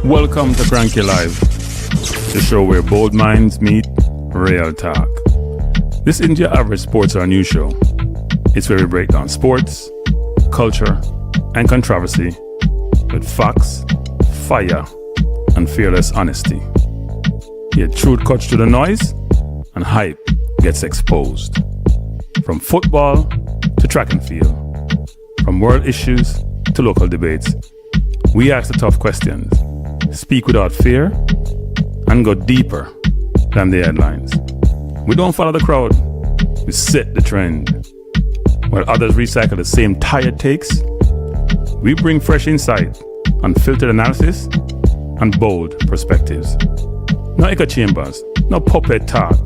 Welcome to Cranky Live, the show where bold minds meet real talk. This isn't your average sports or news show. It's where we break down sports, culture, and controversy with facts, fire, and fearless honesty. Here, truth cuts through the noise, and hype gets exposed. From football to track and field, from world issues to local debates, we ask the tough questions, speak without fear, and go deeper than the headlines. We don't follow the crowd, we set the trend. While others recycle the same tired takes, we bring fresh insight, unfiltered analysis, and bold perspectives. No echo chambers, no puppet talk,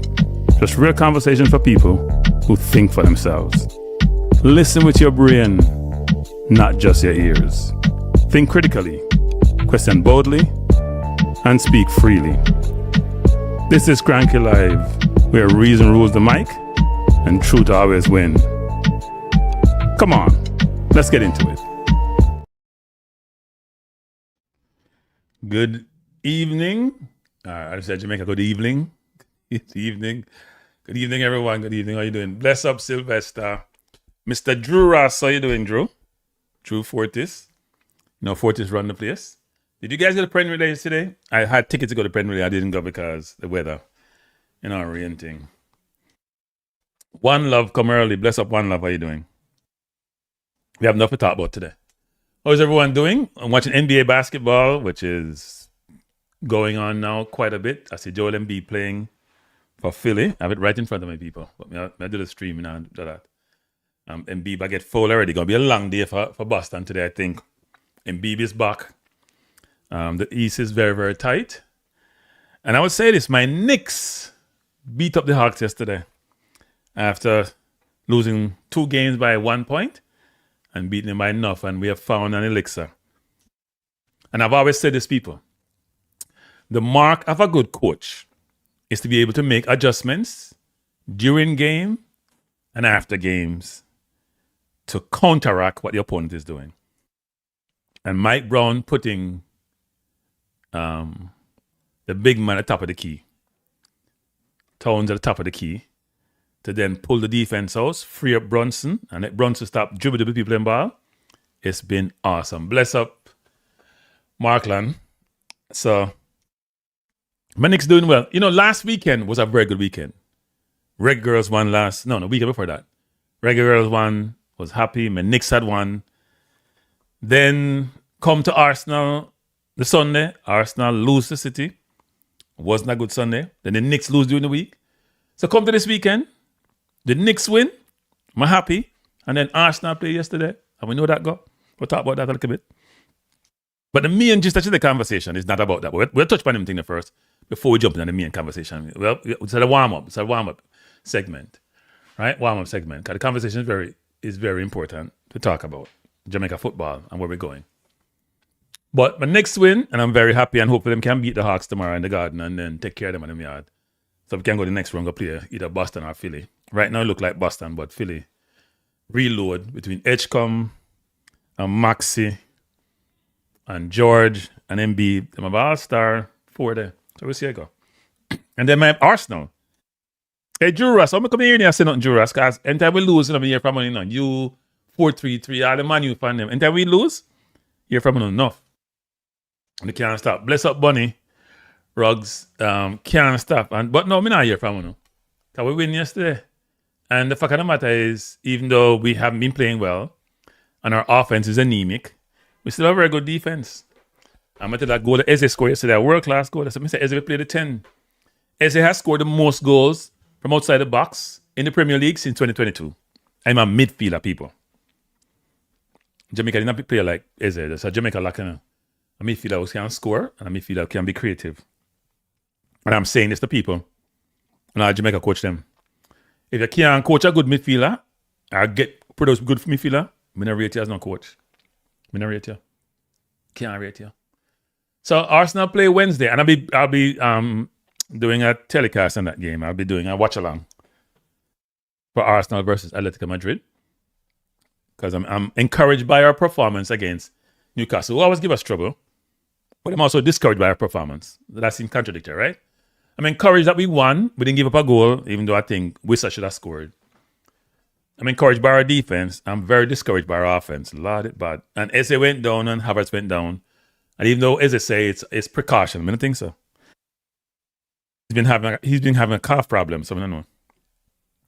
just real conversation for people who think for themselves. Listen with your brain, not just your ears. Think critically, question boldly, and speak freely. This is Cranky Live, where reason rules the mic and truth always win. Come on, let's get into it. Good evening. I said Jamaica, good evening. Good evening. Good evening, everyone. Good evening. How you doing? Bless up, Sylvester. Mr. Drew Ross, how you doing, Drew? Drew Fortis. No, Fortis run the place. Did you guys go to Premier League today? I had tickets to go to Premier League. I didn't go because the weather. Rain thing. One Love, come early. Bless up, One Love. How you doing? We have enough to talk about today. How is everyone doing? I'm watching NBA basketball, which is going on now quite a bit. I see Joel Embiid playing for Philly. I have it right in front of my people. But I do the streaming and do that. Embiid, I get full already. Going to be a long day for Boston today, I think. Embiid is back. The East is very, very tight. And I would say this, my Knicks beat up the Hawks yesterday after losing 2 games by 1 point and beating them by enough. And we have found an elixir. And I've always said this, people. The mark of a good coach is to be able to make adjustments during game and after games to counteract what the opponent is doing. And Mike Brown putting the big man at the top of the key, Towns at the top of the key, to then pull the defense out, free up Brunson, and let Brunson stop dribbling the people in ball. It's been awesome. Bless up Markland. So, my Knicks doing well. Last weekend was a very good weekend. Reg Girls won the weekend before that. Reg Girls won, was happy. My Knicks had won. Then come to Arsenal the Sunday. Arsenal lose to City. Wasn't a good Sunday. Then the Knicks lose during the week. So come to this weekend. The Knicks win. I'm happy. And then Arsenal play yesterday. And we know that go. We'll talk about that a little bit. But the main gist of the conversation is not about that. We'll touch upon them first before we jump into the main conversation. Well, it's a warm-up. It's a warm-up segment. Right? Warm-up segment. Because the conversation is very important to talk about Jamaica football and where we're going. But my Knicks win, and I'm very happy, and hopefully them can beat the Hawks tomorrow in the Garden and then take care of them in the yard. So we can go the next round, go play either Boston or Philly. Right now it look like Boston, but Philly reload between Edgecombe and Maxi and George and Embiid. Them have all-star 4 there. So we'll see how it go. And then I have Arsenal. Hey, Drew Ross, I'm going to come here and say nothing, Drew Ross, because anytime we lose, I'm here from money now. You 4-3-3, all the man you fan them. Anytime we lose, hear from enough. And they can't stop. Bless up Bunny. Ruggs can't stop. But no, I'm not here from them. Because we win yesterday. And the fact of the matter is, even though we haven't been playing well, and our offense is anemic, we still have a very good defense. I'm going to tell that goal that Eze scored yesterday, a world-class goal. I said, Eze will play the 10. Eze has scored the most goals from outside the box in the Premier League since 2022. I'm a midfielder, people. Jamaica did not play like Eze. So Jamaica like a midfielder who can score and a midfielder who can be creative. And I'm saying this to people. And I Jamaica coach them. If you can't coach a good midfielder or produce good midfielder, I'm not rate you as no coach. I'm not rate you. Can't rate you. So Arsenal play Wednesday, and I'll be doing a telecast on that game. I'll be doing a watch along for Arsenal versus Atletico Madrid, because I'm encouraged by our performance against Newcastle, who always give us trouble. but I'm also discouraged by our performance. That seems contradictory, right? I'm encouraged that we won. We didn't give up a goal, even though I think Wissa should have scored. I'm encouraged by our defense. I'm very discouraged by our offense. Lord, it bad. And Eze went down and Havertz went down. And even though Eze say it's precaution, I don't think so. He's been having a calf problem, so I don't know.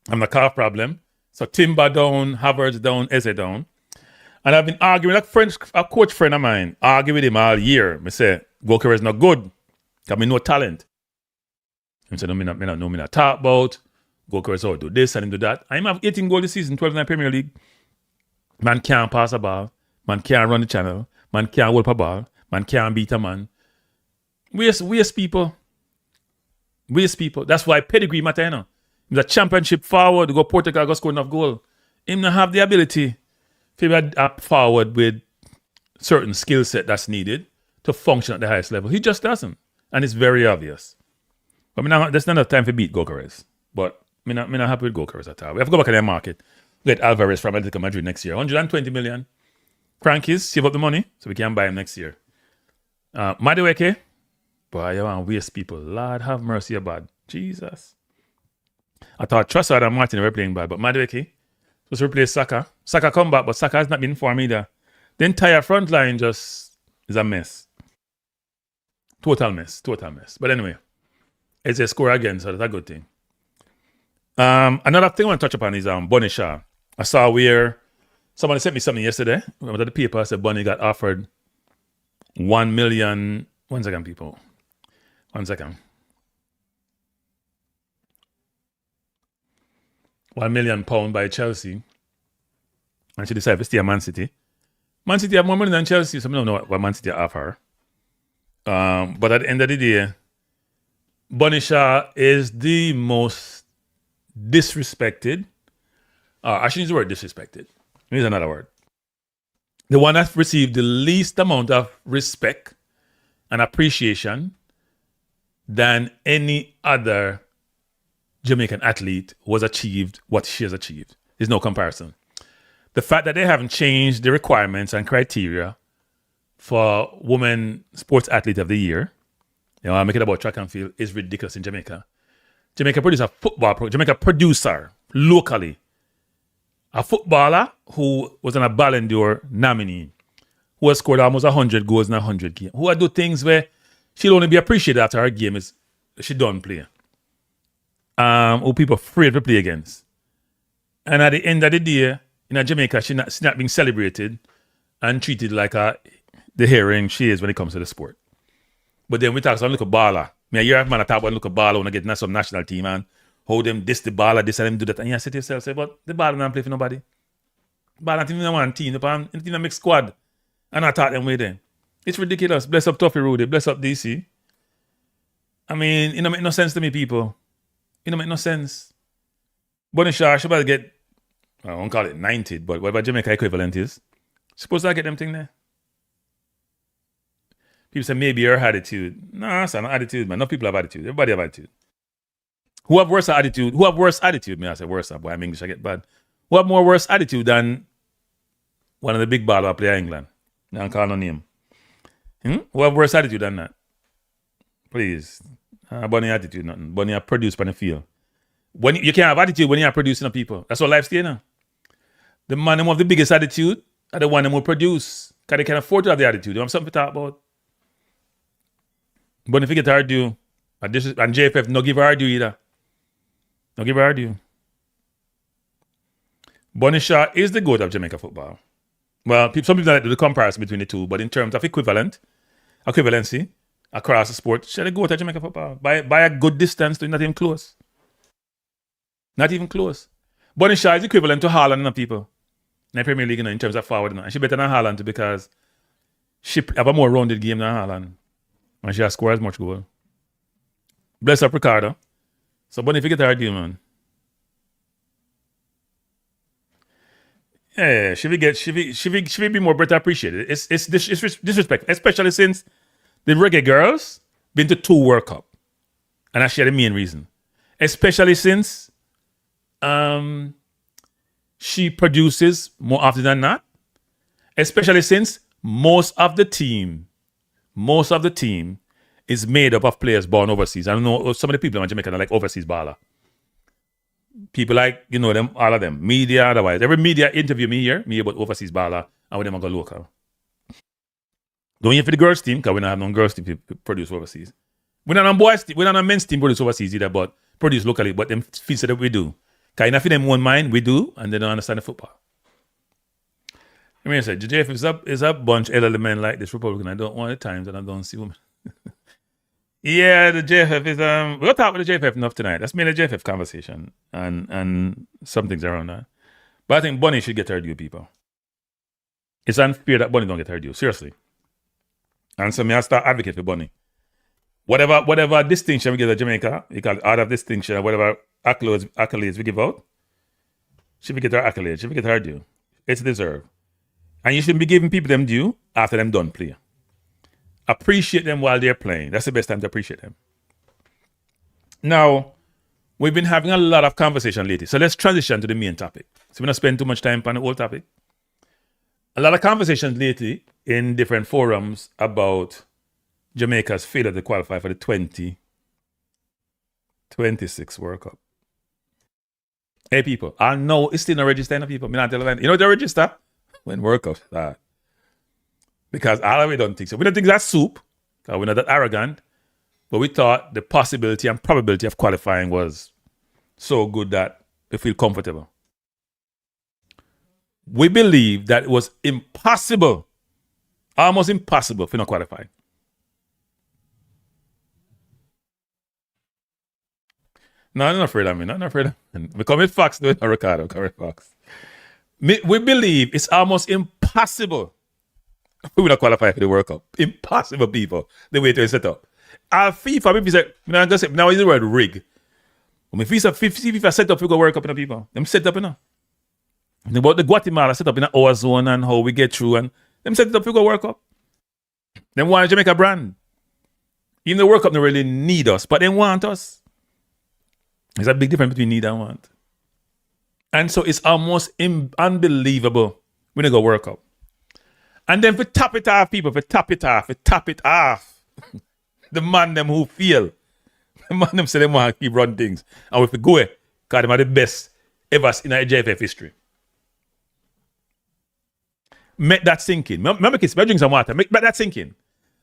I'm a calf problem. So Timber down, Havertz down, Eze down. And I've been arguing with a coach friend of mine, arguing with him all year. I say, Goalkeeper is not good. Because I no talent. He said, no, me not talk about. Goalkeepers out do this and do that. I'm have 18 goals this season, 12 in the Premier League. Man can't pass a ball. Man can't run the channel. Man can't hold a ball. Man can't beat a man. Waste people. Waste people. That's why pedigree matter, you know. He's a championship forward to go Portugal, go score enough goal. Him not have the ability to be a forward with certain skill set that's needed to function at the highest level. He just doesn't. And it's very obvious. But there's not enough time to beat Goalkeepers. But I'm not happy with Goalkeepers at all. We have to go back in the market. Get Alvarez from Atletico Madrid next year. 120 million. Crankies, save up the money so we can buy him next year. Maverick, boy, you want to waste people. Lord have mercy about Jesus. I thought Trossard and Martin were playing bad, but Maverick was to replace Saka. Saka come back, but Saka has not been in form either. The entire front line just is a mess. Total mess. But anyway, it's a score again, so that's a good thing. Another thing I want to touch upon is Bunny Shaw. I saw where somebody sent me something yesterday. I went to the paper, I said Bunny got offered 1 million. 1 second, people. 1 second. £1 million by Chelsea. And she decided to stay at Man City. Man City have more money than Chelsea, so I don't know what Man City offer. But at the end of the day, Bunny Shaw is the most disrespected. I shouldn't use the word disrespected. Here's another word. The one that received the least amount of respect and appreciation than any other Jamaican athlete was achieved what she has achieved. There's no comparison. The fact that they haven't changed the requirements and criteria for Women Sports Athlete of the Year, I make it about track and field, is ridiculous in Jamaica. Jamaica produces a football program. Jamaica producer locally a footballer who was on a Ballon d'Or nominee, who has scored almost 100 goals in 100 games, who do things where she'll only be appreciated after her game is she done play. Who people afraid to play against. And at the end of the day, in Jamaica, she's not being celebrated and treated like the heroine she is when it comes to the sport. But then we talk about look a baller. I hear a man talk about look a baller when I get some national team and how them this the baller, this and them do that. And you say to yourself, but the baller don't play for nobody. The baller not even in one team, the team make squad. And I talk them with them. It's ridiculous. Bless up Tuffy Rudy, bless up DC. I mean, it don't make no sense to me, people. It don't make no sense. Bunny Shaw should better get, I won't call it 90, but whatever Jamaica equivalent is, supposed to get them thing there. People say maybe your attitude. No, it's not attitude, man. No people have attitude. Everybody have attitude. Who have worse attitude? May I say worse, boy, I'm English, I get bad. Who have more worse attitude than one of the big baller player in England? I don't call no name. Who have worse attitude than that? Please. Bunny attitude, nothing. Bunny produce on the field. When you can't have attitude when you are producing people. That's what life's there now. The man who have the biggest attitude are the one who will produce. Because they can afford to have the attitude. You have something to talk about. But if you get her due, and JFF, no give her due either. No give her due. Bunny Shaw is the GOAT of Jamaica football. Well, some people like to do the comparison between the two, but in terms of equivalency across the sport, she's the GOAT of Jamaica football. By a good distance, not even close. Not even close. Bunny Shaw is equivalent to Haaland and people in the Premier League, in terms of forward. And she better than Haaland too, because she have a more rounded game than Haaland. And she has scored as much goal. Bless up Ricardo. So Bunny, if you get her deal, man. Yeah, she will be more better appreciated. It's disrespect, especially since the reggae girls been to 2 World Cup. And that's the main reason. Especially since she produces more often than not. Especially since most of the team most of the team is made up of players born overseas. I know some of the people in Jamaica are like overseas baller. People like, you know them, all of them. Media, otherwise. Every media interview me about overseas baller, and with them I go local. Don't hear for the girls team, because we don't have no girls team to produce overseas. We don't have boys team, we don't have men's team produce overseas either, but produce locally, but them feels that we do. Because enough of them one mind, we do, and they don't understand the football. I mean, I said, JF is a bunch of elderly men like this Republican. I don't want the times and I don't see women. Yeah, the JFF is we'll talk about the JFF enough tonight. That's mainly the JFF conversation and some things around that. But I think Bunny should get her due, people. It's unfair that Bunny don't get her due, seriously. And so me I start advocate for Bunny. Whatever distinction we give to Jamaica, you call it out of distinction, or whatever accolades we give out, she will get her accolades, she will get her due. It's deserved. And you shouldn't be giving people them due after them done play. Appreciate them while they're playing. That's the best time to appreciate them. Now, we've been having a lot of conversation lately. So let's transition to the main topic. So we're not spend too much time on the old topic. A lot of conversations lately in different forums about Jamaica's failure to qualify for the 2026 World Cup. Hey people, I know it's still not registering people. Me not tell them. You know what they register? When World Cup start. Because all of we don't think so. We don't think that's soup, because we're not that arrogant, but we thought the possibility and probability of qualifying was so good that we feel comfortable. We believe that it was impossible, almost impossible for not qualifying. No, I'm not afraid of me. Not afraid of me. We come with facts, doing a Ricardo, come with facts. We believe it's almost impossible we will not qualify for the World Cup. Impossible, people. The way to set up. Our FIFA, maybe say, now I use the word rig. When FIFA set up for the World Cup, people, them set up, And about the Guatemala set up in our zone and how we get through, and them set it up for the World Cup. Them want Jamaica brand. Even the World Cup don't really need us, but they want us. There's a big difference between need and want. And so it's almost unbelievable when they go World Cup. And then for top it off, people, for top it off. The man them who feel. The man them say they want to keep running things. And if we go, because them are the best ever in our JFF history. Make that sink in. Remember, kids, drink some water. Make that sink in.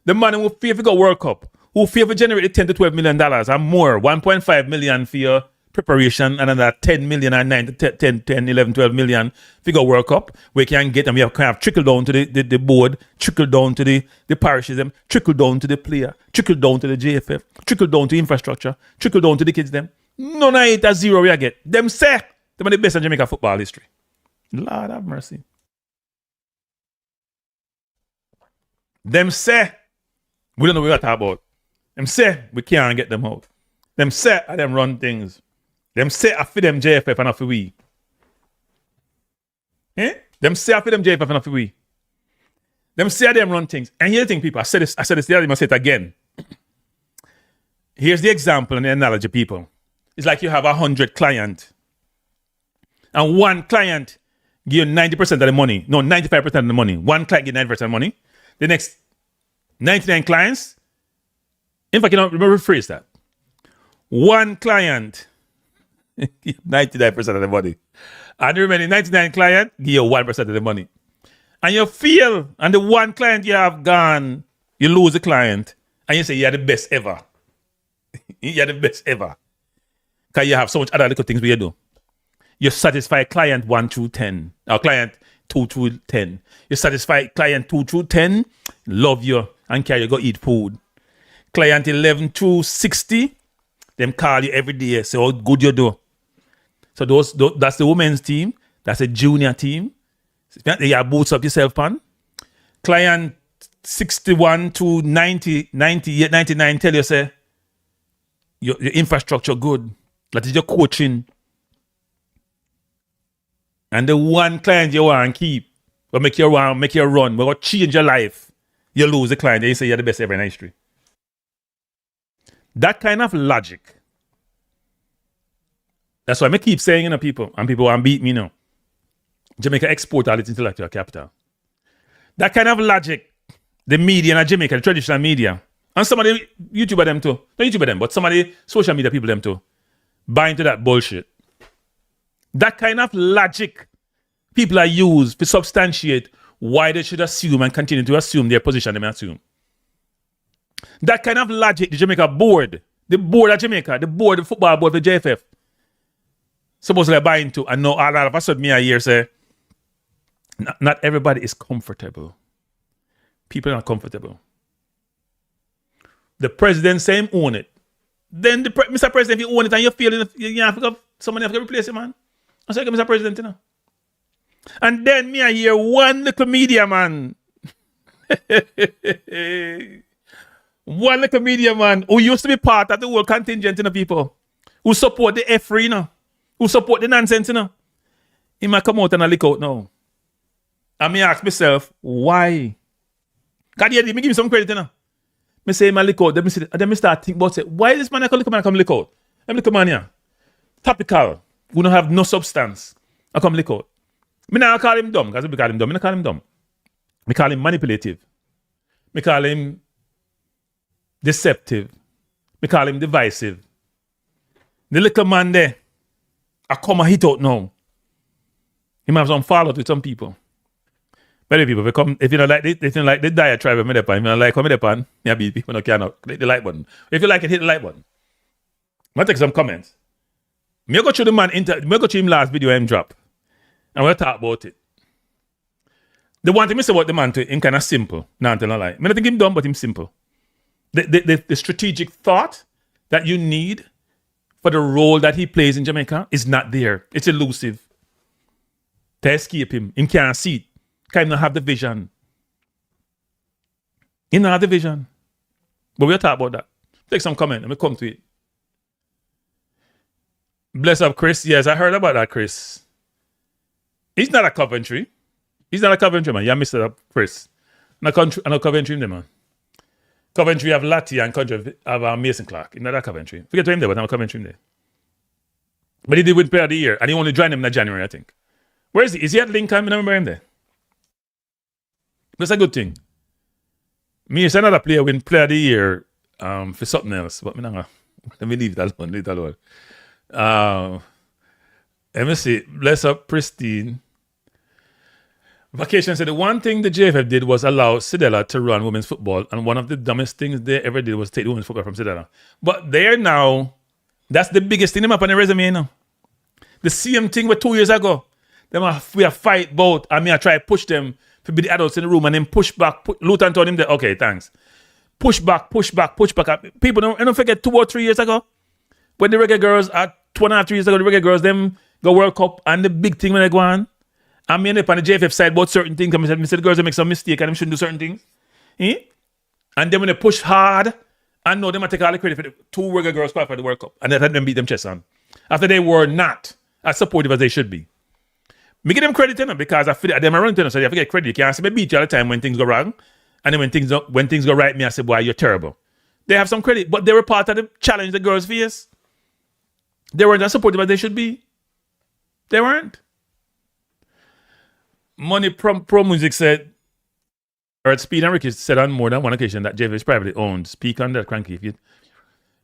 The man who fear for go World Cup, who fear for generate $10 to $12 million and more, 1.5 million for your preparation, and another 10 million and 9 to 10, 11, 12 million figure World Cup, we can get them. We have trickle down to the board, trickle down to the parishes, trickle down to the player, trickle down to the JFF, trickle down to infrastructure, trickle down to the kids them. None of it at zero we get. Them say them are the best in Jamaica football history. Lord have mercy. Them say we don't know what we're talking about. Them say we can't get them out. Them say I them run things. Them say I feed them JFF and I for we. Them say I feed them JFF and I for we. Them say I them run things. And here's the thing, people. I said this the other day, I say it again. Here's the example and the analogy, people. It's like you have 100 clients. And one client give you 90% of the money. No, 95% of the money. One client give 90% of the money. The next 99 clients, in fact, you know, rephrase that. One client, 99% of the money. And the remaining 99 client, give you 1% of the money. And you feel, and the one client you have gone, you lose the client, and you say you're the best ever. You're the best ever. Because you have so much other little things we do. You satisfy client 1 through 10, or client 2 through 10. You satisfy client 2 through 10, love you, and carry you go eat food. Client 11 through 60, them call you every day, say how good you do. So that's the women's team. That's a junior team. You have boots up yourself, pan. Client 61 to 90, 98, 99 tell you, say, your infrastructure good. That is your coaching. And the one client you want to keep, will make you run, will change your life, you lose the client, and you say you're the best ever in history. That kind of logic. That's why I keep saying, people, and people want to beat me now. Jamaica export all its intellectual capital. That kind of logic the media in Jamaica, the traditional media, and some of the YouTuber them too, not YouTuber them, but some of the social media people them too, buy into that bullshit. That kind of logic people are used to substantiate why they should assume and continue to assume their position they may assume. That kind of logic, the Jamaica board, the board of Jamaica, the board, the football board for JFF, supposedly buy into, and now all of a sudden me a year say, not everybody is comfortable. People are not comfortable. The president say him own it. Then Mr. President, if you own it and you feel it, you have to go, somebody have to replace it, man. I say, Mr. President, you know. And then me I hear one little media man. One little media man who used to be part of the whole contingent, you know, people. Who support the F-free, you know. Who support the nonsense, you know. He might come out and I lick out now. And me ask myself, why? Because me give me some credit, you know. Me say, I lick out. Then me start think about it. Why this man I come lick out? I'm lick man here. Topical. We don't have no substance. I come lick out. Me not call him dumb, because if I call him dumb, I don't call him dumb. Me call him manipulative. Me call him deceptive. Me call him divisive. The little man there, I come and hit out now. He might have some fallout with some people. Many people, if you don't like the diatribe of me if you don't like how me depend, you beat people no cannot click the like button. If you like it, hit the like button. I'm gonna take some comments. Me go through the man me go through him last video him drop. And we'll talk about it. The one thing I say about the man to him kind of simple. Nah, tell no lie. I don't think him dumb, but him simple. The strategic thought that you need for the role that he plays in Jamaica is not there. It's elusive. To escape him can't see it. Because he don't have the vision. He don't have the vision. But we'll talk about that. Take some comment and we'll come to it. Bless up, Chris. Yes, I heard about that, Chris. He's not a Coventry. He's not a Coventry, man. You missed it up, Chris. No Coventry, man. Coventry have Lati and Coventry have Mason Clark. He's not a Coventry. Forget to him there, but I'm a Coventry there. But he did win Player of the Year, and he only joined him in January, I think. Where is he? Is he at Lincoln? I remember him there. That's a good thing. Me is another player win Player of the Year for something else, but let me leave that alone. Leave that alone. Let me see. Bless up, Pristine. Vacation said the one thing the JFF did was allow Sidela to run women's football, and one of the dumbest things they ever did was take the women's football from Sidela. But they're now, that's the biggest thing them up on the resume, you know. The same thing with 2 years ago. We have fight both, and me I try to push them to be the adults in the room, and then push back. Luton told him that, okay, thanks. Push back. People don't forget 2 or 3 years ago, when the reggae girls, 2.5, 3 years ago, the reggae girls, them go World Cup, and the big thing when they go on, I mean, up on the JFF side about certain things, I said the girls will make some mistake and them shouldn't do certain things. And then when they push hard, I know them I take all the credit for the 2 reggae girls qualified for the World Cup, and they had them beat them chest on. After they were not as supportive as they should be. Me give them credit to them because I feel them around to them, so they have to get credit. You can't say me beat you all the time when things go wrong. And then when things go right, me I say, boy, you're terrible. They have some credit, but they were part of the challenge the girls face. They weren't as supportive as they should be. They weren't. Money Pro Music said, or Speid and Ricky said on more than one occasion that JFF is privately owned. Speak on that, Cranky.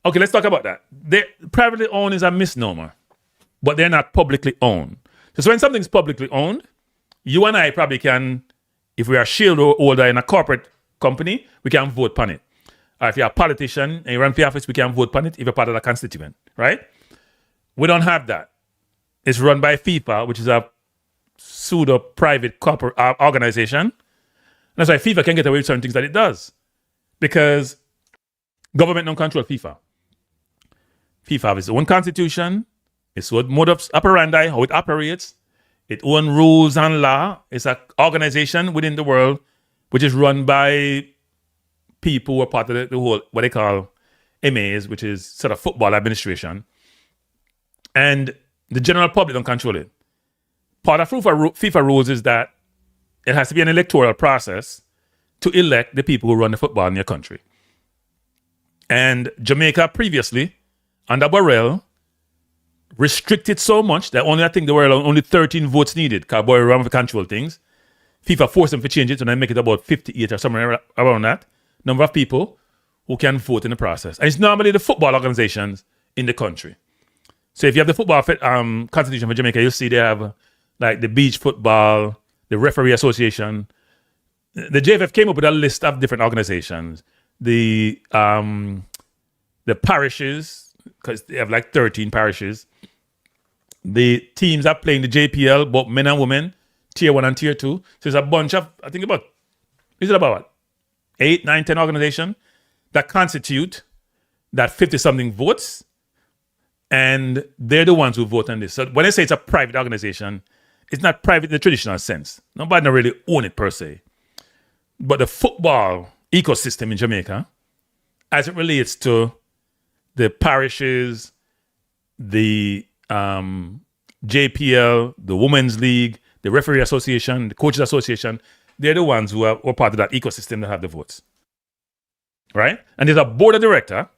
Okay, let's talk about that. Privately owned is a misnomer, but they're not publicly owned. So when something's publicly owned, you and I probably can, if we are shield holder in a corporate company, we can vote on it. Or if you're a politician and you run for office, we can vote on it if you're part of the constituent, right? We don't have that. It's run by FIFA, which is a pseudo-private corporate organization. And that's why FIFA can get away with certain things that it does. Because government don't control FIFA. FIFA has its own constitution, its own modus operandi, how it operates, its own rules and law. It's an organization within the world which is run by people who are part of the whole, what they call MAs, which is sort of football administration. And the general public don't control it. Part of FIFA rules is that it has to be an electoral process to elect the people who run the football in your country. And Jamaica previously, under Burrell, restricted so much that I think there were only 13 votes needed because Burrell ran to control things. FIFA forced them to change it, and then make it about 58 or somewhere around that number of people who can vote in the process. And it's normally the football organizations in the country. So if you have the football constitution for Jamaica, you'll see they have like the beach football, the referee association. The JFF came up with a list of different organizations. The parishes, because they have like 13 parishes. The teams that play in the JPL, both men and women, tier 1 and tier 2. So there's a bunch of, I think about 8, 9, 10 organizations that constitute that 50-something votes. And they're the ones who vote on this. So when I say it's a private organization, it's not private in the traditional sense. Nobody don't really own it per se. But the football ecosystem in Jamaica, as it relates to the parishes, the JPL, the Women's League, the Referee Association, the Coaches Association, they're the ones who are part of that ecosystem that have the votes. Right? And there's a board of director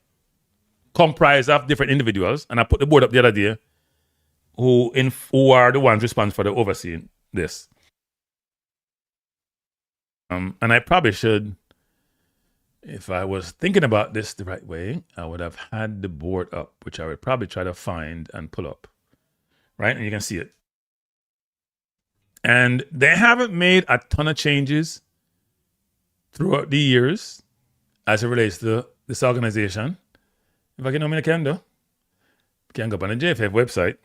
comprised of different individuals, and I put the board up the other day, who are the ones responsible for the overseeing this. And I probably should, if I was thinking about this the right way, I would have had the board up, which I would probably try to find and pull up. Right? And you can see it. And they haven't made a ton of changes throughout the years as it relates to this organization. If I can can do, can go up on the JFF website.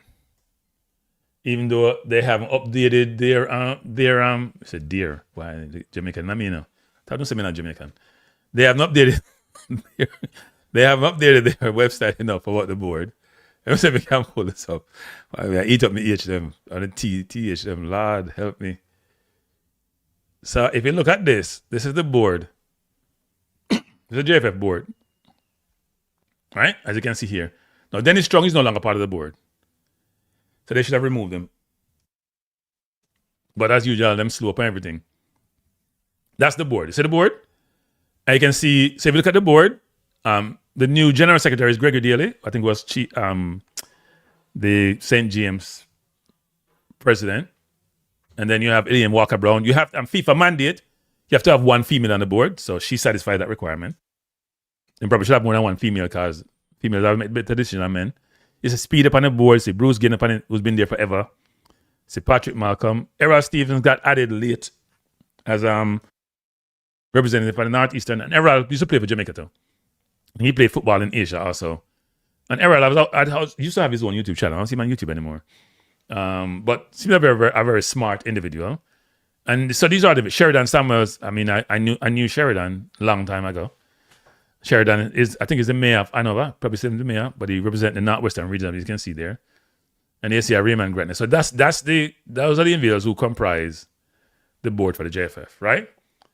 Even though they haven't updated their I said dear, why Jamaican? I mean, no, I don't say me not Jamaican. They haven't updated. They haven't updated their website enough about the board. I say we can't pull this up. I eat up my EHM or the THM. Lord help me. So if you look at this is the board. This is the JFF board. Right? As you can see here. Now Dennis Strong is no longer part of the board. So they should have removed him. But as usual, them slow up and everything. That's the board. You see the board? And you can see, so if you look at the board, the new general secretary is Gregory Daly. I think was the St. James president. And then you have Ilian Walker Brown. You have FIFA mandate. You have to have one female on the board. So she satisfied that requirement. And probably should have more than one female because females have made better decisions than men. It's a Speid up on the board. See Bruce Ginn up on it, who's been there forever. See Patrick Malcolm. Errol Stevens got added late as representative for the Northeastern. And Errol used to play for Jamaica too. He played football in Asia also. And Errol used to have his own YouTube channel. I don't see him on YouTube anymore. But seems a very smart individual. And so these are the Sheridan Samuels. I mean, I knew Sheridan a long time ago. Sheridan I think is the mayor of Hanover, probably still the mayor, but he represents the Northwestern region, as you can see there. And you see a Raymond Gretna. So those are the individuals who comprise the board for the JFF, right?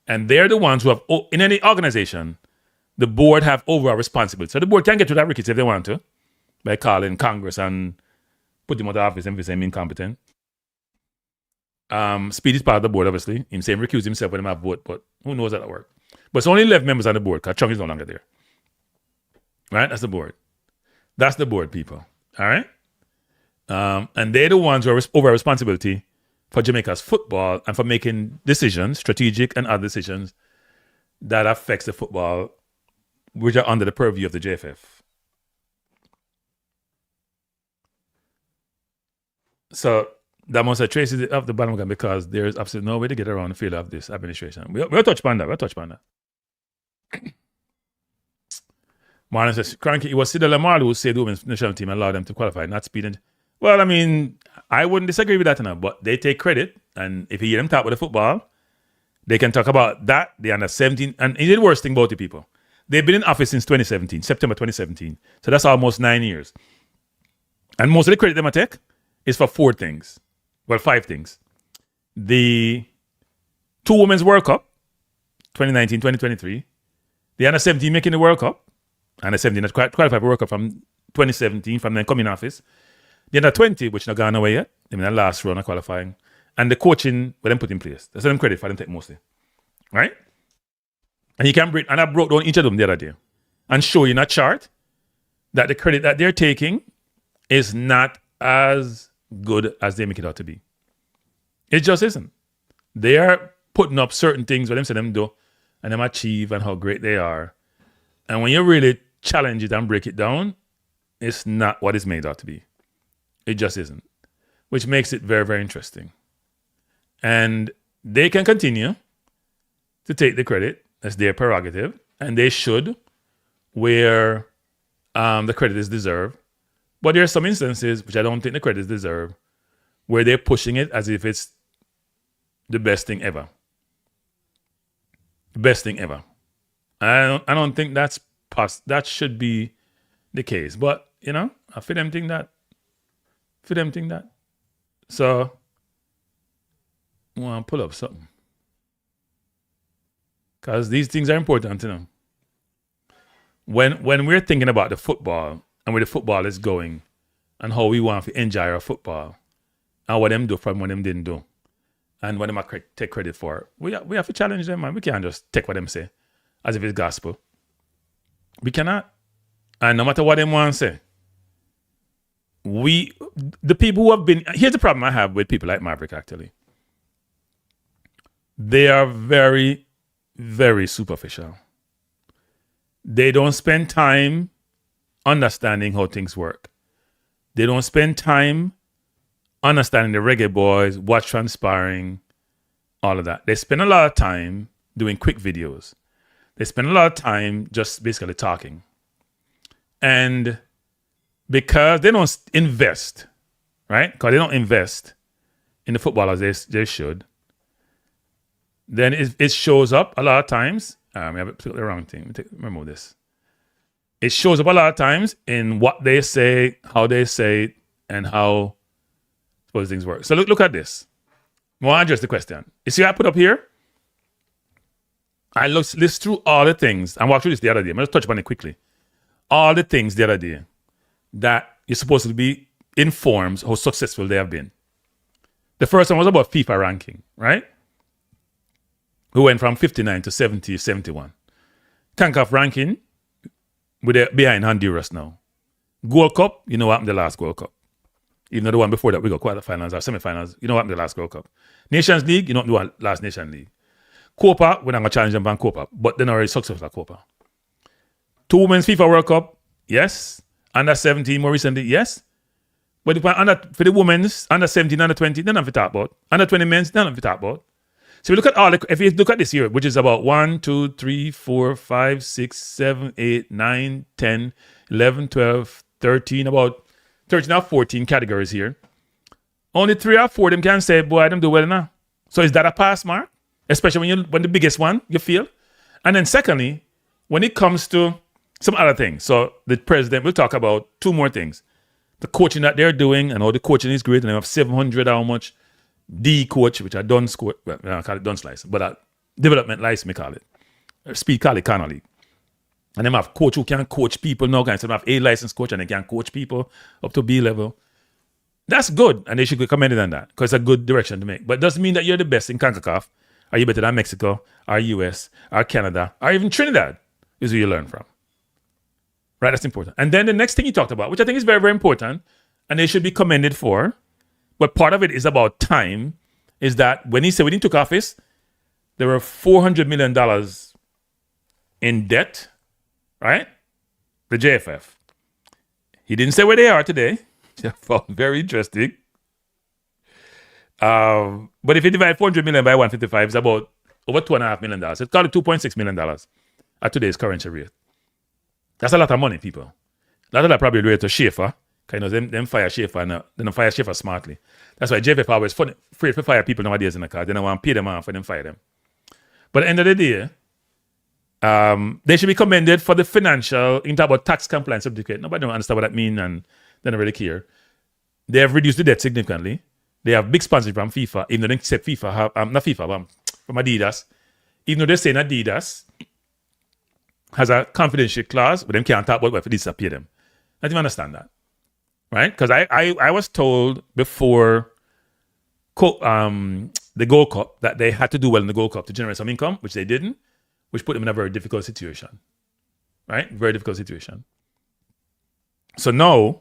And they're the ones who have, in any organization, the board have overall responsibility. So the board can get to that rickets if they want to, by calling Congress and put him out of office and if he's incompetent. Speid is part of the board, obviously. Him saying recuse himself when he have vote, but who knows how that works. But it's only 11 members on the board because Chung is no longer there. Right? That's the board. That's the board, people. All right? And they're the ones who are over responsibility for Jamaica's football and for making decisions, strategic and other decisions, that affects the football, which are under the purview of the JFF. So that must have traces it up the bottom because there is absolutely no way to get around the field of this administration. We'll touch upon that. Marlon says, Cranky, it was Sidel Marley who said the women's national team allowed them to qualify, not Speid. Well, I mean, I wouldn't disagree with that enough, but they take credit. And if you hear them talk about the football, they can talk about that. They under 17. And it's the worst thing about the people. They've been in office since 2017, September 2017. So that's almost 9 years. And most of the credit they might take is for 4 things. Well, 5 things. The 2 Women's World Cup, 2019, 2023. The under 17 making the World Cup. Under 17 that qualified for World Cup from 2017, from then coming in office. The under 20, which not gone away yet. I mean, the last round of qualifying. And the coaching, what them put in place. That's them credit for them take mostly. Right? And you can and I broke down each of them the other day and show you in a chart that the credit that they're taking is not as good as they make it out to be. It just isn't. They are putting up certain things where them say them do and them achieve and how great they are. And when you really challenge it and break it down, it's not what it's made out to be. It just isn't, which makes it very, very interesting. And they can continue to take the credit. That's their prerogative. And they should, where the credit is deserved. But there are some instances, which I don't think the credit is deserved, where they're pushing it as if it's the best thing ever. The best thing ever. I don't think that should be the case. But, you know, I feel them think that. So, I want to pull up something. Because these things are important, you know. When we're thinking about the football and where the football is going and how we want to enjoy our football and what them do from what them didn't do and what them take credit for, we have to challenge them, man. We can't just take what them say as if it's gospel. We cannot. And no matter what them want to say, the people who have been, here's the problem I have with people like Maverick, actually. They are very, very superficial. They don't spend time understanding how things work. They don't spend time understanding the reggae boys, what's transpiring, all of that. They spend a lot of time doing quick videos. They spend a lot of time just basically talking. And because they don't invest, right? Because they don't invest in the footballers they should, then it shows up a lot of times. I have put the wrong thing. Remember this. It shows up a lot of times in what they say, how they say it, and how those things work. So look at this. I want to address the question. You see what I put up here? I list through all the things. I walked through this the other day. I'm going to touch upon it quickly. All the things the other day that you're supposed to be informed how successful they have been. The first one was about FIFA ranking, right? We went from 59 to 70, 71. CONCACAF ranking, we're behind Honduras now. Gold Cup, you know what happened the last Gold Cup. Even though the one before that, we got quarterfinals or semifinals, you know what happened the last Gold Cup. Nations League, you know what last Nation League. Copa, we're not going to challenge them on Copa, but they're not already successful at Copa. 2 Women's FIFA World Cup, yes. Under 17 more recently, yes. But for the women's, under 17, under 20, they're not to talk about. Under 20 men's, they're not to talk about. So we look at if you look at this here, which is about 1, 2, 3, 4, 5, 6, 7, 8, 9, 10, 11, 12, 13, about 13 or 14 categories here. Only 3 or 4 of them can say, boy, I don't do well now. So is that a pass mark? Especially when the biggest one you feel. And then secondly, when it comes to some other things. So the president will talk about 2 more things. The coaching that they're doing and how the coaching is great. And they have 700 how much D coach, which I don't score, well, I call it Dunce license, but development license, me call it. Speed call it Connor League. And then have coach who can coach people now. So they have A license coach and they can coach people up to B level. That's good. And they should be commended on that because it's a good direction to make. But it doesn't mean that you're the best in CONCACAF. Are you better than Mexico, or US, or Canada, or even Trinidad is who you learn from. Right? That's important. And then the next thing he talked about, which I think is very, very important, and they should be commended for, but part of it is about time, is that when he took office, there were $400 million in debt, right? The JFF. He didn't say where they are today. I found very interesting. But if you divide 400 million by 155, it's about over $2.5 million. It's called $2.6 million at today's currency rate. That's a lot of money, people. A lot of that probably related to Schaefer. Kind of them fire Schaefer and then fire Schaefer smartly. That's why JFF always free to fire people nowadays in the car. They don't want to pay them off and then fire them. But at the end of the day, they should be commended for the financial, in talk about tax compliance certificate. Nobody don't understand what that means and they don't really care. They have reduced the debt significantly. They have big sponsorship from FIFA, even though they accept FIFA, not FIFA, but from Adidas. Even though they're saying Adidas has a confidential clause, but them can't talk about what Adidas have paid them. I didn't understand that. Right? Because I was told before the Gold Cup that they had to do well in the Gold Cup to generate some income, which they didn't, which put them in a very difficult situation. Right? Very difficult situation. So now,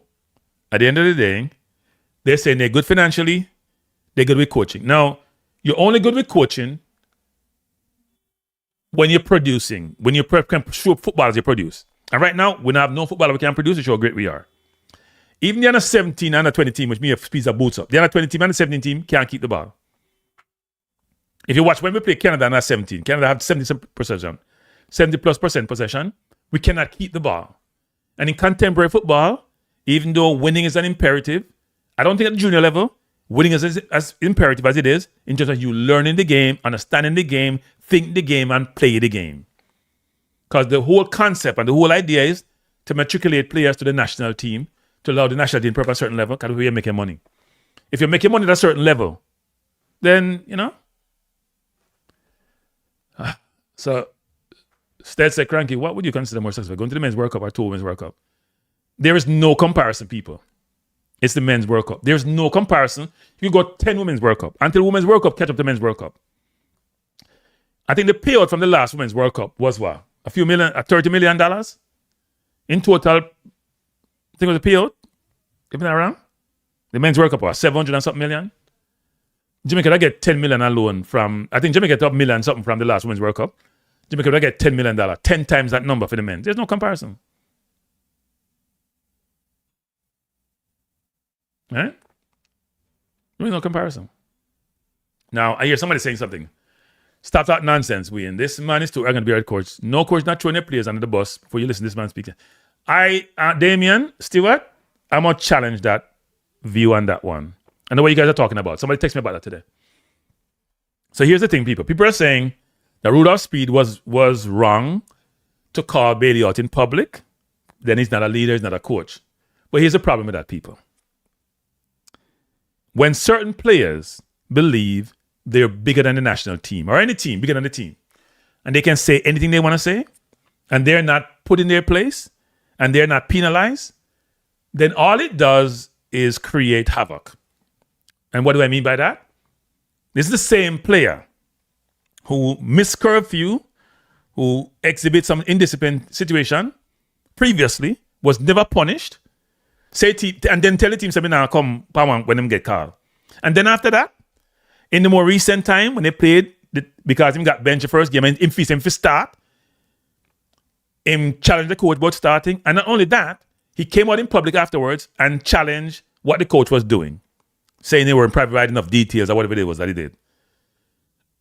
at the end of the day, they're saying they're good financially, they're good with coaching. Now, you're only good with coaching when you're producing, when you can show footballers you produce. And right now, we don't have no footballer we can produce to show how great we are. Even the under 17 and under 20 team, which me have speeds of boots up, the under 20 team and the 17 team can't keep the ball. If you watch when we play Canada under 17, Canada have 70+ % possession. We cannot keep the ball. And in contemporary football, even though winning is an imperative, I don't think at the junior level, winning is as imperative as it is in terms of you learning the game, understanding the game, think the game, and play the game. Because the whole concept and the whole idea is to matriculate players to the national team, to allow the national team to perform at a certain level, because you're making money. If you're making money at a certain level, then, you know. So, Speid said, Cranky, what would you consider more successful? Going to the men's World Cup or to women's World Cup? There is no comparison, people. It's the men's World Cup. There's no comparison. You got 10 women's World Cup. Until women's World Cup catch up to men's World Cup. I think the payout from the last women's World Cup was what? $30 million? In total, I think it was a payout. Give me that around. The men's World Cup was 700 and something million. Jamaica, I get 10 million alone from, I think Jamaica got $1 million something from the last women's World Cup. Jamaica, I get $10 million, 10 times that number for the men. There's no comparison. Right? There's no comparison. Now, I hear somebody saying something. Stop that nonsense, Wayne. This man is too arrogant to be a coach. No coach not throwing their players under the bus before you listen to this man speaking. Damien, Stewart, I'm going to challenge that view on that one. I know what you guys are talking about. Somebody text me about that today. So here's the thing, people. People are saying that Rudolph Speid was wrong to call Bailey out in public. Then he's not a leader, he's not a coach. But here's the problem with that, people. When certain players believe they're bigger than the national team, or any team, bigger than the team, and they can say anything they want to say, and they're not put in their place, and they're not penalized, then all it does is create havoc. And what do I mean by that? This is the same player who missed curfew, who exhibits some indiscipline situation previously, was never punished, and then tell the team something now come when them get called. And then after that, in the more recent time, when they played, because him got benched the first game, and him for start, him challenged the coach about starting. And not only that, he came out in public afterwards and challenged what the coach was doing, saying they weren't providing enough details or whatever it was that he did.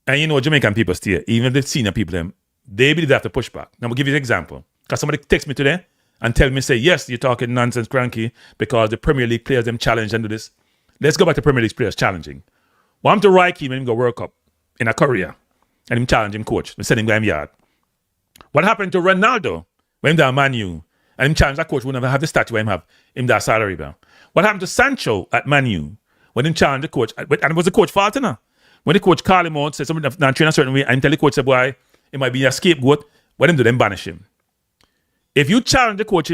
And you know, Jamaican people still, even the senior people, they believe they have to push back. Now, I'm going to give you an example. Because somebody text me today and tell me, say, yes, you're talking nonsense, Cranky, because the Premier League players, them challenge and do this. Let's go back to Premier League players challenging. Well, I'm to Roy Keane when him go World Cup in a Korea and him challenge him coach and send him to him yard. What happened to Ronaldo when him down Man U and him challenge that coach would never have the statue where him have him that salary bill? What happened to Sancho at Man U when him challenged the coach? And it was the coach fault, you know? When the coach called him out, said somebody not train a certain way, and tell the coach, say, boy, it might be a scapegoat, what him do, then banish him. If you challenge the coach,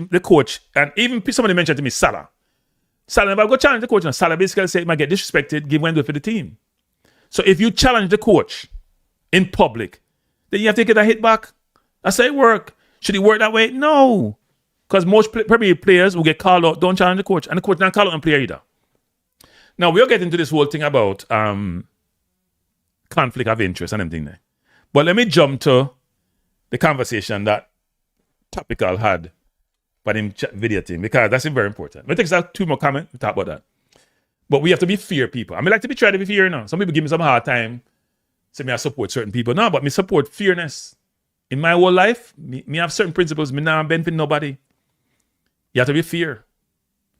and even somebody mentioned to me, Salah, if I go challenge the coach, and Salah basically say, he might get disrespected, give one do it for the team. So if you challenge the coach in public, then you have to get a hit back. I say work. Should it work that way? No. Because most Premier players who get called out don't challenge the coach, and the coach not call out a player either. Now, we'll get into this whole thing about conflict of interest and everything there. But let me jump to the conversation that Topical had by him video team, because that's very important. Let me take 2 more comments to talk about that. But we have to be fair people. I mean, like to be trying to be fair now. Some people give me some hard time, say me I support certain people. No, but me support fairness. In my whole life, me have certain principles. Me not benefit nobody. You have to be fair.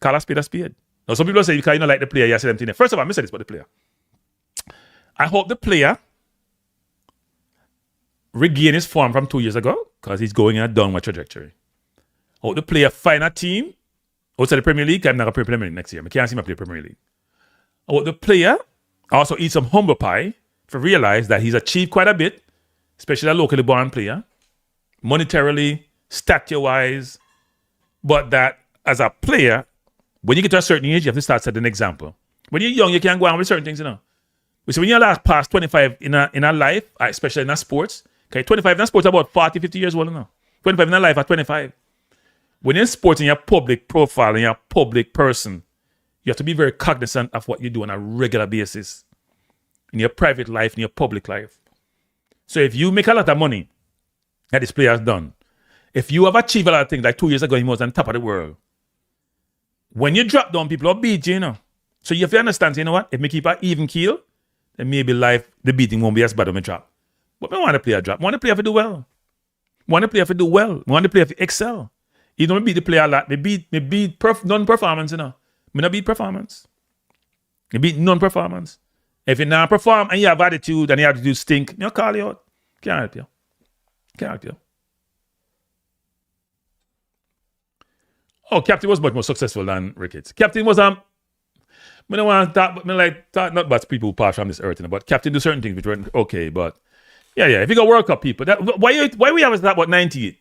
Call a spade a spade. Now, some people say, because you don't like the player, you say them things. First of all, I say this about the player. I hope the player regain his form from 2 years ago, because he's going in a downward trajectory. I hope the player find a team outside the Premier League. I'm not going to play Premier League next year. I can't see him play Premier League. I hope the player also eat some humble pie to realize that he's achieved quite a bit, especially a locally born player, monetarily, stature-wise, but that as a player, when you get to a certain age, you have to start setting an example. When you're young, you can't go on with certain things, you know. So when you're past 25 in a life, especially in a sports, okay, 25 in a sports about 40, 50 years old now. 25 in a life at 25. When you're in sports and you're a public profile and you're a public person, you have to be very cognizant of what you do on a regular basis in your private life, in your public life. So if you make a lot of money that this player has done. If you have achieved a lot of things, like 2 years ago, he was on top of the world. When you drop down, people will beat you, you know. So you have to understand, you know what? If me keep an even keel, then maybe life, the beating won't be as bad when me drop. But I want to play a drop. I want to play if I do well. I want to play if I do well. I want to play if I excel. You don't beat the player a lot. Me beat non-performance, you know. Me not beat performance. Me beat non-performance. If you not perform and you have attitude and your attitude stink, you call you out. Can't help you. Can't help you. Oh, Captain was much more successful than Ricketts. Captain was I don't want to talk, talk not about people who pass from this earth, you know, but Captain do certain things which weren't okay, but yeah. If you go World Cup people, why we have to talk about 98?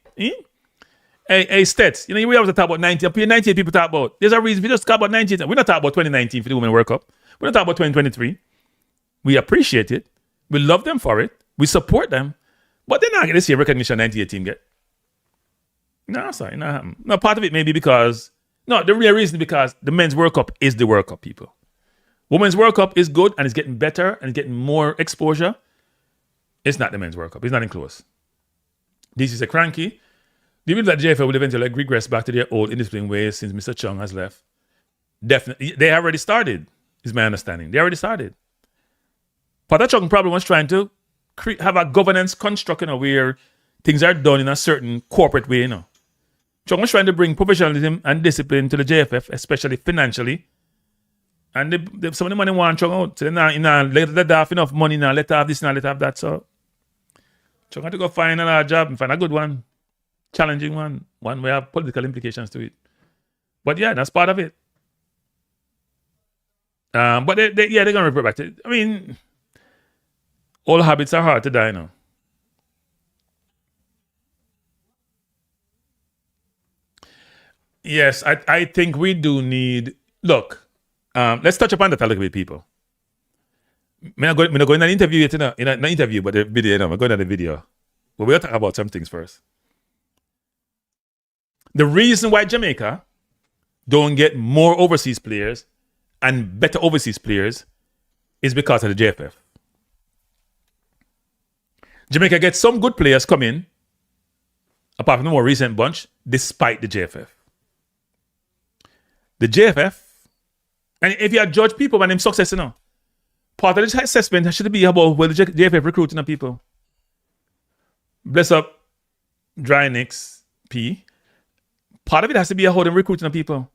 Hey, Stets, you know, we have to talk about 90. 98 people talk about. There's a reason we just talk about 98. We're not talking about 2019 for the Women's World Cup. We're not talking about 2023. We appreciate it. We love them for it. We support them. But they're not going to see a recognition 98 team get. No, sorry, not happen. No, part of it may be because, no, the real reason is because the Men's World Cup is the World Cup, people. Women's World Cup is good and it's getting better and it's getting more exposure. It's not the Men's World Cup. It's not even close. This is a Cranky. Do you believe that JFL will eventually regress back to their old indisciplined ways since Mr. Chung has left? Definitely. They already started, is my understanding. They already started. Part of Chung probably was trying to have a governance construct, you know, where things are done in a certain corporate way, you know. Chung was trying to bring professionalism and discipline to the JFF, especially financially. And some of the money want Chung out. So let have enough money now, let have this now, let have that. So Chung had to go find another job and find a good one. Challenging one where have political implications to it. But yeah, that's part of it. But they're going to revert back to it. I mean, all habits are hard to die now. Yes, I think we do need... Look, let's touch upon that a little bit, people. I'm not going in an interview yet, not an interview, but the video, I'm going to the video. But we'll talk about some things first. The reason why Jamaica don't get more overseas players and better overseas players is because of the JFF. Jamaica gets some good players come in, apart from the more recent bunch, despite the JFF. The JFF, and if you judge people by their success, you know, part of the assessment should be about whether the JFF recruiting the people. Bless up, Dry Nicks, P. Part of it has to be how them recruiting the people.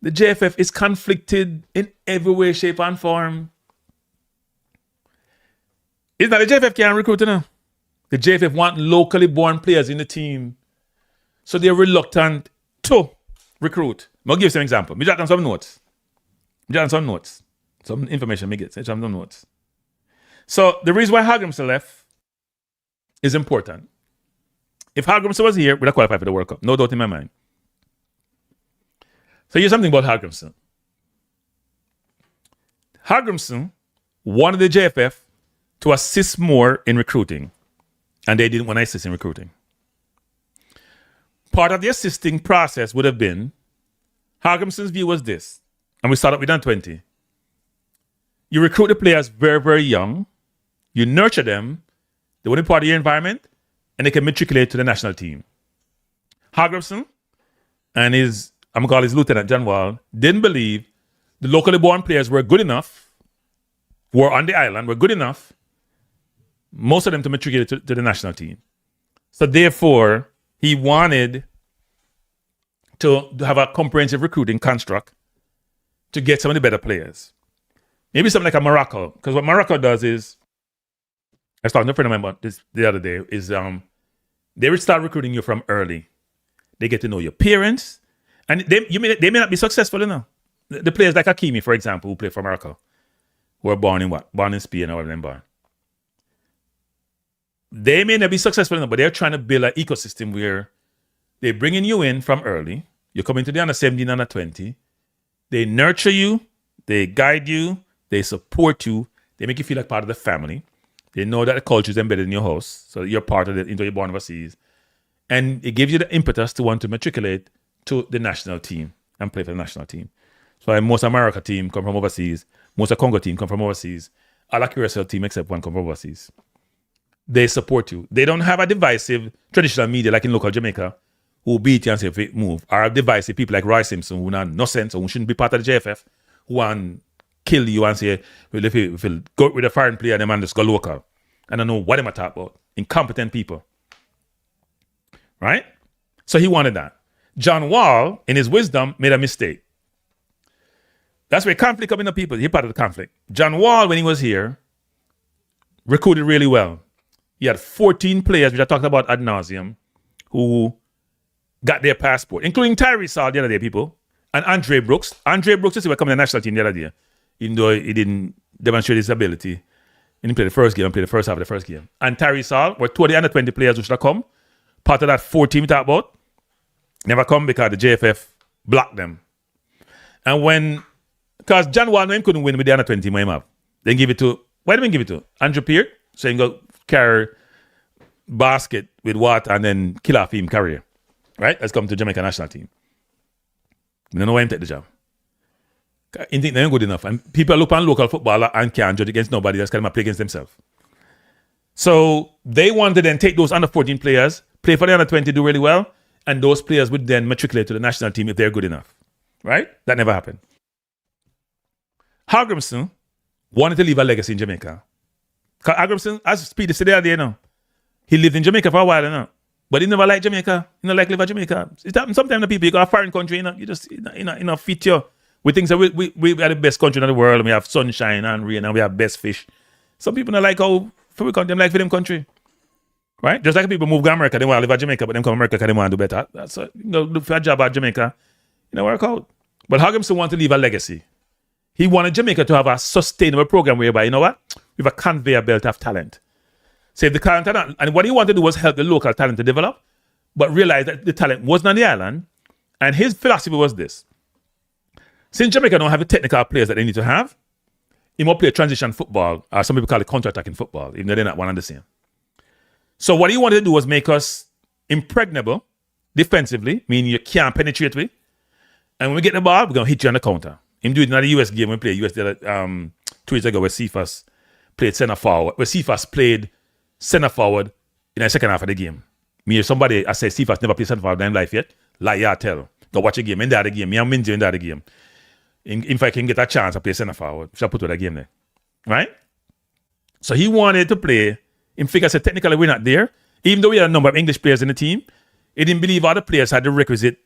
The JFF is conflicted in every way, shape, and form. It's not the JFF can't recruit, you know. The JFF want locally born players in the team. So they're reluctant to recruit. I'll give you some example. Me jot down some notes. Some information me get. Some notes. So the reason why Hagrimson left is important. If Hagrimson was here, we'd have qualified for the World Cup. No doubt in my mind. So here's something about Hagrimson. Hagrimson wanted the JFF to assist more in recruiting. And they didn't want to assist in recruiting. Part of the assisting process would have been, Hagrimson's view was this, and we started with under 20. You recruit the players very, very young. You nurture them. They want to be part of your environment. And they can matriculate to the national team. Hagrimson and I'm going to call his Lieutenant General, didn't believe the locally born players were good enough, who were on the island, were good enough, most of them to matriculate to the national team. So therefore, he wanted to have a comprehensive recruiting construct to get some of the better players. Maybe something like a Morocco. Because what Morocco does is, I was talking to a friend of mine about this the other day, is they will start recruiting you from early. They get to know your parents. And they may not be successful, you know. The players like Hakimi, for example, who play for Morocco, who were born in Spain or whatever they born. They may not be successful enough, but they're trying to build an ecosystem where they're bringing you in from early. You come into the under 17, under 20. They nurture you. They guide you. They support you. They make you feel like part of the family. They know that the culture is embedded in your house, so you're part of it until you're born overseas. And it gives you the impetus to want to matriculate to the national team and play for the national team. So most America team come from overseas. Most of Congo team come from overseas. All the QSL team except one come from overseas. they support you. They don't have a divisive traditional media like in local Jamaica who beat you and say, move. Or divisive people like Roy Simpson who have no sense or who shouldn't be part of the JFF, who want kill you and say, well, if you go with a foreign player, the man just go local. I don't know what I'm talking about. Incompetent people. Right? So he wanted that. John Wall, in his wisdom, made a mistake. That's where conflict coming up people. He part of the conflict. John Wall, when he was here, recruited really well. He had 14 players, which I talked about ad nauseum, who got their passport, including Tyree Saul the other day, people, and Andre Brooks. Andre Brooks is coming to the national team the other day, even though he didn't demonstrate his ability. He didn't play the first game, played the first half of the first game. And Tyree Saul were two of the under 20 players who should have come. Part of that 4 team we talked about, never come because the JFF blocked them. And because John Wall couldn't win with the under 20 team, they give it to, why did they give it to? Andrew Peart, so he can go carry basket with water and then kill off him career. Right? Let's come to Jamaica national team. I don't know why him take the job. I think they're not good enough. And people look on local football and can't judge against nobody else, can play against themselves. So they want to then take those under 14 players, play for the under 20, do really well, and those players would then matriculate to the national team if they're good enough. Right? That never happened. Hagrimson wanted to leave a legacy in Jamaica. Because Hagrimson, as Speid said the other day, he lived in Jamaica for a while, but he never liked Jamaica. He never liked live in Jamaica. It happens sometimes to people, you go to a foreign country, you just, fit you. We think that we are the best country in the world, and we have sunshine and rain, and we have best fish. Some people don't like how for we country, like for them country. Right? Just like people move to America, they want to live in Jamaica, but them come to America because they want to do better. That's look for a job at Jamaica, work out. But Hagrimson wanted to leave a legacy. He wanted Jamaica to have a sustainable program whereby, we have a conveyor belt of talent. Save the talent, and what he wanted to do was help the local talent to develop, but realize that the talent wasn't on the island. And his philosophy was this. Since Jamaica don't have the technical players that they need to have, he must play transition football, or some people call it counter-attacking football, even though they're not one and the same. So what he wanted to do was make us impregnable defensively, meaning you can't penetrate with. And when we get the ball, we're going to hit you on the counter. Him do it in the US game when we played US 2 years ago where Cephas played center forward, where Cephas played center forward in the second half of the game. Me, if somebody, I say Cephas never played center forward in life yet, like yeah, tell. Go watch a game, in the other game. Me and Minji in the other game. If I can get a chance, I play center forward. Shall put with that game there. Right? So he wanted to play. In figure said technically we're not there. Even though we had a number of English players in the team, he didn't believe all the players had the requisite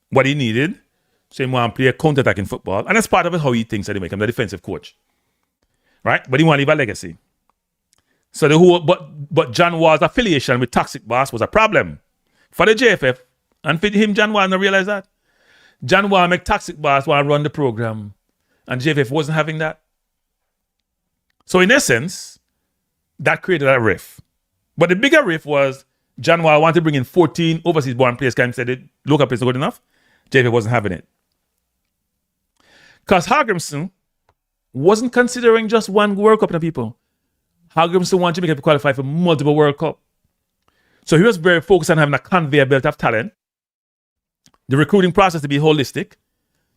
what he needed. So he wanted to play counter-attacking football. And that's part of it how he thinks that he make him the defensive coach. Right? But he wanted to leave a legacy. So the whole but John Wall's affiliation with Toxic Boss was a problem for the JFF. And for him, John Wall didn't realize that. John Wall make Toxic Boss want to run the program. And JFF wasn't having that. So in essence, that created a rift. But the bigger rift was John Wall wanted to bring in 14 overseas born players because he said the local players are good enough. JFF wasn't having it. Because Hagrimson wasn't considering just one World Cup, people. Hagrimson wanted Jamaica to qualify for multiple World Cup. So he was very focused on having a conveyor belt of talent. The recruiting process to be holistic.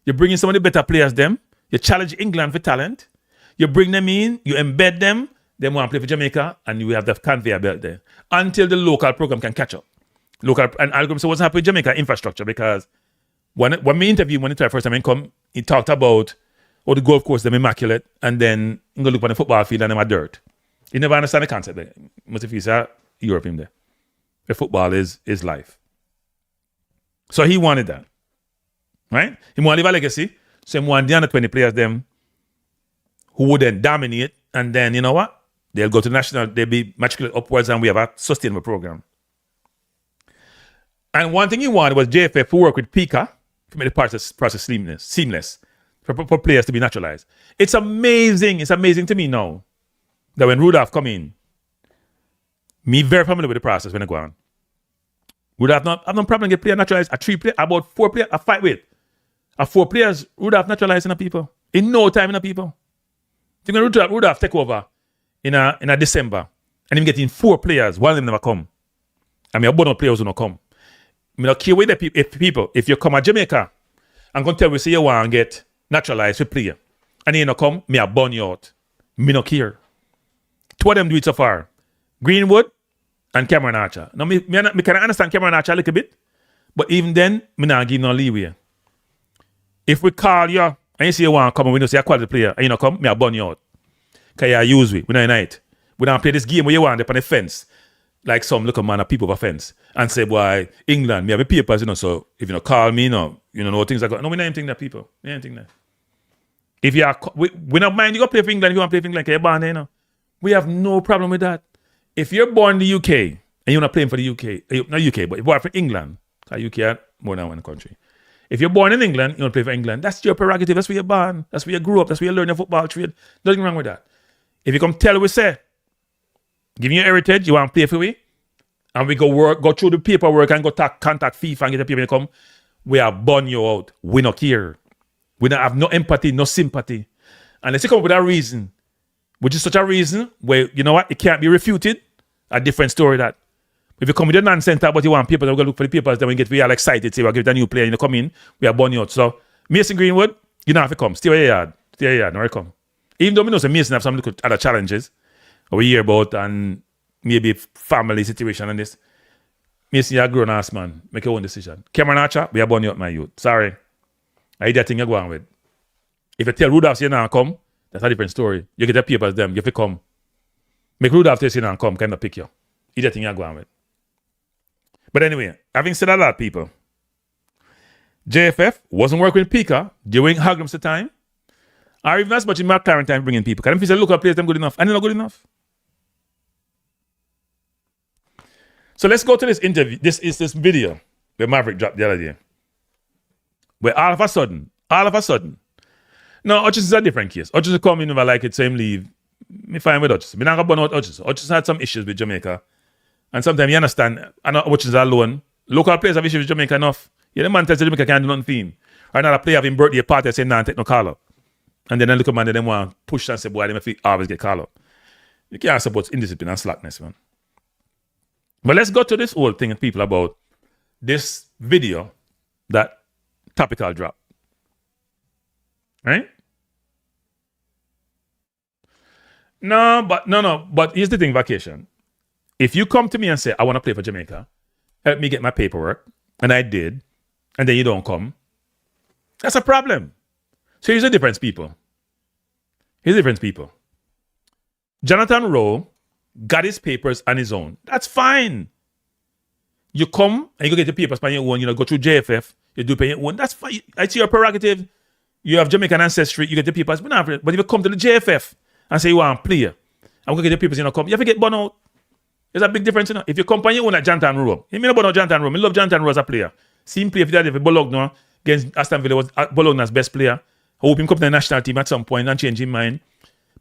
You bring in some of the better players, you challenge England for talent. You bring them in, you embed them, they want to play for Jamaica, and you have the conveyor belt there. Until the local program can catch up. And Hagrimson wasn't happy with Jamaica infrastructure because when we interviewed when he tried first time he come, he talked about the golf course, them immaculate, and then you go look on the football field and them are dirt. He never understand the concept there. Most of you say Europe in there. The football is life. So he wanted that. Right? He wanted to leave a legacy. So he wanted the under 20 players them who would then dominate, and then you know what? They'll go to the national, they'll be matriculated upwards, and we have a sustainable program. And one thing he wanted was JFF to work with Pika to make the process seamless for players to be naturalized. It's amazing to me now that when Rudolph come in, me very familiar with the process when I go on. Rudolph have no problem get player naturalized. A 3 player, about 4 players, a 5 with. A 4 players, Rudolph naturalizing the people. In no time in the people. You know, Rudolph take over in a December, and him getting 4 players, one of them never come. I mean, a bunch of players who not come. I don't care with the people. If you come to Jamaica, I'm going to tell you, say you want to get naturalized for player, and you not come, me I burn you out. Me not care. 2 of them do it so far. Greenwood and Cameron Archer. Now, me can understand Cameron Archer a little bit, but even then, me not give no leeway. If we call you and you say you want to come and we don't say a quality player and you don't come, me I burn you out. Because you use we don't unite. We don't play this game where you want up on the fence. Like some look at man, people of offense and say, boy, England, me have a papers, so if you don't call me, know things like that. No, we not anything that people. We not anything that. If you are, we not mind you go play for England if you want to play for England, you're born there, we have no problem with that. If you're born in the UK and you're not playing for the UK, not UK, but if you're born for England, because UK are more than one country. If you're born in England, you want to play for England, that's your prerogative. That's where you're born. That's where you grew up. That's where you learn your football trade. Nothing wrong with that. If you come tell we say, giving you heritage, you want to play for we, and we go through the paperwork and go contact FIFA and get the people to come, we are burn you out. We not care. We don't have no empathy, no sympathy. And let's come up with a reason, which is such a reason where, you know what, it can't be refuted. A different story that. If you come with a nonsense about you want papers, we're going to look for the papers, then we all excited, say we'll give it a new player, and you come in, we are burn you out. So, Mason Greenwood, you don't have to come. Stay where you are. Stay where you are, no come. Even though we know Mason have some other challenges we hear about and maybe family situation and this. Mason, you're a grown ass man. Make your own decision. Cameron Archer, we are burn you out, my youth. Sorry. I hear that thing you're going with. If you tell Rudolph you now come, that's a different story. You get the papers, them, you have to come. Make Rudolph tell you now come, kind of pick you. Hear that thing you're going with. But anyway, having said that, people, JFF wasn't working with Pika during Hagram's time, or even as much in my current time bringing people. Because if you say local players, them good enough, and they're not good enough. So let's go to this interview. This is this video where Maverick dropped the other day. Where all of a sudden, now Hutchins is a different case. Hutchins come in if I like it, same leave. Me fine with Hutchins. Me not gonna burn out Hutchins. Hutchins had some issues with Jamaica. And sometimes you understand, I know Hutchins alone. Local players have issues with Jamaica enough. Yeah, the man tells Jamaica can't do nothing for him. Or another player having birthday party saying, nah, take no call up. And then I look at man, they want to push and say, boy, they always get call up. You can't support indiscipline and slackness, man. But let's go to this whole thing and people about this video that Topical drop. Right? No, but here's the thing, Vacation. If you come to me and say, I want to play for Jamaica, help me get my paperwork, and I did, and then you don't come, that's a problem. So here's the difference, people. Jonathan Rowe got his papers on his own. That's fine. You come and you go get your papers on your own, go through JFF, you do pay your own. That's fine. It's your prerogative. You have Jamaican ancestry, you get the papers. But if you come to the JFF and say you want to play, I'm going to get the papers, come, you have to get burned out. There's a big difference, If you come on your own like Jonathan Rowe, you mean about Jonathan Rowe. I love Jonathan Rowe as a player. See him play for Bologna against Aston Villa, was Bologna's best player. I hope him come to the national team at some point and change his mind.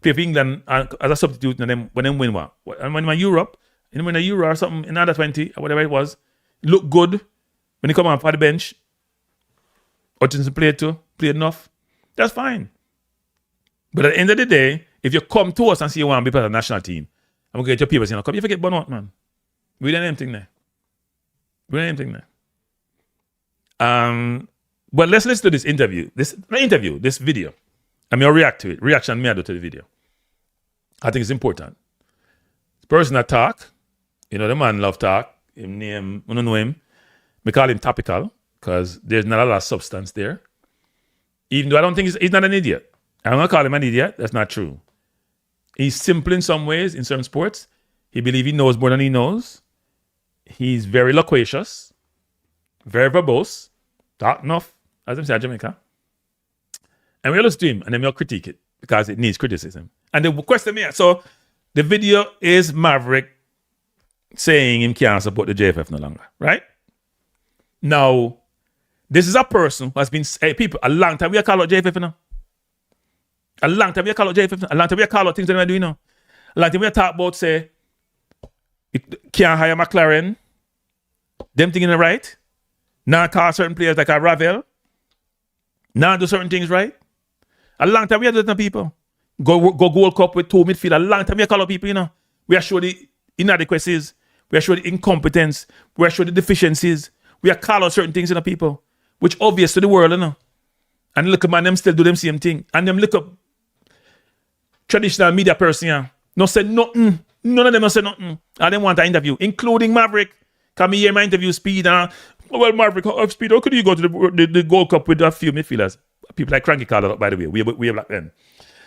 Play for England as a substitute and then when they win what? And when in Europe, and win a Euro or something in under 20 or whatever it was, look good when he come off at the bench. Hutchinson played enough. That's fine. But at the end of the day, if you come to us and say you want to be part of the national team, I'm going to get your papers, come, you forget burn out, man. We didn't anything there. But let's listen to this interview. This video. I'm going to react to it. Reaction me I do to the video. I think it's important. The person that talk, the man love talk. Him name, I don't know him. We call him Topical because there's not a lot of substance there. Even though I don't think he's not an idiot. I'm going to call him an idiot. That's not true. He's simple in some ways, in some sports. He believes he knows more than he knows. He's very loquacious, very verbose, talk enough, as they say in Jamaica. And we'll listen to him and then we'll critique it because it needs criticism. And the question me, so the video is Maverick saying him can't support the JFF no longer, right? Now, this is a person who has been, people, a long time we are called out JFF now. A long time we are called out JFF now. A long time we are called out things that we're doing now. A long time we are talking about, say, you can't hire McLaren, them things in the right, now call certain players like a Ravel, now do certain things right. A long time we are doing that, people. Go Gold Cup with 2 midfield. A long time we are calling out people, We are showing the inadequacies. We are showing the incompetence. We are showing the deficiencies. We are calling out certain things, people, which obvious to the world, And look at man, them still do them same thing. And them look up traditional media person, no say nothing. None of them have said nothing. I didn't want an interview, including Maverick. Come here, my interview Speed. Well, Maverick, Speed, how could you go to the Gold Cup with a few midfielders? People like Cranky called it up, by the way. We are black then.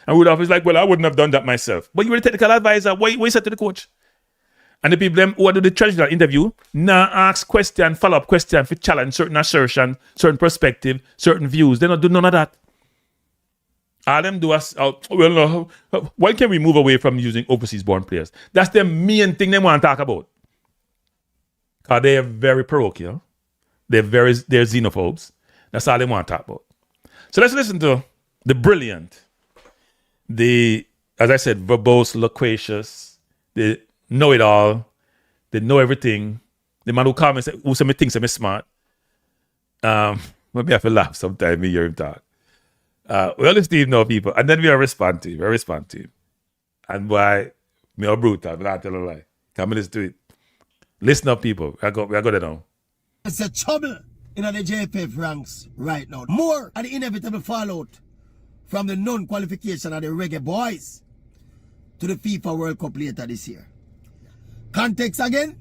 And Rudolph is like, well, I wouldn't have done that myself. But you were the technical advisor. Why you said to the coach? And the people them who do the traditional interview now ask question, follow-up question for challenge certain assertion, certain perspective, certain views. They don't do none of that. All them do us, why can't we move away from using overseas-born players? That's the main thing they want to talk about. Because they're very parochial. They're xenophobes. That's all they want to talk about. So let's listen to the brilliant, as I said, verbose, loquacious, the know-it-all, they know everything. The man who called me and said, who some things I'm smart. Maybe I have to laugh sometimes, me hear him talk. Well, it's Steve know people. And then we respond to him. And why me are brutal, but I tell a lie. Come and listen to it. Listen up, people. I got it now. It's a trouble in the JFF ranks right now. More of the inevitable fallout from the non-qualification of the reggae boys to the FIFA World Cup later this year. Context again,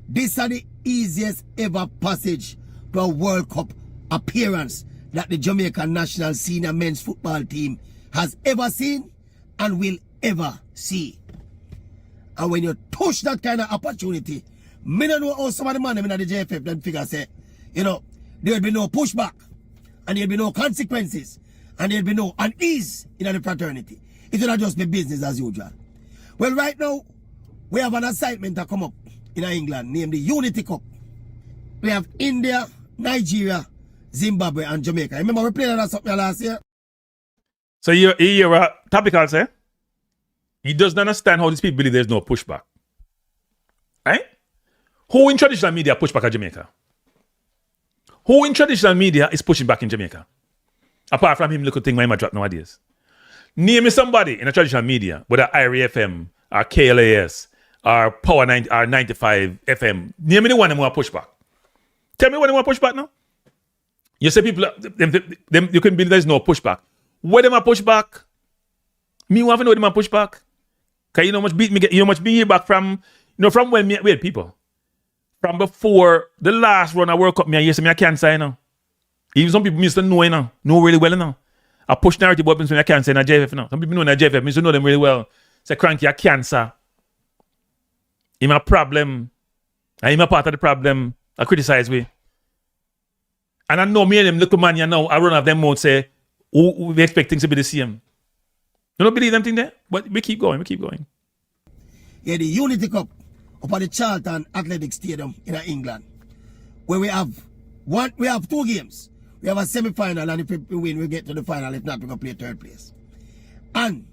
this is the easiest ever passage to a World Cup appearance that the Jamaican national senior men's football team has ever seen and will ever see. And when you touch that kind of opportunity, me don't know how some of the man in the JFF then figure say, there'll be no pushback and there'll be no consequences and there'll be no unease in the fraternity. It will not just be business as usual. Well, right now, we have an assignment that come up in England named the Unity Cup. We have India, Nigeria, Zimbabwe, and Jamaica. Remember we played that something last year? So you're a topical, say? He doesn't understand how these people believe there's no pushback. Right? Who in traditional media push back at Jamaica? Who in traditional media is pushing back in Jamaica? Apart from him little thing my drop nowadays. Name me somebody in the traditional media, whether IRA FM or KLAS or Power 90 or 95 FM. Name me the one that want push back. Tell me what they want push back now. You say people, them you can believe there's no pushback. Where them a push back? Me want to know them a push back. Cause you know much beat me, you know much beat back from, from when me wait people. From before the last run of World Cup, me I can't say now. Even some people used to know know really well now. I push narrative weapons when I can't say in a JFF now. Some people know in a JFF, me used to know them really well. Say Cranky a cancer. Him a problem. And him a part of the problem. I criticize we. And I know me and them little man, I run off them mouth say, we expect things to be the same. You don't believe them thing there? But we keep going. Yeah, the Unity Cup up at the Charlton Athletic Stadium in England, where we have two games. We have a semi-final, and if we win, we get to the final. If not, we're going to play third place. And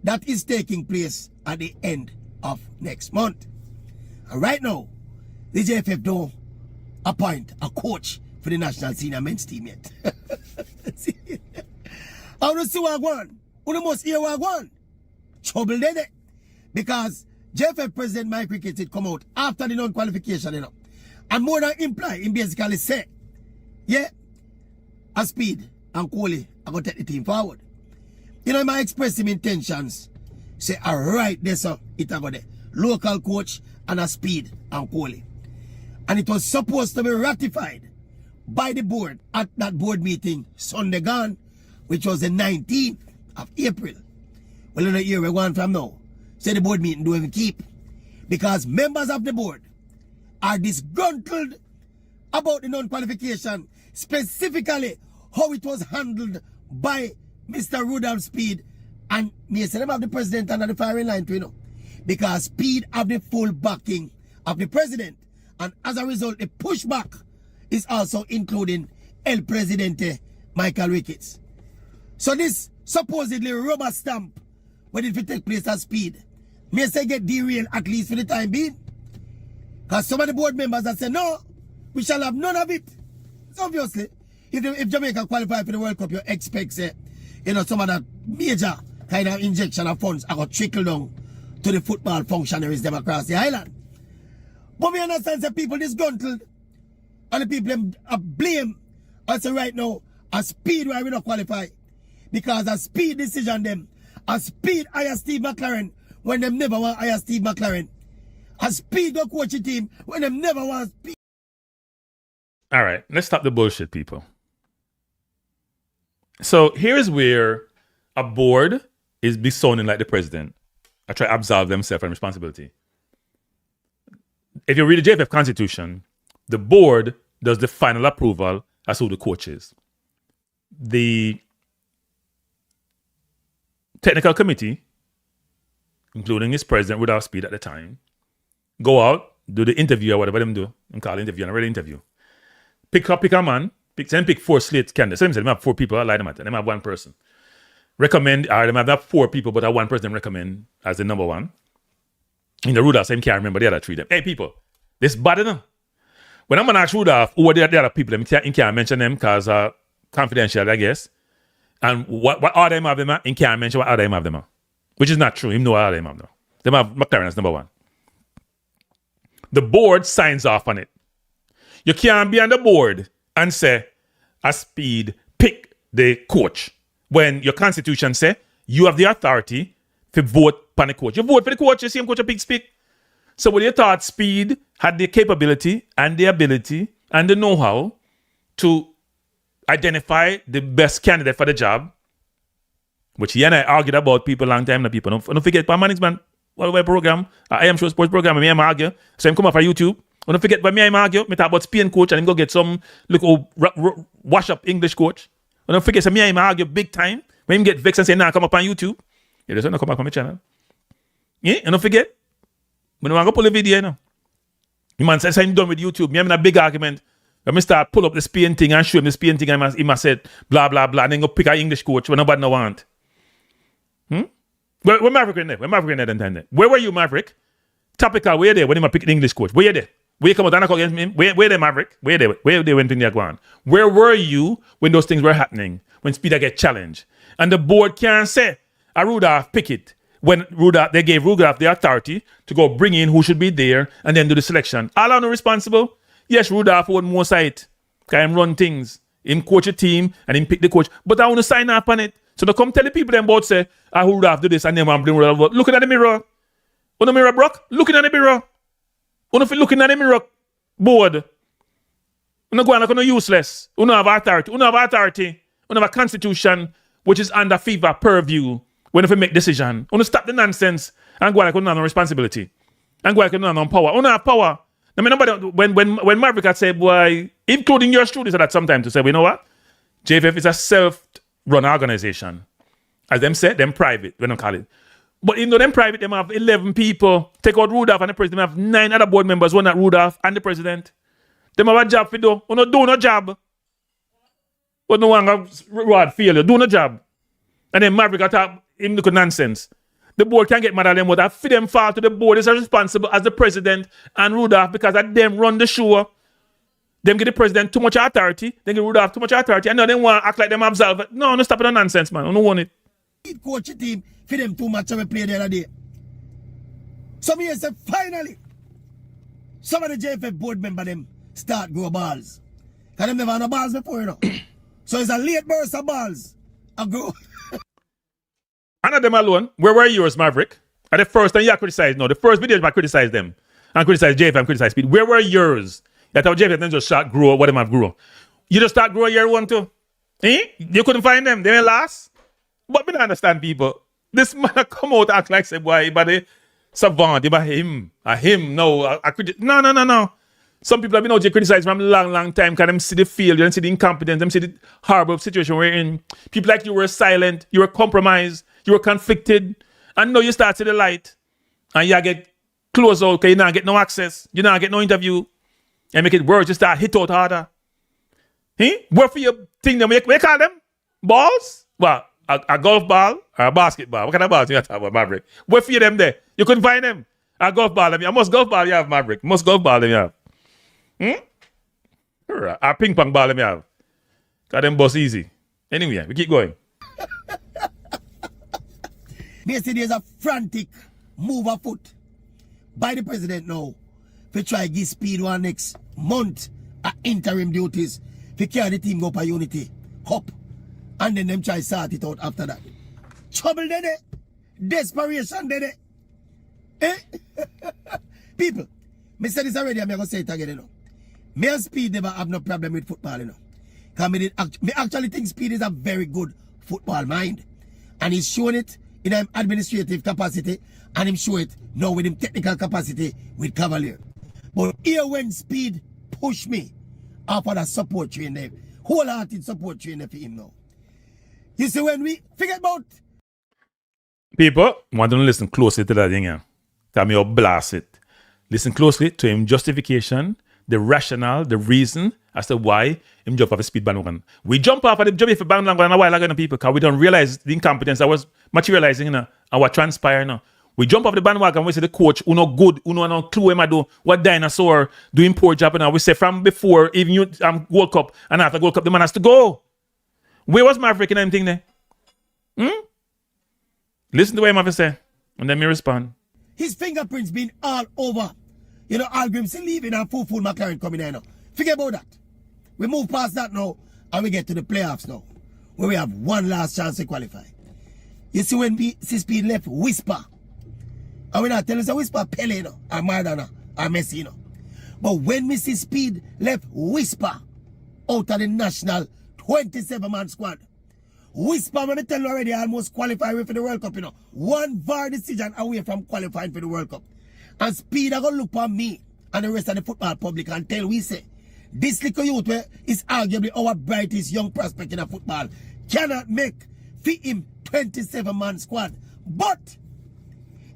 that is taking place at the end of next month. And right now, the JFF don't appoint a coach for the national senior men's team yet. I want to see what I want. You must hear what I want. Trouble there. Because JFF President Mike Ricketts did come out after the non-qualification, and more than imply, he basically say, yeah, a Speed and Coley are going to take the team forward. He might express him intentions. Say, all right, there's it a go there. Local coach and a Speed and Coley. And it was supposed to be ratified by the board at that board meeting Sunday gone, which was the 19th of April. Well, in a year we're going from now. Say the board meeting don't even keep. Because members of the board are disgruntled about the non-qualification, specifically how it was handled by Mr. Rudolph Speed and me say them have the president under the firing line too, because Speed have the full backing of the president, and as a result the pushback is also including El Presidente Michael Ricketts. So this supposedly rubber stamp when it will take place at Speed may say get derailed at least for the time being. Because some of the board members that say no, we shall have none of it. So obviously, if Jamaica qualify for the World Cup, you expect some of that major kind of injection of funds are going to trickle down to the football functionaries them across the island. But we understand that people disgruntled and the people blame us right now a Speed why we not qualify. Because a Speed decision them, a Speed hire Steve McLaren when them never want hire Steve McLaren. And Speed go coach the team when them never want Speed. All right, let's stop the bullshit, people. So here's where a board is be sounding like the president. I try to absolve themselves from responsibility. If you read the JFF Constitution, the board does the final approval as who the coach is. The technical committee, including his president, Rudolph Speid at the time, go out, do the interview or whatever them do, and call interview, and a real interview. Pick a man, pick 4 slate candidates. So them have 4 people, I lie them at, them have 1 person. Recommend, or them have 4 people, but 1 person recommend as the number 1. In the Rudolph, I can't remember the other 3 them. Hey people, this bad enough. When I'm gonna ask Rudolph who are the other people, he can't mention them because confidential, I guess. And what order him have them at, he can't mention what order him have them at. Which is not true. Him know what order him have them. Them have McLaren as number 1. The board signs off on it. You can't be on the board and say, a Speed, pick the coach. When your constitution say, you have the authority to vote for the coach. You vote for the coach, you see him coach a big speak. So when you thought Speed had the capability and the ability and the know-how to identify the best candidate for the job, which he and I argued about people a long time. People don't forget my management program, I am show sports program, me and I argue. So I'm come off of YouTube. Don't forget by me I argue. Me talk about Spain coach and him go get some wash up English coach. Don't forget, so me and I argue big time. When him get vexed and say, nah, come up on YouTube. You just want to come back on my channel. Yeah, and don't forget. When I go pull the video, you know. The man says I'm done with YouTube. Me having a big argument. When I start pull up the Spain thing and show him the Spain thing, and he must said blah blah blah, and then go pick an English coach when nobody no want. Where Maverick in there? Where Maverick in there? Then where were you, Maverick? Topical, where there when he pick the English coach? Where you there? Where you come out and go against me? Where there, Maverick? Where they when things are going? Where were you when those things were happening? When Speed get challenged, and the board can't say a Rudolph pick it. When they gave Rudolph the authority to go bring in who should be there and then do the selection. All are not responsible. Yes, Rudolph would more side. Can him run things. Him coach a team and him pick the coach. But I want to sign up on it. So they come tell the people them about say, Rudolph do this and then I'm bring Rudolph. Looking at the mirror. On the mirror, Brock. Looking at the mirror. Looking at the mirror board. You not going to useless. You don't have authority. You don't have authority. You have a constitution which is under FIFA purview. When if we make decision, want to stop the nonsense and go like on no responsibility. And go like on no power. On have power. I mean, nobody, when Maverick had said, boy, including yours truly, said that sometime to say, well, you know what? JFF is a self-run organization. As them said, them private, we don't call it. But even though them private, them have 11 people. Take out Rudolph and the president, them have 9 other board members, one at Rudolph and the president. Them have a job for do. You do no job. But no one have reward failure. Do no job. And then Maverick attack him look nonsense. The board can't get mad at them, but I feed them fall to the board is as responsible as the president and Rudolph because that them run the show. Them give the president too much authority, then give Rudolph too much authority, and now they want to act like them absolve it. No, stop it on nonsense, man. I don't want it. Coach the team for them too much we play the other day. So me say finally, some of the JFF board member them start grow balls. Because them never had no balls before, you know. So it's a late burst of balls. I grow. None of them alone. Where were yours, Maverick? At the first time you criticized, no, the first video I criticized them. And criticized JFF and criticized Speed. Where were yours? You thought JFF then just start grow what them have grow. You just start grow year 1 too. You couldn't find them. They were last. But me don't understand people. This man come out act like say boy, but they savant, about him. No. No. Some people have been out there criticized from a long time because them see the failure, them see the incompetence, them see the horrible situation we're in. People like you were silent, you were compromised, you were conflicted, and now you start to the light, and you get close out because you not get no access, you not get no interview, and make it worse, you start hit out harder. What for your thing them? What you call them? Balls? What? A golf ball or a basketball? What kind of balls you have about Maverick? What for them there? You couldn't find them. A golf ball, I must golf ball you have, Maverick. Must golf ball you have. A ping pong ball you have. Got them boss easy. Anyway, we keep going. Basically, there's a frantic move afoot by the president now to try to give Speed one next month at interim duties to carry the team up a unity up and then them try to sort it out after that. Trouble there, desperation there. Eh? People, me said this already, I'm going to say it again, you know. Me and Speed never have no problem with football, you know. Because me actually think Speed is a very good football mind. And he's showing it in his administrative capacity, and him show it now with him technical capacity with Cavalier. But here when Speed push me off of the support train there, wholehearted support train there for him now. You see, when we forget about... People, want to listen closely to that thing here. Tell me, blast it. Listen closely to him justification, the rationale, the reason as to why him jump off a Speed bandwagon. We jump off of the Jamaica bandwagon a while ago, people, because we don't realize the incompetence that was materializing, you know, and what transpired now. We jump off the bandwagon, we say the coach, who no good, who no clue him do, what dinosaur doing poor job, and we say from before, even you World Cup, and after World Cup, the man has to go. Where was Maverick in anything there? Listen to what Maverick say, and then me respond. His fingerprints been all over. You know, Algrim still leaving and full McLaren coming in now. Forget about that. We move past that now, and we get to the playoffs now, where we have one last chance to qualify. You see, when we see Speed left, whisper. And we're not telling us a whisper Pele, you know, or Maradona, or Messi, you know. But when we see Speed left, whisper out of the national 27-man squad. Whisper, when I tell you already, I almost qualified for the World Cup, you know. One VAR decision away from qualifying for the World Cup. And Speed are going to look at me and the rest of the football public and tell we say, this little youth is arguably our brightest young prospect in the football cannot make fit him 27-man squad. But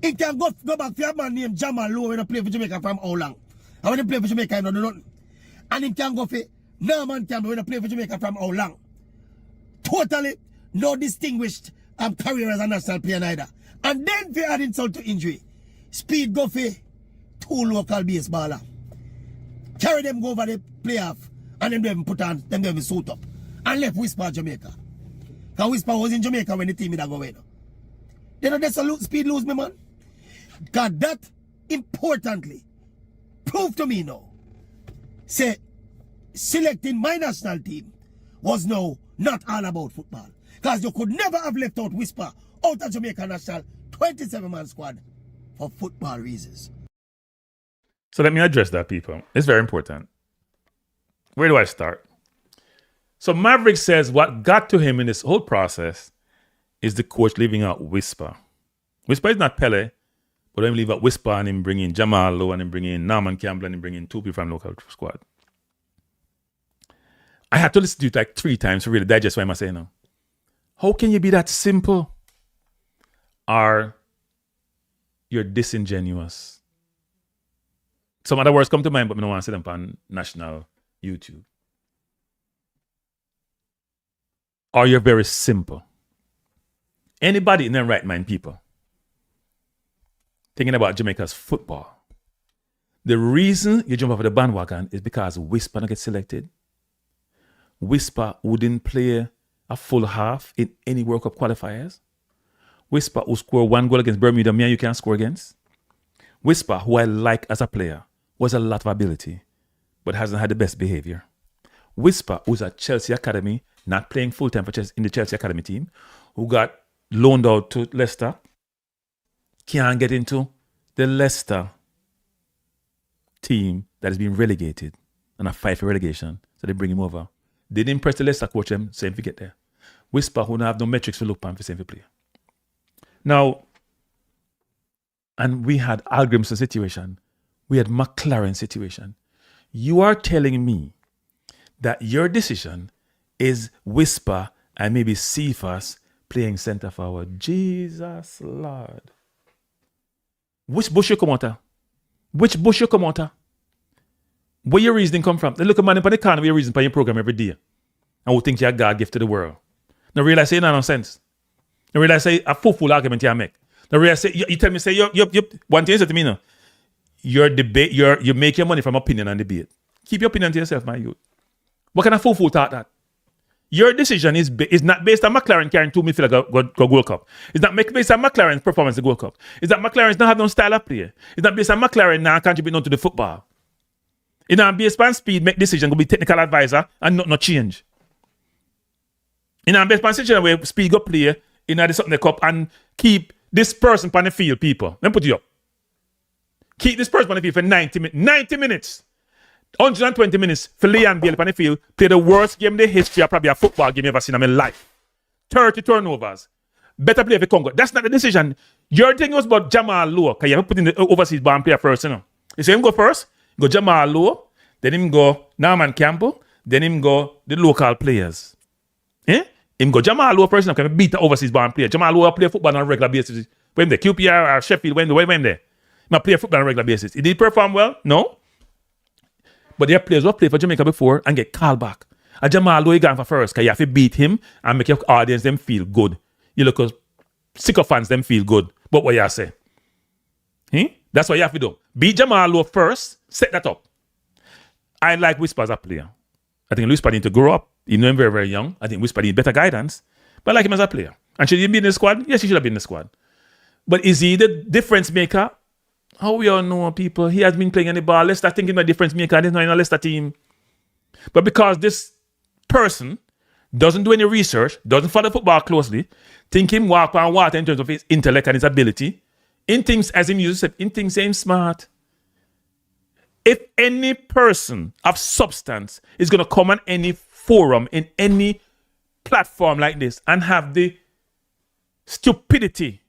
he can go back to a man named Jamal Lowe when he play for Jamaica from how long? And when he play for Jamaica, he don't do nothing. And he can go for Norman Campbell when he play for Jamaica from how long? Totally no distinguished career as a national player neither. And then for add insult to injury, Speed go for 2 local baseballer. Carry them go over the playoff and then them put on, them them suit up. And left Whisper Jamaica. Because Whisper was in Jamaica when the team did go away. They don't just Speed lose me, man. Because that, importantly, prove to me now, say, selecting my national team was now not all about football. Because you could never have left out Whisper out of Jamaica national 27-man squad for football reasons. So let me address that, people. It's very important. Where do I start? So Maverick says what got to him in this whole process is the coach leaving out Whisper. Whisper is not Pele, but him leave out Whisper and him bring in Jamal Lowe and him bring in Norman Campbell and him bring in 2 people from local squad. I had to listen to it like 3 times to really digest what I'm saying now. How can you be that simple? Or you're disingenuous. Some other words come to mind, but I don't want to say them on national YouTube. Or you're very simple. Anybody in their right mind, people, thinking about Jamaica's football, the reason you jump off the bandwagon is because Whisper don't get selected. Whisper wouldn't play a full half in any World Cup qualifiers. Whisper who scored 1 goal against Bermuda, me and you can't score against. Whisper, who I like as a player, was a lot of ability, but hasn't had the best behavior. Whisper, who's at Chelsea Academy, not playing full-time for Chelsea, in the Chelsea Academy team, who got loaned out to Leicester, can't get into the Leicester team that has been relegated and a fight for relegation, so they bring him over. They didn't impress the Leicester coach, them same to get there. Whisper, who don't have no metrics to look on for same to play. Now, and we had Algrimson situation. We had McLaren situation. You are telling me that your decision is Whisper and maybe Cephas playing centre forward. Jesus Lord. Which bush you come out of? Which bush you come out of? Where your reasoning come from? They look at man in the corner with your reason for your program every day. And who think you're God gift to the world. Now realize say nonsense. Now realize say a fool argument you make. Now realize say you tell me say you one thing you say to me now. Your debate, you make your money from opinion and debate. Keep your opinion to yourself, my youth. What kind of fool thought that? Your decision is not based on McLaren carrying 2 midfielders go World Cup. It's not based on McLaren's performance in the World Cup. It's that McLaren's not have no style of play. It's not based on McLaren now contributing to the football. It's not based on Speed make decision, go be technical advisor and not change. It's not based on situation where Speed go play in the something cup and keep this person on the field, people. Let me put you up. Keep this person on the field for 90 minutes. 90 minutes. 120 minutes for Leon Bailey on the field. Play the worst game in the history of probably a football game you ever seen in my life. 30 turnovers. Better play for Congo. That's not the decision. Your thing was about Jamal Lowe. Because you have to put in the overseas born player first, you know. You see him go first, go Jamal Lowe, then him go Norman Campbell, then him go the local players. Eh? Him go Jamal Lowe first, can beat the overseas born player. Jamal Lowe play football on a regular basis. When the QPR or Sheffield, when there. He play football on a regular basis. He did perform well? No. But there are players who play for Jamaica before and get called back. And Jamal Lowe gone for first, because you have to beat him and make your audience them feel good. You look as sycophants them feel good. But what you say? That's what you have to do. Beat Jamal Lowe first, set that up. I like Whisper as a player. I think Whisper need to grow up. You know him very, very young. I think Whisper need better guidance. But I like him as a player. And should he be in the squad? Yes, he should have been in the squad. But is he the difference maker? How we all know people, he has been playing any ball. Leicester thinking about difference maker. He's not in a Leicester team. But because this person doesn't do any research, doesn't follow football closely, think him walk on water in terms of his intellect and his ability, in things as him uses, in things him smart. If any person of substance is going to come on any forum, in any platform like this, and have the stupidity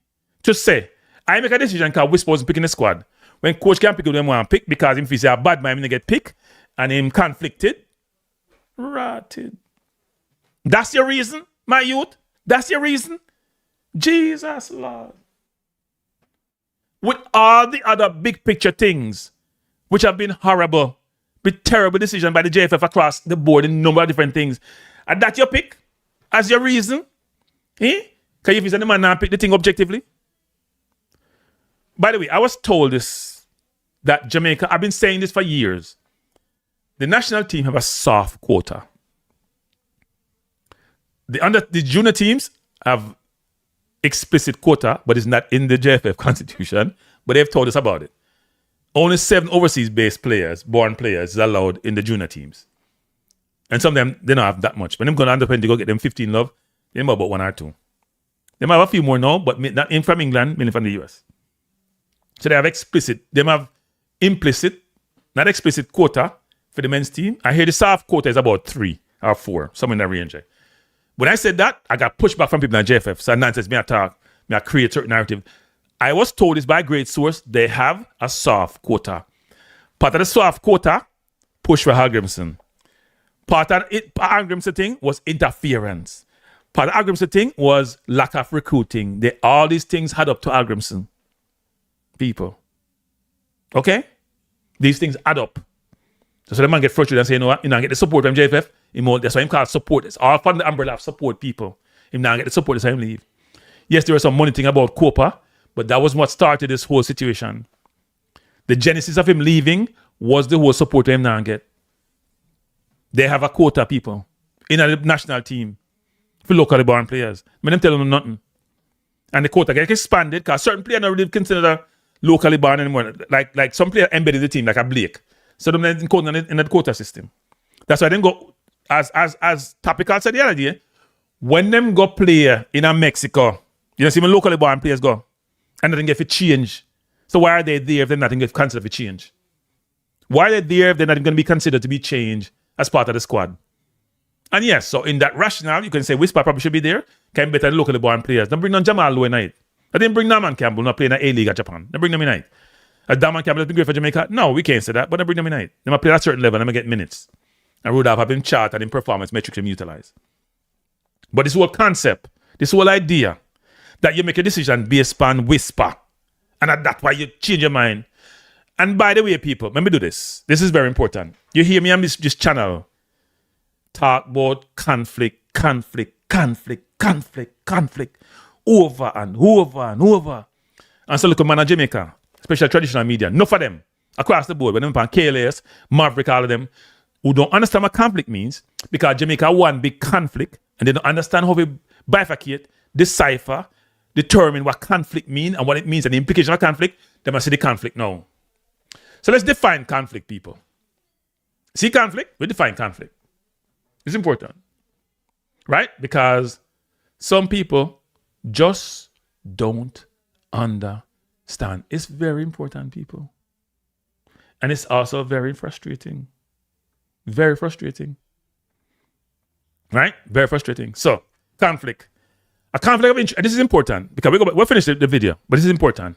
to say, I make a decision because Whisper wasn't picking the squad. When coach can pick who them want to pick because him feels a bad man, him get picked, and him conflicted, rotted. That's your reason, my youth? That's your reason? Jesus, Lord. With all the other big picture things, which have been horrible, with terrible decisions by the JFF across the board in a number of different things, and that your pick as your reason? Because if you say the man now pick the thing objectively. By the way, I was told this, that Jamaica, I've been saying this for years. The national team have a soft quota. The junior teams have explicit quota, but it's not in the JFF constitution, but they've told us about it. Only 7 overseas-based players, born players, is allowed in the junior teams. And some of them, they don't have that much. When them going to go get them 15 love, they have about 1 or 2. They might have a few more now, but not in from England, mainly from the US. So they have explicit, they have implicit, not explicit quota for the men's team. I hear the soft quota is about 3 or 4, somewhere in that range. When I said that, I got pushed back from people in JFF. So nonsense, me I talk, me I create certain narrative. I was told this by a great source, they have a soft quota. Part of the soft quota, push for Algrimson. Part of it, Algrimson thing was interference. Part of Algrimson thing was lack of recruiting. All these things had up to Algrimson. People. Okay? These things add up. So the man get frustrated and say, you know what, you don't get the support from JFF. That's why him called support. It's all from the umbrella of support people. Him not get the support, that's why him leave. Yes, there was some money thing about Copa, but that was what started this whole situation. The genesis of him leaving was the whole support him not get. They have a quota, people, in a national team for locally born players. I them tell them nothing. And the quota get expanded because certain players not really considered locally born anymore. Like some player embedded in the team, like a Blake. So them in the quota system. That's why they go, as Topical said the other day, when them go play in a Mexico, you know, see when locally born players go, and they didn't get for change. So why are they there if they're not going to get considered for change? Why are they there if they're not going to be considered to be changed as part of the squad? And yes, so in that rationale, you can say Whisper probably should be there, can better than locally born players. Don't bring on Jamal Lowe night. I didn't bring Norman Campbell, not playing in A-League at Japan. Don't bring them in night. Norman Campbell has been great for Jamaica. No, we can't say that, but don't bring them in night. They might play at a certain level and they get minutes. And Rudolph have him chart and in performance metrics him utilize. But this whole concept, this whole idea that you make a decision based on Whisper, and that's why you change your mind. And by the way, people, let me do this. This is very important. You hear me on this channel talk about conflict, over and over and over. And so look at man in Jamaica, especially traditional media, enough of them across the board, when them on KLS, Maverick, all of them, who don't understand what conflict means, because Jamaica one big conflict, and they don't understand how we bifurcate, decipher, determine what conflict means and what it means and the implication of conflict. They must see the conflict now. So let's define conflict, people. See conflict? We define conflict. It's important. Right? Because some people just don't understand. It's very important, people. And it's also very frustrating. Very frustrating. Right? Very frustrating. So, conflict. A conflict of interest. This is important because we'll finish the video, but this is important.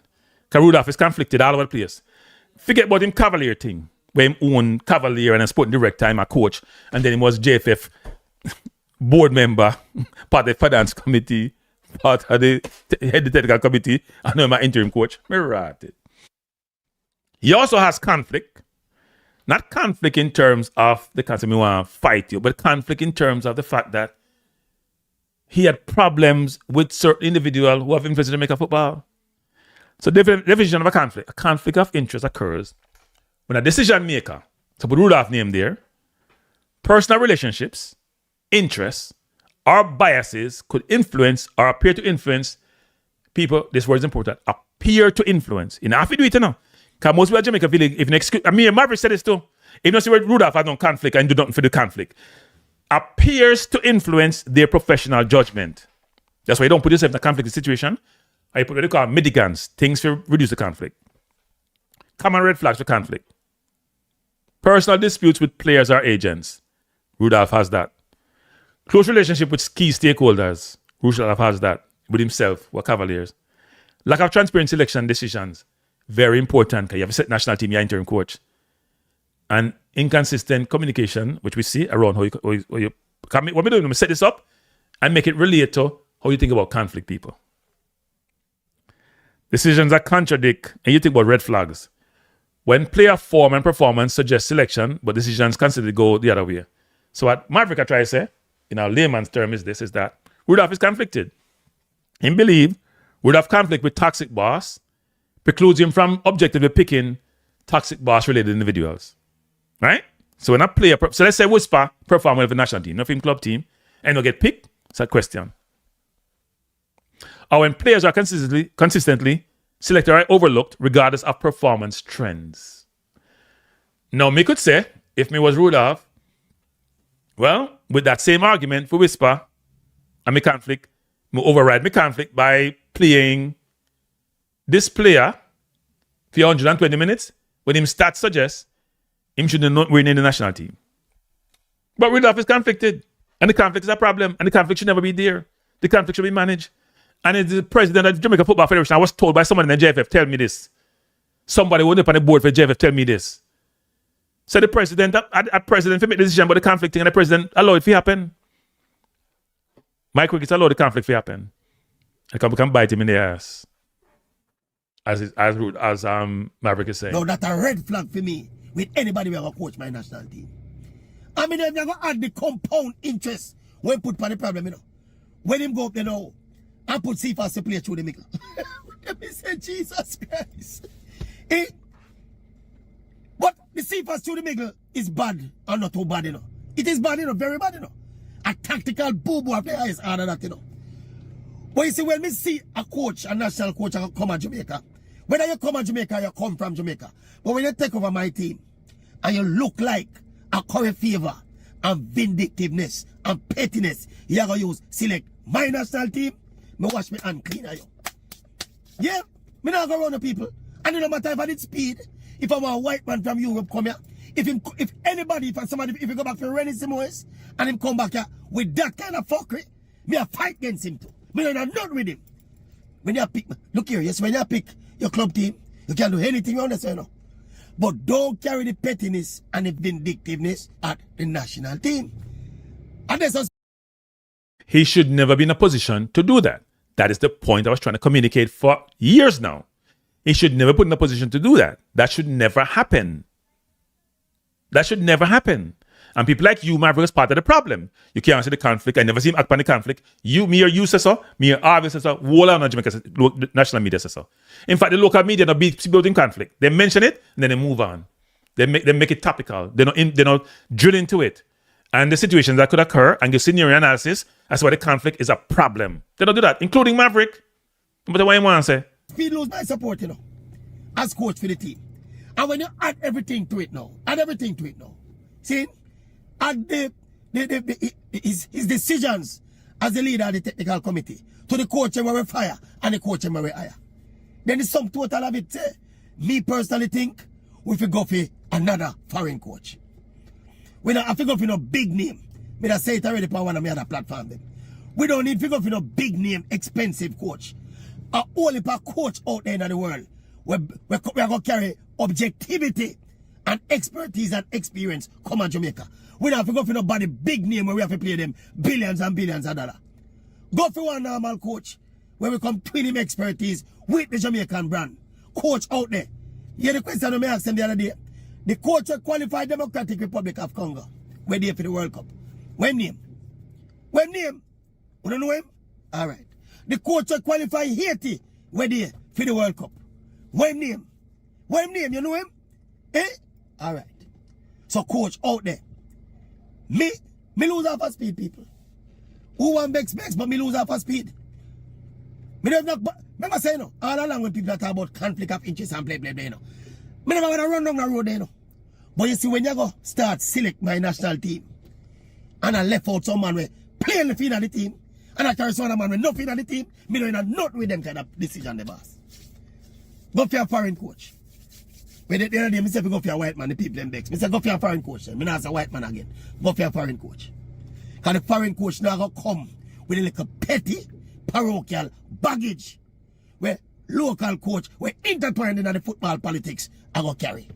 Because Rudolph is conflicted all over the place. Forget about him Cavalier thing, where him own Cavalier and a sporting director, I'm a coach, and then he was JFF board member, part of the finance committee, part of the head of the technical committee, and now I'm an interim coach. Right. He also has conflict. Not conflict in terms of the concept we want to fight you, but conflict in terms of the fact that he had problems with certain individuals who have influence in Jamaica football. So definition of a conflict of interest occurs when a decision maker, to put Rudolph's name there, personal relationships, interests, or biases could influence or appear to influence people. This word is important. Appear to influence. You know, have to do it now. Because most people in Jamaica feel like if an excuse, I mean, Maverick said this too. If you don't see where Rudolph has no conflict and do nothing for the conflict, appears to influence their professional judgment. That's why you don't put yourself in a conflict situation. Or you put what they call mitigants, things to reduce the conflict. Common red flags for conflict. Personal disputes with players or agents. Rudolph has that. Close relationship with key stakeholders. Rudolph has that. With himself, with Cavaliers. Lack of transparent selection decisions. Very important because you have a set national team, you're interim coach. And inconsistent communication, which we see around how you what we're doing, we set this up and make it relate to how you think about conflict people. Decisions that contradict, and you think about red flags. When player form and performance suggest selection, but decisions constantly go the other way. So what Maverick I try to say, in our layman's term, is that Rudolph is conflicted. He believe Rudolph conflict with toxic boss precludes him from objectively picking toxic boss-related individuals. Right? So when a player, so let's say Whisper perform well for the national team, not for him club team, and he'll get picked, it's a question. Or when players are consistently selected or overlooked regardless of performance trends. Now, me could say, if me was Rudolph, well, with that same argument for Whisper and me conflict, me override me conflict by playing this player for 120 minutes when him stats suggest him shouldn't not win in the national team. But Rudolph is conflicted. And the conflict is a problem. And the conflict should never be there. The conflict should be managed. And it's the president of the Jamaica Football Federation. I was told by someone in the JFF, tell me this. Somebody who up on the board for JFF, tell me this. So the president, a president, make the decision about the conflict and the president allow it to happen. My crickets allow the conflict to happen. And we can bite him in the ass. As Maverick is saying. No, that's a red flag for me with anybody who ever coach my national team. I mean, they're going to add the compound interest when put on the problem, you know. When him go up, you know, and put Cephas to play through the middle. Let me say, Jesus Christ. But the Cephas through the middle is bad or not too bad, you know. It is bad, you know, very bad, you know. A tactical boo-boo of the highest order that, you know. But you see, when we see a coach, a national coach, come to Jamaica, whether you come to Jamaica or you come from Jamaica, but when you take over my team and you look like a curry fever and vindictiveness and pettiness, you're going to use select my national team, me wash me hand clean of you. Yeah, me not go around the people. And no matter if I did Speid, if I'm a white man from Europe come here, if you go back to Rennie Simoes and him come back here with that kind of fuckery, me a fight against him too. Me not with him. When you pick, look here, yes, when you pick your club team, you can do anything you understand, you know. But don't carry the pettiness and the vindictiveness at the national team. And that's he should never be in a position to do that. That is the point I was trying to communicate for years now. He should never put in a position to do that. That should never happen. That should never happen. And people like you, Maverick, is part of the problem. You can't see the conflict. I never see him act upon the conflict. Me or you say so. Me or Arvin say so. Whole on Jamaica, national media say so. In fact, the local media don't be building conflict. They mention it and then they move on. They make it topical. They're not drill into it. And the situations that could occur and give scenario analysis as why the conflict is a problem. They don't do that, including Maverick. No matter what you want to say. Speid lose my support, you know, as coach for the team. And when you add everything to it now, see, add his decisions as the leader of the technical committee to the coach where we fire and the coach where we hire. Then the sum total of it, me personally think we fi go for another foreign coach. We don't have to go for no big name. Me that say it already for one of my other platform them. We don't need to go for no big name, expensive coach. A only per coach out there in the world. We're going to carry objectivity and expertise and experience come on Jamaica. We don't have to go for nobody big name where we have to play them billions and billions of dollars. Go for one normal coach where we come twin him expertise with the Jamaican brand. Coach out there. Hear the question I asked them the other day. The coach will qualify Democratic Republic of Congo. Where they for the World Cup. When name? When name? You don't know him? Alright. The coach will qualify Haiti. Where they for the World Cup. When name? When name? You know him? Eh? Alright. So coach out there. Me lose half a speed, people. Who want big specs, but me lose half a speed. Me never remember saying no. All along when people talk about conflict of interest and blah blah blah, you know. Me never wanna run down the road there, you know. But you see, when you go start select my national team, and I left out some man with playing the field of the team, and I carry some man with nothing of the team, me don't know not with them kind of decision, the boss. Go for a foreign coach. When the other day, I say, go for a white man, the people them vex. I say, go for a foreign coach. I not as a white man again. Go for a foreign coach. Because the foreign coach now going to come with a little petty, parochial baggage where local coach, where intertwined in the football politics, are going to carry.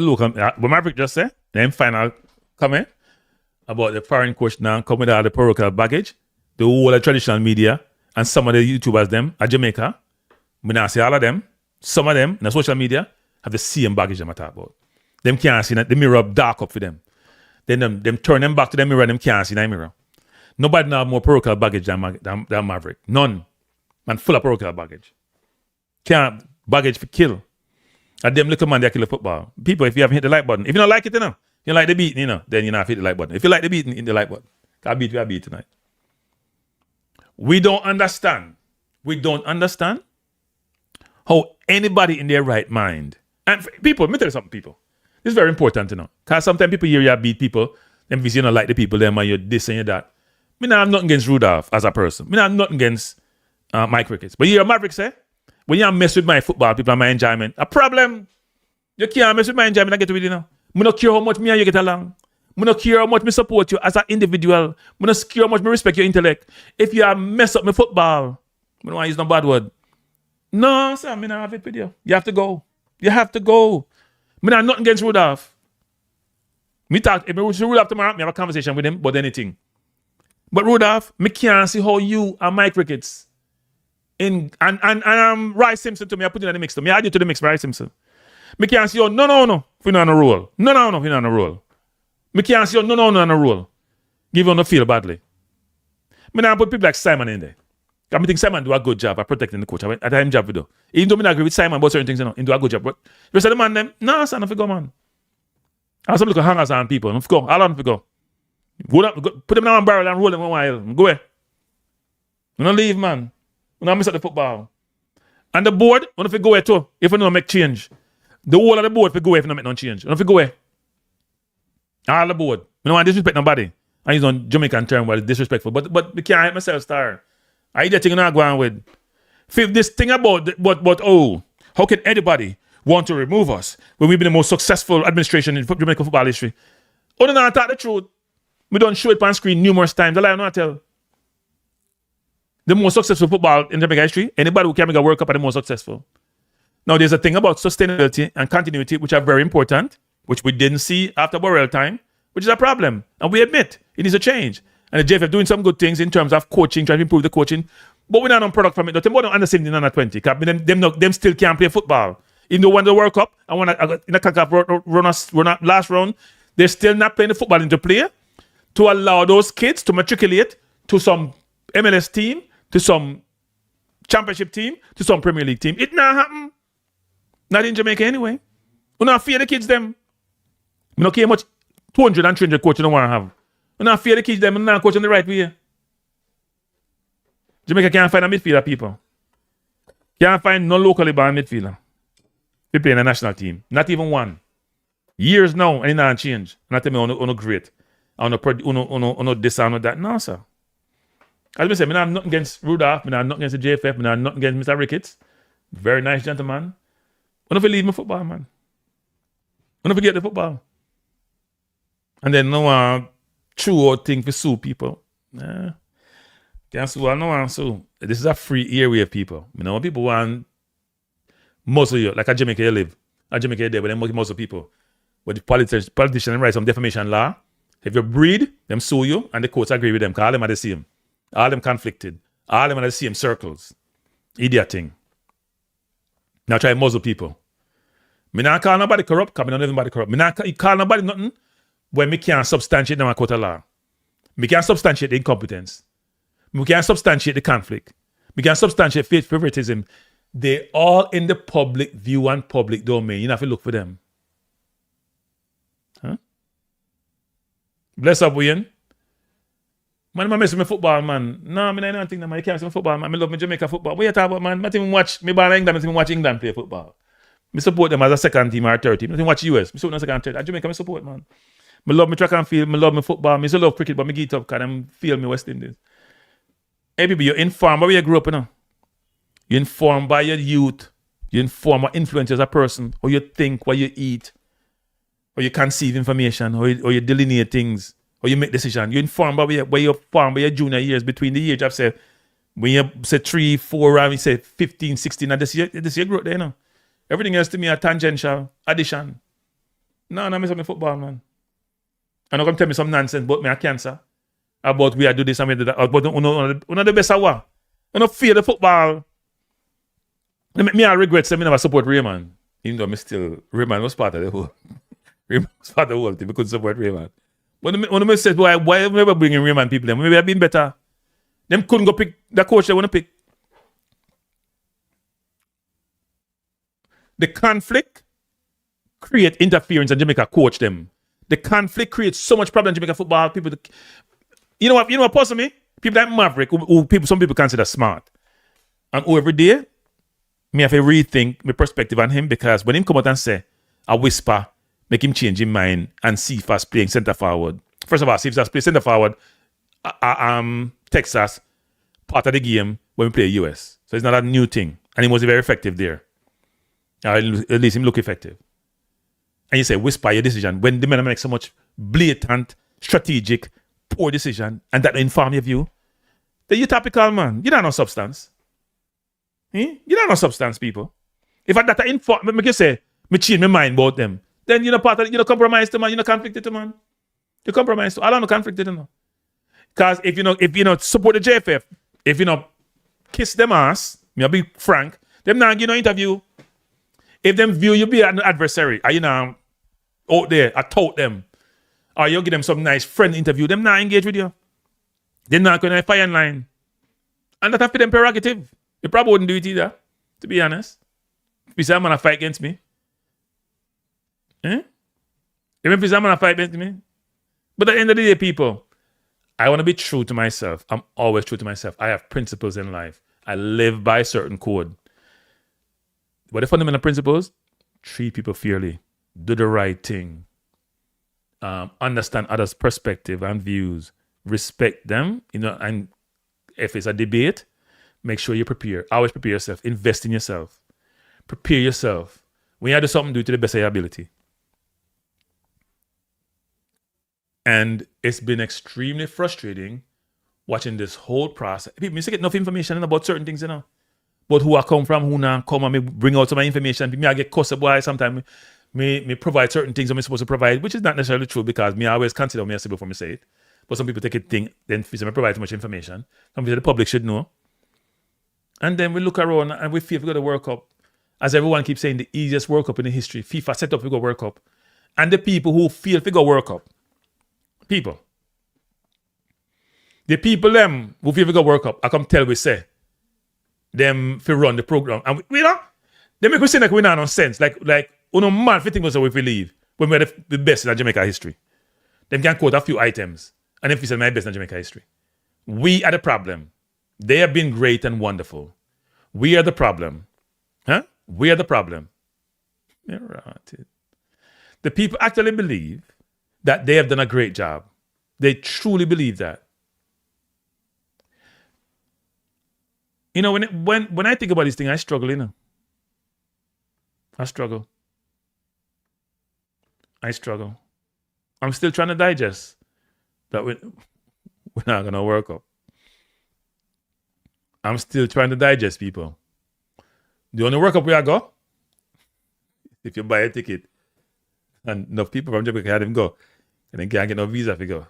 Look, what Maverick just said, then final comment about the foreign coach now coming with all the parochial baggage, the whole of traditional media, and some of the YouTubers them at Jamaica. I now say all of them, some of them in the social media have the same baggage them I talk about. Them can't see that the mirror dark up for them. Then them turn them back to the mirror, them can't see that mirror. Nobody now have more parochial baggage than Maverick. None. Man full of parochial baggage. Can't baggage for kill. And them little man they kill the football. People, if you haven't hit the like button, if you don't like it, you know, you like the beating, you know, then you not hit the like button. If you like the beating, hit the like button. I beat tonight. We don't understand how anybody in their right mind, and people, let me tell you something, people. This is very important to know. Because sometimes people hear you beat people, them if you don't like the people, them and you're this and you're that. Me not have nothing against Rudolph as a person. Me not have nothing against my crickets. But you hear Maverick say, when you mess with my football, people and my enjoyment, a problem. You can't mess with my enjoyment and get with it, you know. Me not care how much me and you get along. Me not care how much me support you as an individual. Me not care how much me respect your intellect. If you have mess up my football, me don't want to use no bad word. No, sir, me not have it with you. You have to go. You have to go. Me not nothing against Rudolph. Me talk, if me see Rudolph tomorrow, me have a conversation with him about anything. But Rudolph, me can't see how you and my crickets and Rice Simpson to me, I put in the mix to me. I add you to the mix, Rice Simpson. Me can't see you, no, if you're not on a roll. No, if you're not on a roll. Me can't see you, no, on a roll. Give you no feel badly. Me not put people like Simon in there. I think Simon do a good job at protecting the coach. At him job we do. Even though I agree with Simon about certain things, you know, he do a good job. But you say the man them, no, son, if you go, man. I some little hangers on people. If you go, how long if you go? Put them down on barrel and roll them a while. Go away. You don't leave, man. You don't miss out the football. And the board, if you go away too, if you don't make change. The whole of the board, if you go away, if you don't make no change. If you go away. All the board. You don't want to disrespect nobody. I use on Jamaican term where it's disrespectful. But we can't help myself, star. I that thing I'm not going with. Fifth, this thing about how can anybody want to remove us when we've been the most successful administration in Jamaica football history? Oh, no, talk the truth. We don't show it on screen numerous times. The lie I'm not tell. The most successful football in Jamaica history, anybody who can make a World Cup are the most successful. Now, there's a thing about sustainability and continuity, which are very important, which we didn't see after Borrell time, which is a problem. And we admit it needs a change. And the JFF doing some good things in terms of coaching, trying to improve the coaching. But we're not on product from it. Them don't understand in under 20. Them still can't play football. Even though when the World Cup, I want to in the last round, they're still not playing the football into play to allow those kids to matriculate to some MLS team, to some championship team, to some Premier League team. It not happen. Not in Jamaica anyway. We not fear the kids them. We don't care much 200 and 300 coach you don't want to have. We not fear the kids them and not coach in the right way. Jamaica can't find a midfielder, people. Can't find no locally born midfielder. We play in a national team. Not even one. Years now, and it not change. Not tell me on great. On this and that. No, sir. As I say, I'm not nothing against Rudolph, I'm not nothing against the JFF, I'm not nothing against Mr. Ricketts. Very nice gentleman. When if I leave my football, man. When if I forget the football. And then no one true out thing for sue people. Nah. Can't sue, I no one sue. This is a free area, people. You know, when people want muscle you, like a Jamaica you live. A Jamaica you there, but then muscle people. But the politicians write some defamation law. If you breed, them sue you, and the courts agree with them, because all them are the same. All them conflicted. All them are the same circles. Idiot thing. Now try to muzzle people. Me not call nobody corrupt, because me not nobody corrupt. Me not call nobody nothing when me can't substantiate them a court of law. Me can't substantiate the incompetence. Me can't substantiate the conflict. Me can't substantiate faith favoritism. They all in the public view and public domain. You have to look for them. Huh? Bless up, Wayne. Man, I miss my football, man. No, I don't think that, man. You can't miss my football, man. I love my Jamaica football. What you talk about, man? I don't even watch me ball in England. I don't even watch England play football. I support them as a second team or third team. I don't even watch US. I support them as a second third. At Jamaica, I support, man. I love my track and field. I love my football. I still love cricket, but I get up because I feel me West Indies. Hey, people, you're informed by where you grew up, you know. You're informed by your youth. You're informed what influences a person, how you think, what you eat, how you conceive information, how you delineate things, how you make decisions. You're informed by where you're formed by your junior years between the age of, say, when you say 3, 4, and you say 15, 16, and this year growth there, you know. Everything else to me a tangential addition. No, I miss my football, man. And not going to tell me some nonsense about me a cancer. About we are do this and we do that. But one of the best I want. I don't fear the football. Me I regret saying I never support Raymond. Even though Raymond was part of the whole. Raymond was part of the whole thing. We couldn't support Raymond. When I said, why have we never bringing Raymond people in? Maybe I've been better. Them couldn't go pick the coach they want to pick. The conflict create interference and Jamaica coach them. The conflict creates so much problem in Jamaica football. People, you know what puzzles me? People like Maverick, some people consider smart. And every day, me have to rethink my perspective on him because when him come out and say, I whisper, make him change his mind and see if us playing centre forward. First of all, see if us play centre forward, Texas, part of the game when we play US. So it's not a new thing. And he was very effective there. At least him look effective. And you say, whisper your decision when the men make so much blatant, strategic, poor decision, and that inform your view. Then you topical, man. You don't know substance. You don't know substance, people. If I that inform, make you say, me change my mind about them. Then you know part of you know compromise to man, you know conflicted to man. You compromise to. I don't know conflicted, you know. Because if you know support the JFF, if you know kiss them ass, me be frank, them not give no interview. If them view you be an adversary, you know, out there, I told them, or you give them some nice friend interview, them not engage with you. They're not going to fire in line. And that's for them prerogative. You probably wouldn't do it either, to be honest. If you say I'm going to fight against me. Even if you say I'm going to fight against me. But at the end of the day, people, I want to be true to myself. I'm always true to myself. I have principles in life. I live by a certain code. But the fundamental principles, treat people fairly, do the right thing, understand others' perspective and views, respect them, you know, and if it's a debate, make sure you prepare. Always prepare yourself. Invest in yourself. Prepare yourself. When you do something, do it to the best of your ability. And it's been extremely frustrating watching this whole process. People used to get enough information about certain things, you know. But who I come from, who now come and me bring out some information. Me I get cussed boy sometimes. Me provide certain things I'm supposed to provide, which is not necessarily true because me always consider me before me say it. But some people take it thing, then me provide too much information. Some people the public should know. And then we look around and we feel we got a World Cup. As everyone keeps saying, the easiest World Cup in the history. FIFA set up we got World Cup. And the people who feel we got World Cup. People. The people them who feel we got World Cup, I come tell we say. Them fi run the program. And we know, they make we seem like we not no sense. Like no man fi think was we leave when we're the best in Jamaica history. Them can quote a few items. And if we say my best in Jamaica history. We are the problem. They have been great and wonderful. We are the problem. Huh? We are the problem. Yeah, right. The people actually believe that they have done a great job. They truly believe that. You know, when I think about this thing, I struggle, you know. I struggle. I'm still trying to digest that we're not going to work up. I'm still trying to digest, people. The only work up where I go, if you buy a ticket, and enough people from Jamaica can't even go, and they can't get no visa to go.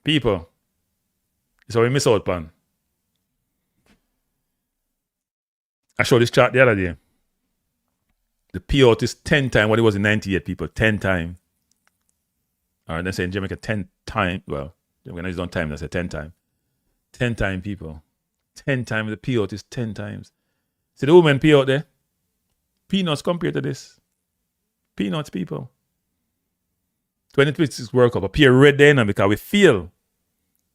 People, it's how we miss out on. I showed this chart the other day. The payout is 10 times what it was in 98, people. 10 times. All right, they say in Jamaica 10 times. Well, Jamaica is on time, they say 10 times. 10 times, people. 10 times the payout is 10 times. See the women payout there? Peanuts compared to this. Peanuts, people. 2026 World Cup appear red there now because we feel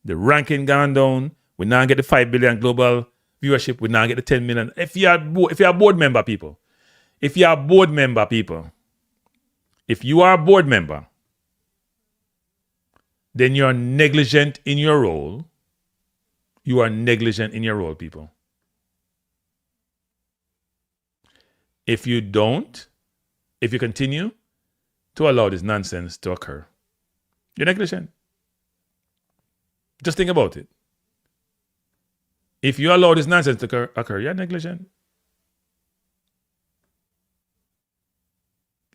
the ranking gone down. We now get the 5 billion global viewership. We now get the 10 million. If you are a board member, people. If you are a board member, then you are negligent in your role. You are negligent in your role, people. If you continue to allow this nonsense to occur, you're negligent. Just think about it. If you allow this nonsense to occur, you're negligent.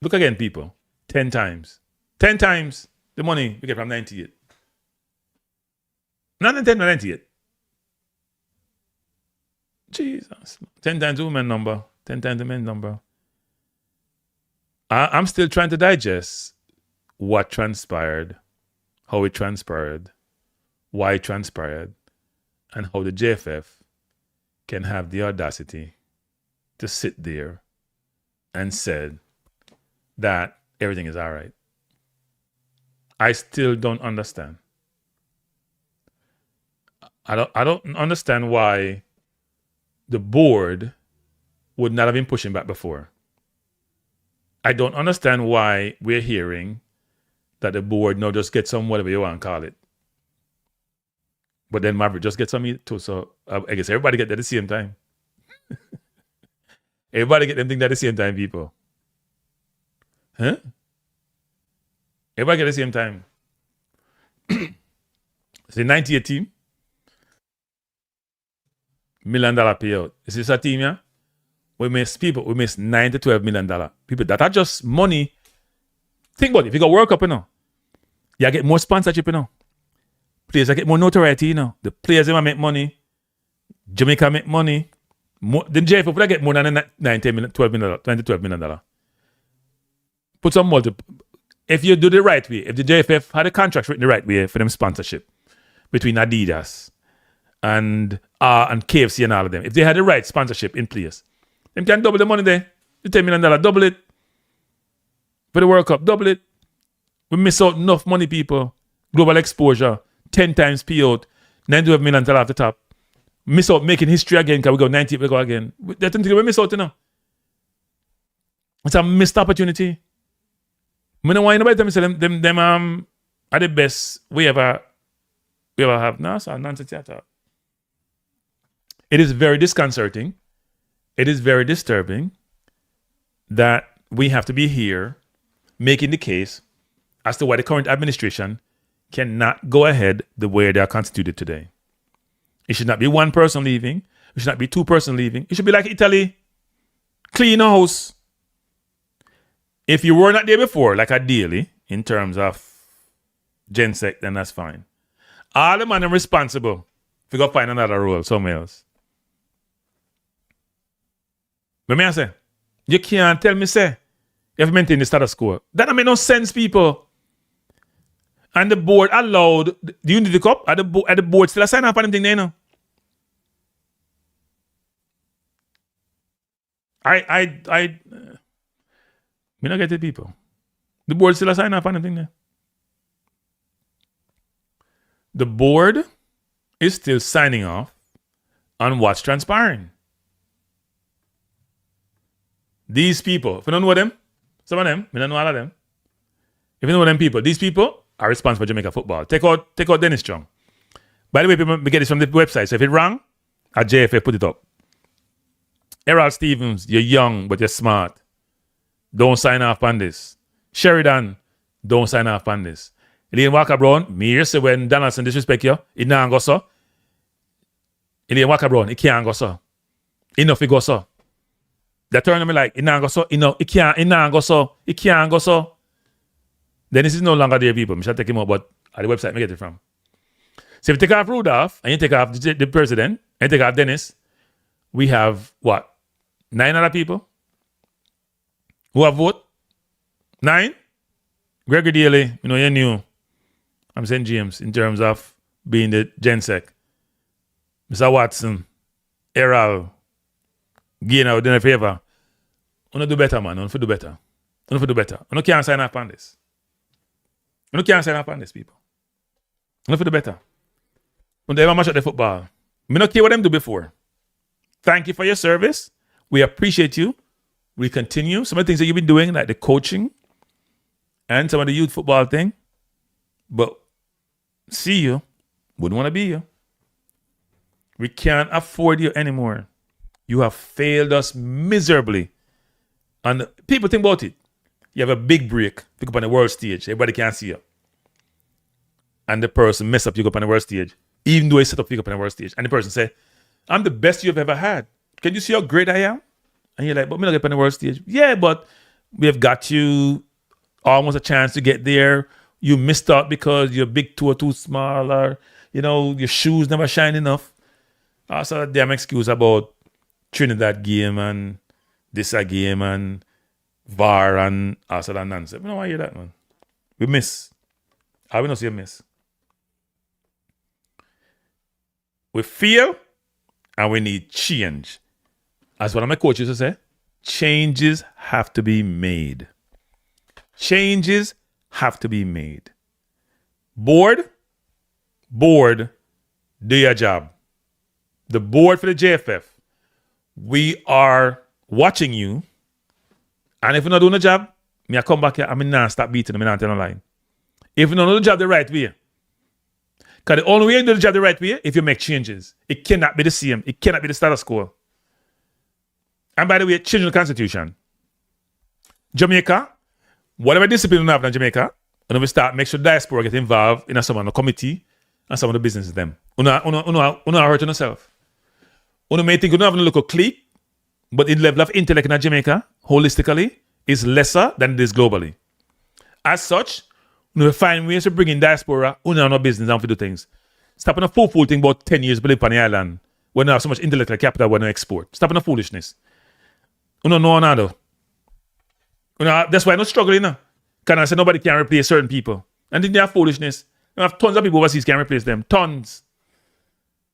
Look again, people. 10 times. 10 times the money you get from 98. Not in 10 or 98. Jesus. 10 times the woman number. 10 times the men number. I'm still trying to digest what transpired, how it transpired, why it transpired, and how the JFF can have the audacity to sit there and said that everything is all right. I still don't understand. I don't understand why the board would not have been pushing back before. I don't understand why we're hearing that the board now just get some whatever you want to call it. But then Maverick just gets some too. So I guess everybody get that at the same time. Everybody get them things at the same time, people. Huh? Everybody get at the same time. It's the 98 team. $1 million payout. Is this a team, yeah? We miss $9 to $12 million. People, that are just money. Think about it. If you got World Cup, you get more sponsorship, Players get more notoriety, The players make money. Jamaica make money. The JFF would get more than $9, $10 million, $12 million, $20 to $12 million. Put some multiple. If you do the right way, if the JFF had a contract written the right way for them sponsorship between Adidas and KFC and all of them, if they had the right sponsorship in place, them can double the money there. The $10 million, double it. For the World Cup, double it. We miss out enough money, people. Global exposure, 10 times payout, $9 million off the top. Miss out making history again because we go 90, we go again. That's something we miss out, It's a missed opportunity. I don't want anybody to tell me them are the best we ever have. No, so nonsense at all. It is very disconcerting. It is very disturbing that we have to be here making the case as to why the current administration cannot go ahead the way they are constituted today. It should not be one person leaving. It should not be two persons leaving. It should be like Italy. Clean house. If you were not there before, like ideally, in terms of GenSec, then that's fine. All the men are responsible if you go find another role somewhere else. But me I say, you can't tell me say you have to maintain the status quo. That don't make no sense, people. And the board allowed the Unity Cup at the board still sign up on anything there, Me not get it, people. The board still sign up on anything there. The board is still signing off on what's transpiring. These people, if you don't know them, some of them, I don't know all of them. If you know them people, these people are responsible for Jamaica football. Take out Dennis Strong. By the way, people, we get this from the website. So if it's wrong, at JFF put it up. Errol Stevens, you're young, but you're smart. Don't sign off on this. Sheridan, don't sign off on this. Elaine Walker Brown, me here say when Donaldson disrespect you, it not go so. Elaine Walker Brown, it can't go so. Enough it go so. They turn me like, it not go so, it not go so, it can't go so. Then this is no longer there, people. I shall take him out, but at the website, I get it from. So if you take off Rudolph, and you take off the president, and you take off Dennis, we have, what, 9 other people who have vote? 9? Gregory Daly, you're new. I'm St. James in terms of being the GenSec. Mr. Watson, Errol, Gainer, doing a favor. You do better, man. You do better. You do better. You can't sign up on this. You can't sign up on this, people. You do better. You ever match at the football. I don't care what them do before. Thank you for your service. We appreciate you. We continue. Some of the things that you've been doing, like the coaching and some of the youth football thing. But see you. Wouldn't want to be you. We can't afford you anymore. You have failed us miserably. And people think about it. You have a big break. Pick up on the world stage. Everybody can see you. And the person mess up you up on the world stage. Even though he set up you up on the world stage. And the person say, I'm the best you've ever had. Can you see how great I am? And you're like, but me not get on the world stage. Yeah, but we have got you almost a chance to get there. You missed out because your big toe too small, or your shoes never shine enough. Also, damn excuse about Trinidad game and this a game and VAR and also that nonsense. We don't want to hear that, man. We miss. I will not say miss. We feel and we need change. As one of my coaches used to say, changes have to be made. Changes have to be made. Board, do your job. The board for the JFF, we are watching you. And if you're not doing the job, I come back here and not stop beating them and tell line. If you don't do the job the right way, because the only way you do the job the right way, if you make changes. It cannot be the same. It cannot be the status quo. And by the way, changing the constitution. Jamaica, whatever discipline we have in Jamaica, and we start make sure the diaspora get involved in some of the committee and some of the business them. Una hurt yourself. Una may think you don't have a local clique, but the level of intellect in Jamaica, holistically, is lesser than it is globally. As such, we find ways to bring in diaspora, no business and to do things. Stop on a fool thing about 10 years believe on the island when we have so much intellectual capital when we export. Stop on the foolishness. No another. That's why I'm not struggling now. Because I say nobody can replace certain people. And then they have foolishness. You have tons of people overseas can replace them. Tons.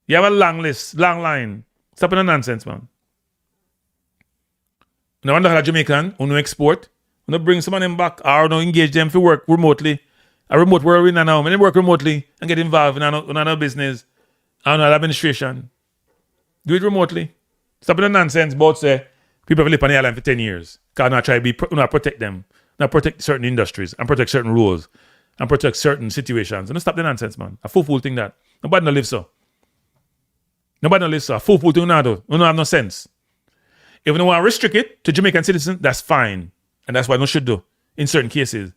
You have a long list, long line. Stop on the nonsense, man. Now, when the Jamaican, who export, when bring some of them back or engage them to work remotely. A remote where we're in now. When they work remotely and get involved in another business and administration. Do it remotely. Stop the nonsense about say people have lived on the island for 10 years. Because not try to not protect them. Not protect certain industries and protect certain rules and protect certain situations. And stop the nonsense, man. A fool thing that. Nobody no live so. Nobody no live so. A fool thing now though. No have no sense. If you don't want to restrict it to Jamaican citizens, that's fine. And that's what no should do in certain cases.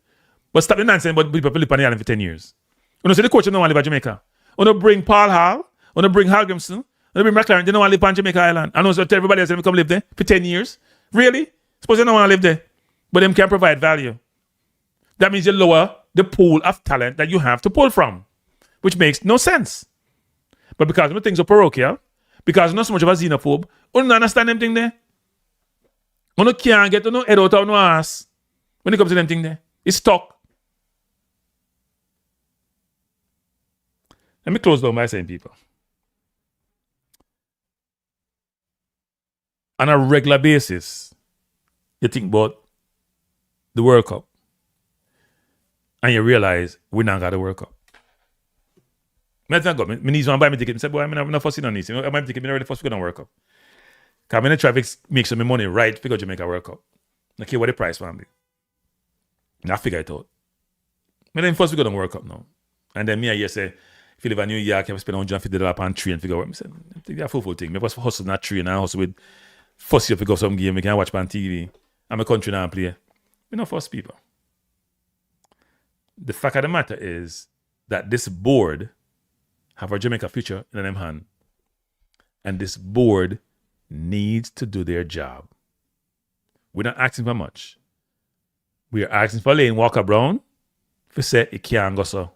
But stop the nonsense about people live on the island for 10 years. You know, say the coach don't want to live in Jamaica. You know, bring Paul Hall. You know, bring Halgrimson. You know, bring McLaren. They don't want to live on Jamaica Island. I know so tell everybody else they come live there for 10 years. Really? Suppose they don't want to live there. But them can provide value. That means you lower the pool of talent that you have to pull from. Which makes no sense. But because the things are parochial, because not so much of a xenophobe, you don't understand them thing there. You can't get no head out of no ass when it comes to them thing there. It's stuck. Let me close down by saying, people. On a regular basis, you think about the World Cup and you realize we not got the World Cup. I need to buy me ticket. I said, boy, I'm not fussing on this. I buy me ticket, I'm ready for the World Cup. Because I'm going to try to make some money right to go Jamaica World Cup. I care what the price will be. And I figure it out. But then first we go to the World Cup now. And then me I say, if you live in New York, you have to spend $150 on train and figure out what I'm saying. That's a full thing. I was hustle not train, I hustle with force you to go some game, we can watch on TV. I'm a country now play. We not force people. The fact of the matter is that this board have our Jamaica future in them hand. And this board needs to do their job. We're not asking for much. We are asking for Lane Walker Brown to say it can't go so.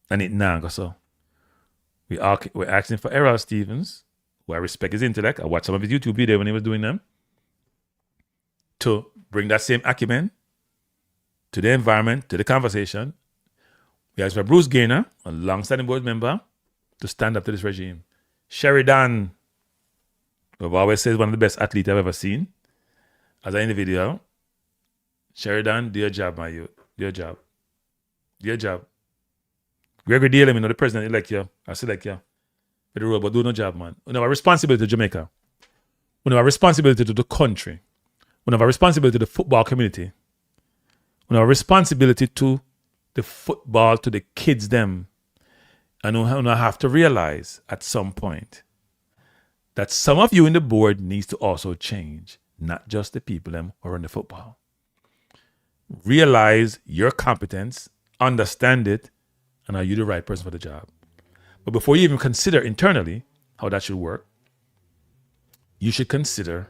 And it not go so. We're asking for Errol Stevens, who I respect his intellect. I watched some of his YouTube videos when he was doing them, to bring that same acumen to the environment, to the conversation. We asked for Bruce Gaynor, a long-standing board member, to stand up to this regime. Sheridan, who I've always said is one of the best athletes I've ever seen. As I in the video, Sheridan, do your job, my youth. Do your job. Do your job. Gregory Daly, the president elect you. I select you for the role, but do no job, man. We have a responsibility to Jamaica. We have a responsibility to the country. We have a responsibility to the football community. We have a responsibility to the football, to the kids them. And we have to realize at some point that some of you in the board needs to also change, not just the people them who are in the football. Realize your competence, understand it, and are you the right person for the job? But before you even consider internally how that should work, you should consider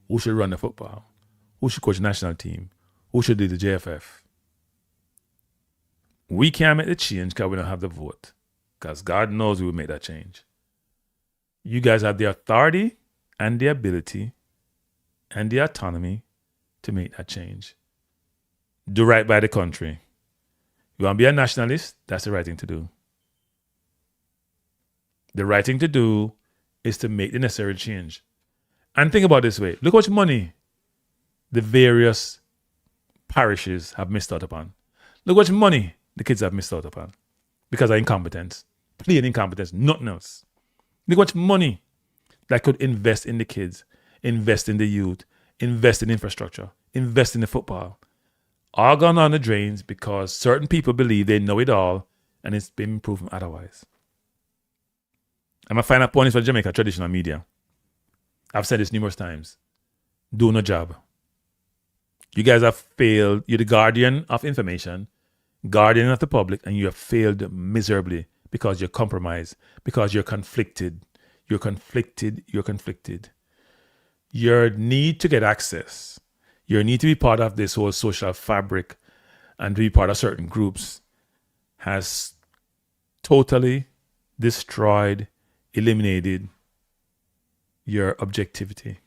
who should run the football, who should coach the national team, who should do the JFF. We can't make the change because we don't have the vote. Because God knows we will make that change. You guys have the authority and the ability and the autonomy to make that change. Do right by the country. You want to be a nationalist? That's the right thing to do. The right thing to do is to make the necessary change. And think about it this way. Look how much money the various parishes have missed out upon. Look how much money the kids have missed out upon. Because of incompetence. Plain incompetence. Nothing else. Look how much money that could invest in the kids, invest in the youth, invest in infrastructure, invest in the football. All gone on the drains because certain people believe they know it all and it's been proven otherwise. I'm a final point for Jamaica traditional media. I've said this numerous times. Do no job. You guys have failed. You're the guardian of information, guardian of the public, and you have failed miserably because you're compromised, because you're conflicted. You're conflicted. You're conflicted. Your need to get access, your need to be part of this whole social fabric and to be part of certain groups has totally destroyed, eliminated your objectivity.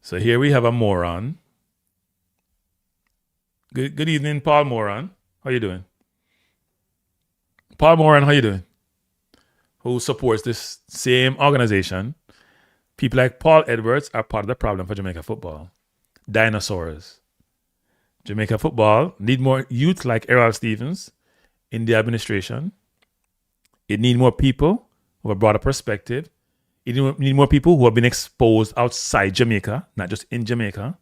So here we have a moron. Good evening, Paul Moran. How you doing? Paul Moran, how you doing? Who supports this same organization. People like Paul Edwards are part of the problem for Jamaica football. Dinosaurs. Jamaica football need more youth like Errol Stevens in the administration. It need more people with a broader perspective. It need more people who have been exposed outside Jamaica, not just in Jamaica.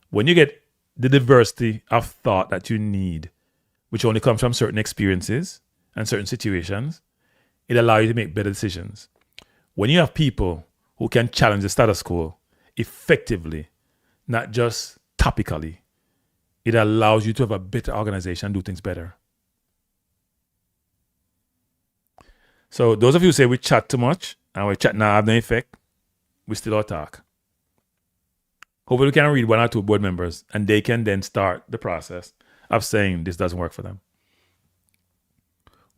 When you get the diversity of thought that you need, which only comes from certain experiences and certain situations, it allows you to make better decisions. When you have people who can challenge the status quo effectively, not just topically, it allows you to have a better organization and do things better. So those of you who say we chat too much and we chat now have no effect, we still all talk. Hopefully we can read one or two board members and they can then start the process of saying this doesn't work for them.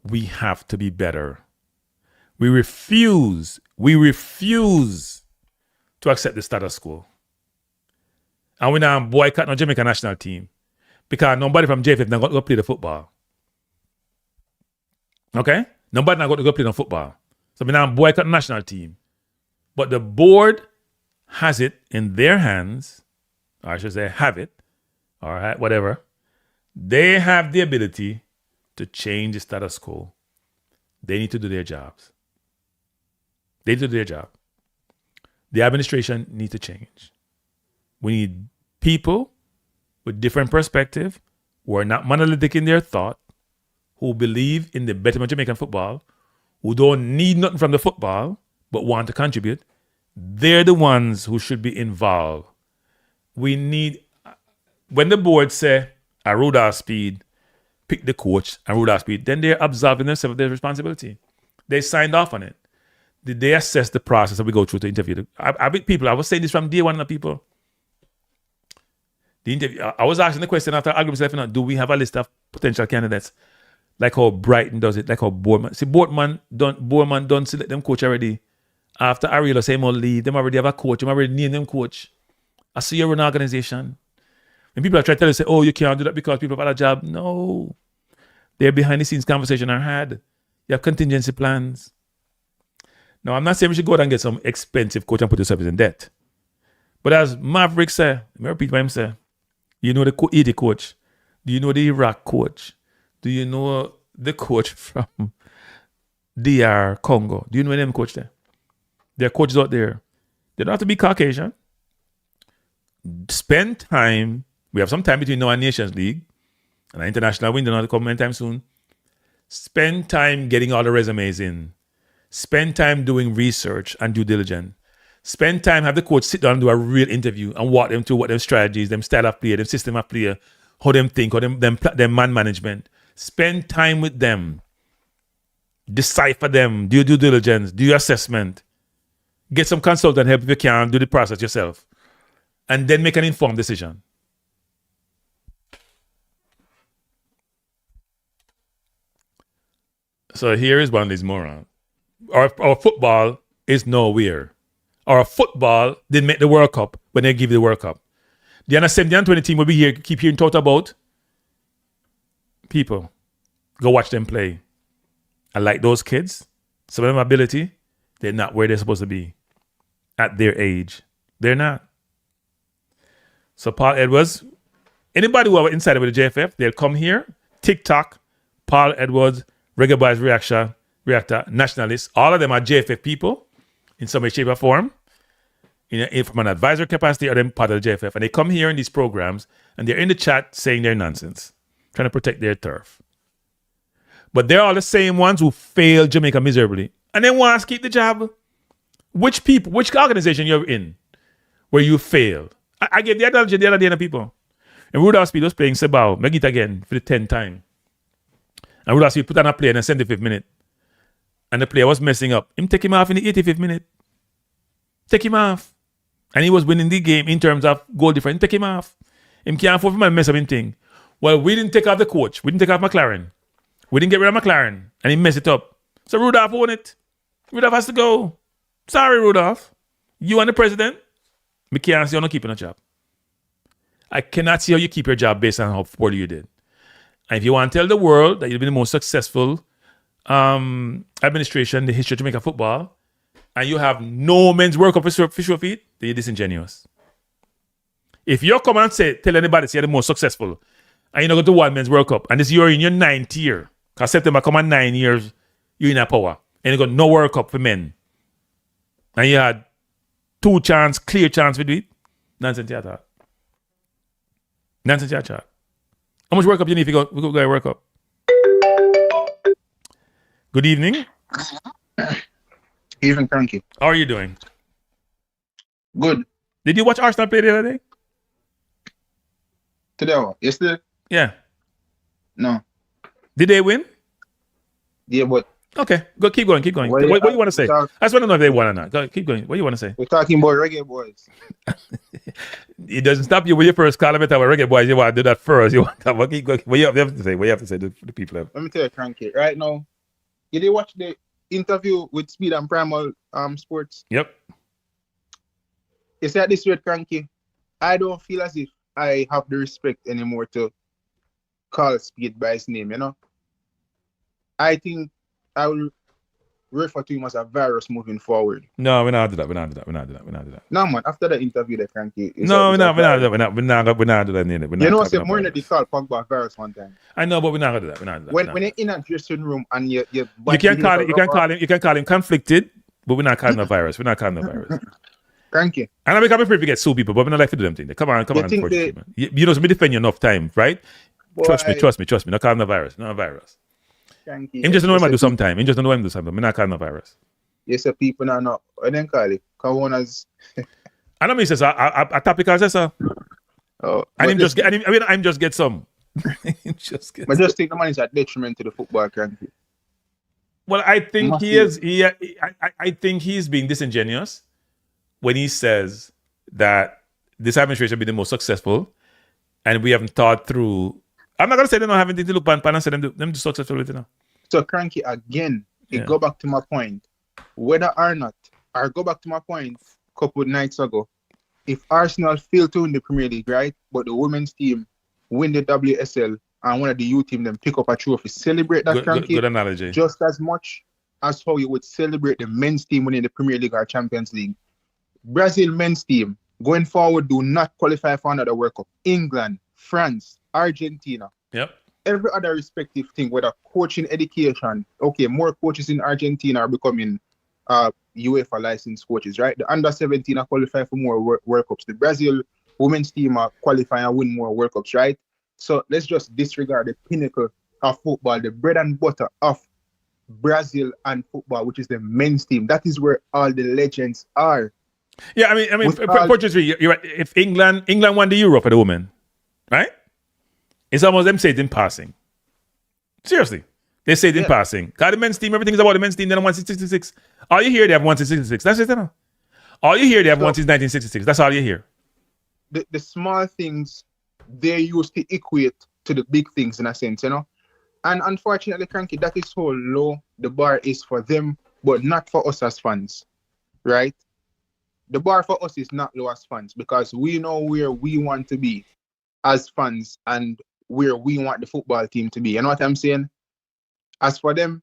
We have to be better. We refuse to accept the status quo. And we now boycott the Jamaica national team because nobody from JFF now got to go play the football. Okay? Nobody now got to go play the football. So we now boycott the national team. But the board has it in their hands, or I should say have it, or whatever. They have the ability to change the status quo. They need to do their jobs. They need to do their job. The administration needs to change. We need people with different perspective, who are not monolithic in their thought, who believe in the betterment of Jamaican football, who don't need nothing from the football but want to contribute, they're the ones who should be involved. We need, when the board say, Rudolph Speid, pick the coach and Rudolph Speid, then they're absolving themselves of their responsibility. They signed off on it. Did they assess the process that we go through to interview? I was saying this from day one of people. The interview, I was asking the question after arguments left, do we have a list of potential candidates? Like how Brighton does it, like how Boardman. See, Boardman don't select them coach already. After Ariel say him all leave, them already have a coach. Them already name them coach. I see you're an organization. When people are trying to tell you, say, oh, you can't do that because people have had a job. No. They're behind the scenes conversation are had. You have contingency plans. Now, I'm not saying we should go out and get some expensive coach and put yourself in debt. But as Maverick said, let me repeat what him say. You know the Haiti coach? Do you know the Iraq coach? Do you know the coach from DR Congo? Do you know them coach there? There are coaches out there. They don't have to be Caucasian. Spend time. We have some time between now and Nations League and our international window not come anytime soon. Spend time getting all the resumes in. Spend time doing research and due diligence. Spend time, have the coach sit down and do a real interview and walk them through what them strategies, them style of play, them system of play, how them think, how them man management. Spend time with them. Decipher them. Do your due diligence. Do your assessment. Get some consultant help if you can. Do the process yourself. And then make an informed decision. So here is one of these morons. Our football is nowhere. Our football didn't make the World Cup when they give you the World Cup. The under 17 and 20 team will be here, keep hearing talked about. People, go watch them play. I like those kids. Some of them ability, they're not where they're supposed to be at their age. They're not. So Paul Edwards, anybody who are inside with the JFF, they'll come here, TikTok, Paul Edwards, Reggae Boys Reactor, Nationalists, all of them are JFF people in some way, shape, or form, from an advisor capacity or them part of the JFF. And they come here in these programs and they're in the chat saying their nonsense, trying to protect their turf. But they're all the same ones who failed Jamaica miserably and then want to keep the job. Which organization you're in where you failed? I gave the analogy the other day to people. And Rudolph Speid was playing Sebao, make it again for the 10th time. And Rudolph Speid put on a play in the 75th minute. And the player was messing up. Him take him off in the 85th minute. Take him off. And he was winning the game in terms of goal difference. Take him off. Him can't afford to mess up him thing. Well, we didn't take off the coach. We didn't take off McLaren. We didn't get rid of McLaren. And he messed it up. So Rudolph won it. Rudolph has to go. Sorry, Rudolph. You and the president, we can't see you not keeping a job. I cannot see how you keep your job based on how poorly you did. And if you want to tell the world that you've been the most successful administration in the history of Jamaica football, and you have no men's World Cup for your feet, then you're disingenuous. If you come and tell anybody you're the most successful, and you don't go to one men's World Cup, and this year in your 9th year, because September come on 9 years, you're in a power, and you got no World Cup for men, and you had clear chance to do it, nonsense theater. Nonsense theater. How much World Cup you need if you go to World Cup? Good evening. Evening, Cranky. How are you doing? Good. Did you watch Arsenal play the other day? Today or yesterday? Yeah. No. Did they win? Yeah, but... Okay, keep going. What do you want to say? I just want to know if they won or not. Go, keep going. What do you want to say? We're talking about reggae boys. It doesn't stop you with your first comment about reggae boys. You want to do that first. You want to keep going. What you have to say? What you have to say to the people? Let me tell you, Cranky. Right now, you did watch the interview with Speid and Primal Sports? Yep. It's at this rate, Cranky. I don't feel as if I have the respect anymore to call Speid by his name, you know? I think I will refer to him as a virus moving forward. No, we're not do that. No, man. After the interview, the Cranky. No, we're not do that. We're not do that. You know, say more than the call Pogba virus one time. I know, but we're not gonna do that. When you're in a dressing room and you can call him conflicted, but we're not calling a virus. We're not calling a virus. Cranky. And I'm afraid to get sue people, but we're not like to do them things. Come on. You know, me defend you enough time, right? Boy, trust me. Not calling a virus. Not a virus. Cranky. Him just know him do sometime. Him just know him do something. I'm not calling no virus. Yes, sir, people are not. I didn't call it. Coronas. I know me says a topical says sir. Oh, And him just get. I mean, I'm just get some. Him just get. I just think the man is a detriment to the football country. Well, I think Must he be. is. I think he's being disingenuous when he says that this administration be the most successful, and we haven't thought through. I'm not gonna say they don't have anything to look pan and say them do successful with it now. So Cranky again. It go back to my point. Whether or not, or go back to my point a couple of nights ago. If Arsenal fail to win the Premier League, right, but the women's team win the WSL and one of the youth team then pick up a trophy, celebrate that, Cranky. Good analogy. Just as much as how you would celebrate the men's team winning the Premier League or Champions League. Brazil men's team going forward do not qualify for another World Cup. England, France, Argentina. Yep. Every other respective thing, whether coaching, education. Okay, more coaches in Argentina are becoming UEFA licensed coaches, right? The under 17 are qualifying for more World Cups. The Brazil women's team are qualifying and win more World Cups, right? So let's just disregard the pinnacle of football, the bread and butter of Brazil and football, which is the men's team. That is where all the legends are. Yeah, I mean, fortunately, you're right. If England won the Euro for the women, right? It's almost them say it in passing. Seriously. They say it in passing. Because the men's team, everything's about the men's team. They don't want 66. All you hear, they have 166. That's it, you know? All you hear, they have one since 1966. That's all you hear. The small things, they used to equate to the big things in a sense, you know? And unfortunately, Cranky, that is how low the bar is for them, but not for us as fans, right? The bar for us is not low as fans because we know where we want to be as fans and where we want the football team to be. You know what I'm saying? As for them,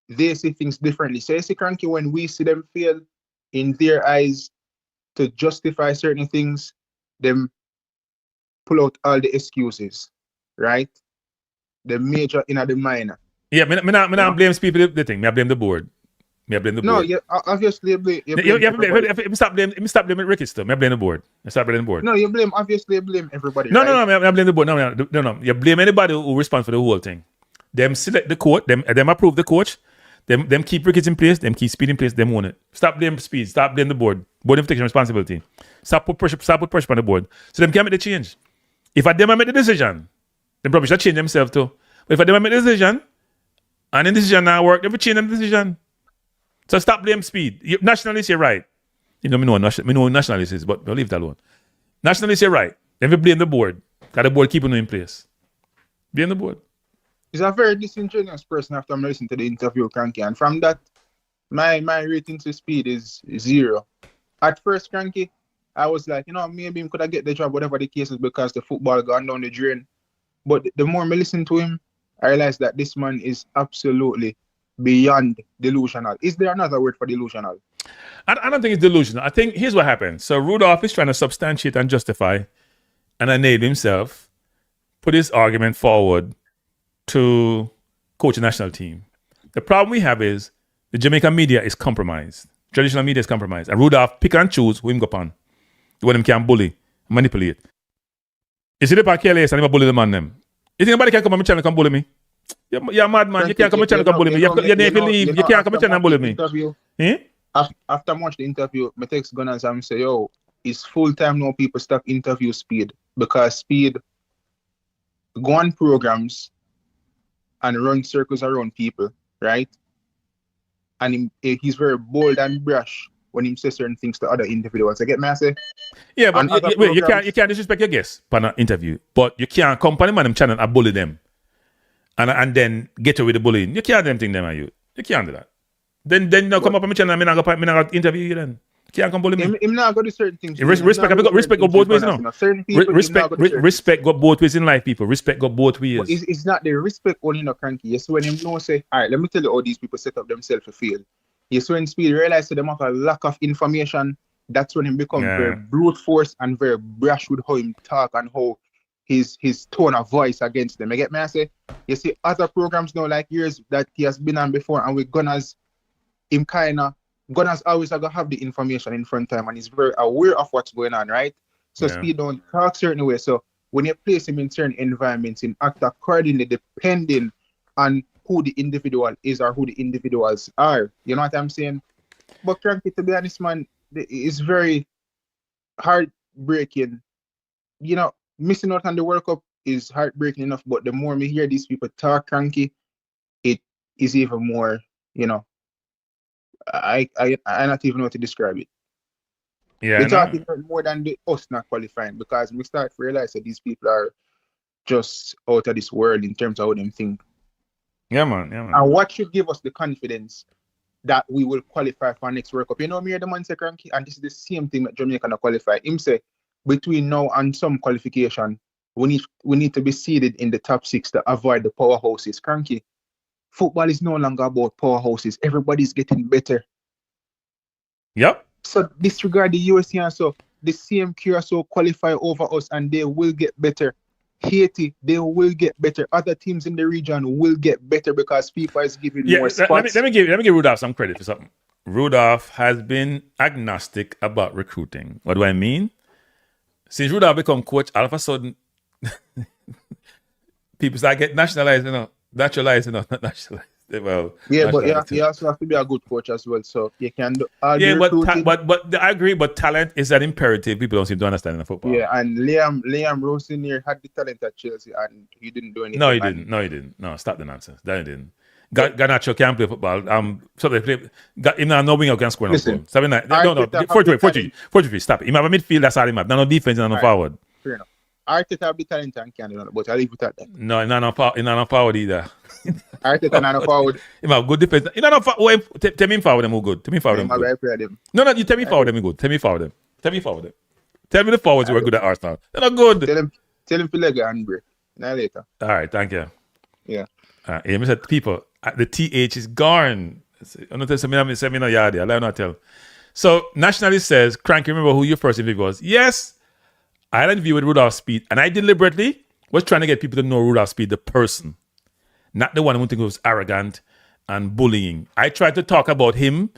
they see things differently. So you see, Cranky, when we see them fail in their eyes to justify certain things, them pull out all the excuses, right? The major in the minor. Yeah, me not blame people the thing. Me I blame the board. Me I blame the board. No, yeah, obviously you blame. Stop blaming Ricky still. Me I blame the board. Stop blaming the board. No, you blame everybody. No, right? no, I blame the board. No. You blame anybody who responds for the whole thing. Them select the coach, them approve the coach, them keep Ricketts in place, them keep Speed in place, them own it. Stop blaming Speed, stop blaming the board. Board them taking responsibility. Stop put pressure on the board. So them can make the change. If I them make the decision, then probably should change themselves too. But if I them make the decision, and the decision not work, they will change them decision. So stop blaming Speed. Nationalists, you're right. You know, me know nationalists is, but we'll leave that alone. Nationalists, you're right. Then we blame the board. Because the board keeping them in place. Blame the board. He's a very disingenuous person after I'm listening to the interview, Cranky. And from that, my rating to Speed is 0. At first, Cranky, I was like, maybe he could have get the job, whatever the case is, because the football gone down the drain. But the more I listen to him, I realized that this man is absolutely beyond delusional. Is there another word for delusional? I don't think it's delusional. I think here's what happened. So Rudolph is trying to substantiate and justify and enable himself, put his argument forward to coach a national team. The problem we have is the Jamaican media is compromised. Traditional media is compromised. And Rudolph pick and choose who him go on. The one him can bully, manipulate. You see the part careless and him bully the man them. You think anybody can come on my channel and bully me? You're a mad man. You can't come on my channel and bully me. You can't come on my channel and bully me. After much the interview, I text Gunners and say, it's full time now people stop interview Speed because Speed go on programs and run circles around people, right? And he's very bold and brash when he says certain things to other individuals. I get me, I say? Yeah, but you can't disrespect your guests for an interview, but you can't come on them channel and bully them and then get away with the bullying. You can't do anything them, are you? You can't do that. Then come up on my channel and I'm not going to interview you then. Can't come bully me. I'm not going to do certain things. Respect go both ways, you know. Certain people, respect go both ways in life, people. Respect go both ways. But it's not the respect only no Cranky. Yes, when him know say, all right, let me tell you how these people set up themselves to fail. Yes, when Speed realize that they have a lack of information, that's when him become very brute force and very brash with how him talk and how his tone of voice against them. You get me? I say, you see other programs now like yours that he has been on before, and with Gunners, him Gunners always are gonna have the information in front of him and he's very aware of what's going on, right? So Speed don't talk certain way. So when you place him in certain environments, in act accordingly, depending on who the individual is or who the individuals are. You know what I'm saying? But Cranky, to be honest, man, it's very heartbreaking. You know, missing out on the World Cup is heartbreaking enough, but the more we hear these people talk Cranky, it is even more, you know, I not even know how to describe it. Yeah, They talk even more than us not qualifying, because we start to realize that these people are just out of this world in terms of how them think. Yeah, man. Yeah, man. And what should give us the confidence that we will qualify for next World Cup? You know, me the man say Cranky, and this is the same thing that Jamaica not qualify. Him say between now and some qualification, we need to be seeded in the top 6 to avoid the powerhouses. Cranky, football is no longer about powerhouses. Everybody's getting better. Yep. So disregard the USA and so the same Curacao qualify over us and they will get better. Haiti, they will get better. Other teams in the region will get better because FIFA is giving more spots. Let me give Rudolph some credit for something. Rudolph has been agnostic about recruiting. What do I mean? Since Rudolph become coach, all of a sudden people start getting nationalized, naturalized, not nationalized. Well, yeah, but you also have to be a good coach as well. So you can do all the recruiting. but I agree. But talent is an imperative. People don't seem to understand in the football. Yeah, and Liam Rosen here had the talent at Chelsea, and he didn't do anything. No, he didn't. No, stop the nonsense. That he didn't. Garnacho can't play football. So they play. Him now no winger can score no goal. 43. Stop it. He have a midfield. That's all he have. No defense and no forward. Fair enough. Arteta have the talent and can do that, but I'll leave it at that. No, he's not forward either. Arteta not forward. He have good defense. He not forward. Tell me forward them who good. Tell me forward them good. No, you tell me forward them good. Tell me forward them. Tell me the forwards who are good at Arsenal. They're not good. Tell him to leg and break. Now later. All right, thank you. Yeah. I said people. The TH is gone. I'm not telling me no yard. I'll not tell. So Nationalist says, Cranky, remember who your first interview was? Yes. I had an interview with Rudolph Speid, and I deliberately was trying to get people to know Rudolph Speid, the person, not the one who think was arrogant and bullying. I tried to talk about him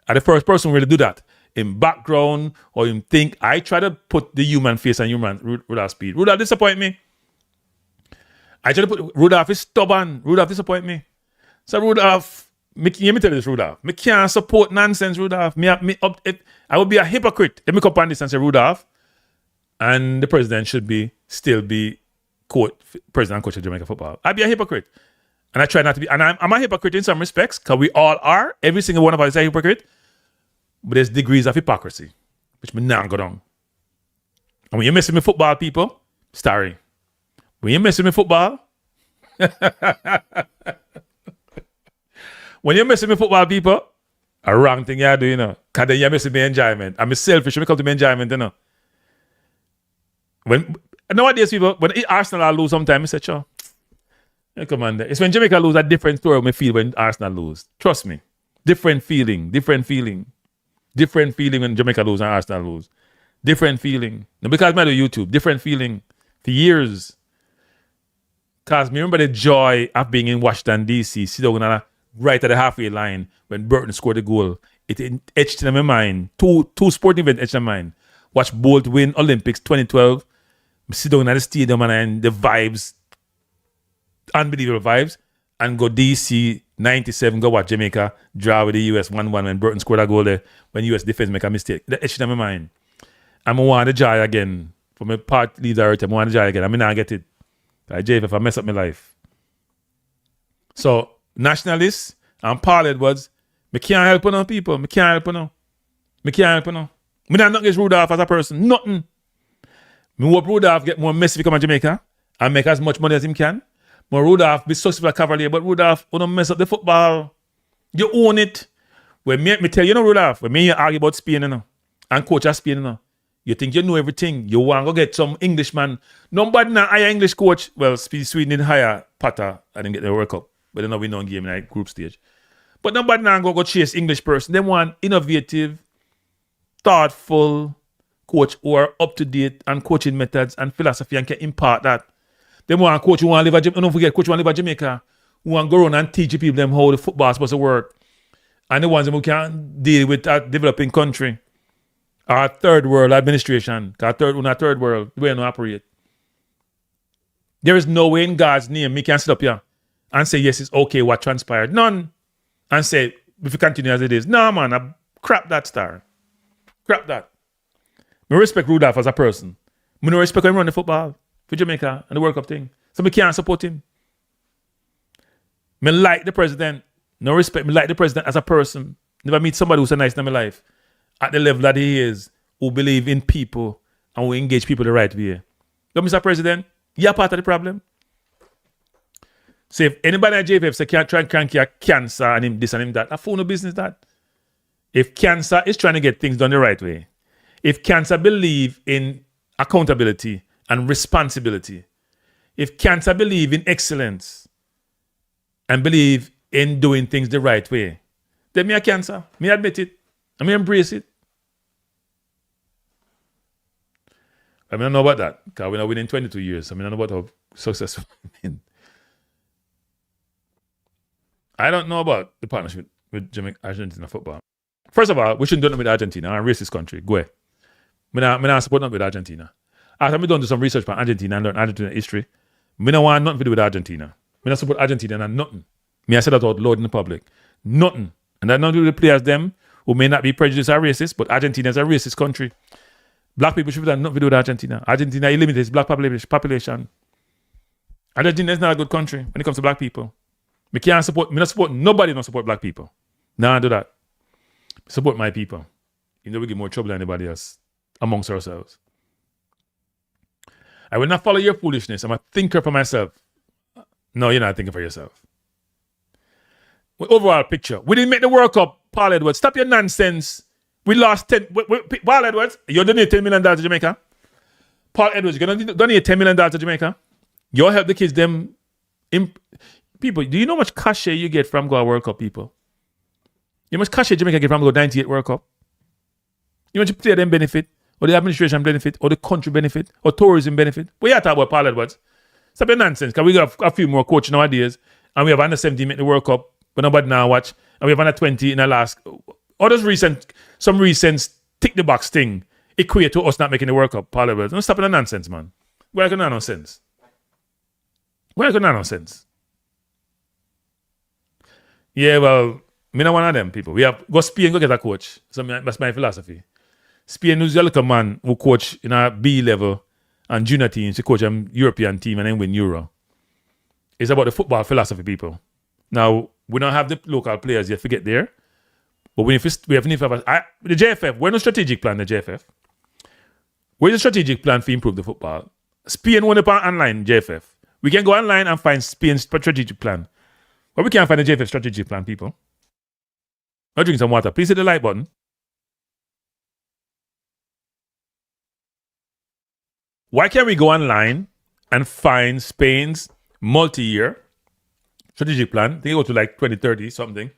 as the first person who really do that. In background or in think, I try to put the human face on Rudolph Speid. Rudolph disappoint me. I try to put Rudolph is stubborn. Rudolph disappoint me. So Rudolph, let me tell you this, Rudolph. I can't support nonsense, Rudolph. I would be a hypocrite if I come on this and say Rudolph, and the president should still be president and coach of Jamaica football. I'd be a hypocrite. And I try not to be. And I'm a hypocrite in some respects, because we all are. Every single one of us is a hypocrite. But there's degrees of hypocrisy, which me not go down. And when you're messing with football, people, sorry. When you're messing with football, when you're messing with football, people, a wrong thing you do, Because then you're messing with enjoyment. I'm selfish when it comes to enjoyment, Nowadays, people, when Arsenal lose sometimes, I say, sure. Come on, it's when Jamaica lose, a different story me feel when Arsenal lose. Trust me. Different feeling when Jamaica lose and Arsenal lose. Different feeling. Now, because I do YouTube, different feeling for years. Because me remember the joy of being in Washington, D.C., sit down right at the halfway line when Burton scored the goal. It etched in my mind. Two sporting events etched in my mind. Watch Bolt win Olympics 2012. Sit down at the stadium and the vibes, unbelievable vibes, and go DC 97, go watch Jamaica draw with the US 1-1 when Burton scored a goal there when US defense make a mistake. That etched in my mind. I'm going to want the joy again. For my part leader, I'm going to want the joy again. I may not get it. If I mess up my life. So, nationalists and Paul Edwards, I can't help no people. I can't help no. Me not against Rudolph as a person. Nothing. Me hope Rudolph get more messy come to Jamaica and make as much money as him can. But Rudolph be successful at Cavalier, but Rudolph don't mess up the football. You own it. When me tell you, Rudolph, when me argue about Spain, and coach of Spain, you think you know everything. You want to go get some Englishman. Nobody now hire English coach. Well, Sweden didn't hire Potter. I didn't get the World Cup. But then we know game in that group stage. But nobody now go chase English person. They want innovative, thoughtful coach who are up to date and coaching methods and philosophy and can impart that. They want a coach who want to live at Jamaica. Don't forget, coach who want to live at Jamaica. Who want to go around and teach people them how the football is supposed to work. And the ones who can deal with a developing country. Our third world administration. Our third world, the way we operate. There is no way in God's name me can sit up here and say, yes, it's okay what transpired. None. And say, if you continue as it is. No, man, I crap that star. Crap that. I respect Rudolph as a person. I don't respect him run the football for Jamaica and the World Cup thing. So I can't support him. I like the president. No respect. I like the president as a person. Never meet somebody who's so nice in my life. At the level that he is, who believe in people and who engage people the right way. But Mr. President, you're part of the problem. So if anybody at JFF say can't try and Cranky a cancer and him this and him that, I fool no business that. If cancer is trying to get things done the right way, if cancer believe in accountability and responsibility, if cancer believe in excellence and believe in doing things the right way, then me a cancer. Me admit it. And me embrace it. I don't know about that. Because we're not winning 22 years. I don't know about how successful we've been. I don't know about the partnership with Jamaica Argentina football. First of all, we shouldn't do nothing with Argentina. I'm a racist country. Go ahead. I'm not support nothing with Argentina. After I do some research on Argentina and learn Argentina history, I don't want nothing to do with Argentina. I don't support Argentina and nothing. I said that out loud in the public. Nothing. And that not do with the players them who may not be prejudiced or racist, but Argentina is a racist country. Black people should have nothing to do with Argentina. Argentina eliminates black population. Argentina is not a good country when it comes to black people. Me not support nobody don't support black people. Nah, I do that. Support my people. You know we get more trouble than anybody else amongst ourselves. I will not follow your foolishness. I'm a thinker for myself. No, you're not thinking for yourself. Overall picture. We didn't make the World Cup, Paul Edwards. Stop your nonsense. We lost 10. Paul Edwards, you're donating $10 million to Jamaica. Paul Edwards, you're going to donate $10 million to Jamaica. You'll help the kids, them. People, do you know how much cachet you get from going World Cup, people? You know how much cachet Jamaica get from go 98 World Cup? You know how much player them benefit? Or the administration benefit? Or the country benefit? Or tourism benefit? We are talking about Paul Edwards. Stop your nonsense, because we got a few more coaching nowadays. And we have under 17 make the World Cup. But nobody now watch. And we have under 20 in the last. All those some recent tick the box thing equate to us not making the World Cup. Paul Edwards. Don't stop the nonsense, man. Where can nonsense? Where can nonsense? Yeah, well, me not one of them people. We have go Spain go get a coach. So that's my philosophy. Spain is a little man who coach in a B level and junior teams to coach a European team and then win Euro. It's about the football philosophy, people. Now, we don't have the local players yet to get there. But we have the JFF, we're no strategic plan, the JFF. Where's the strategic plan to improve the football? Spain won upon online, JFF. We can go online and find Spain's strategic plan. But we can't find the JFF strategic plan, people. I'll drink some water. Please hit the like button. Why can't we go online and find Spain's multi-year strategic plan? They go to like 2030 something.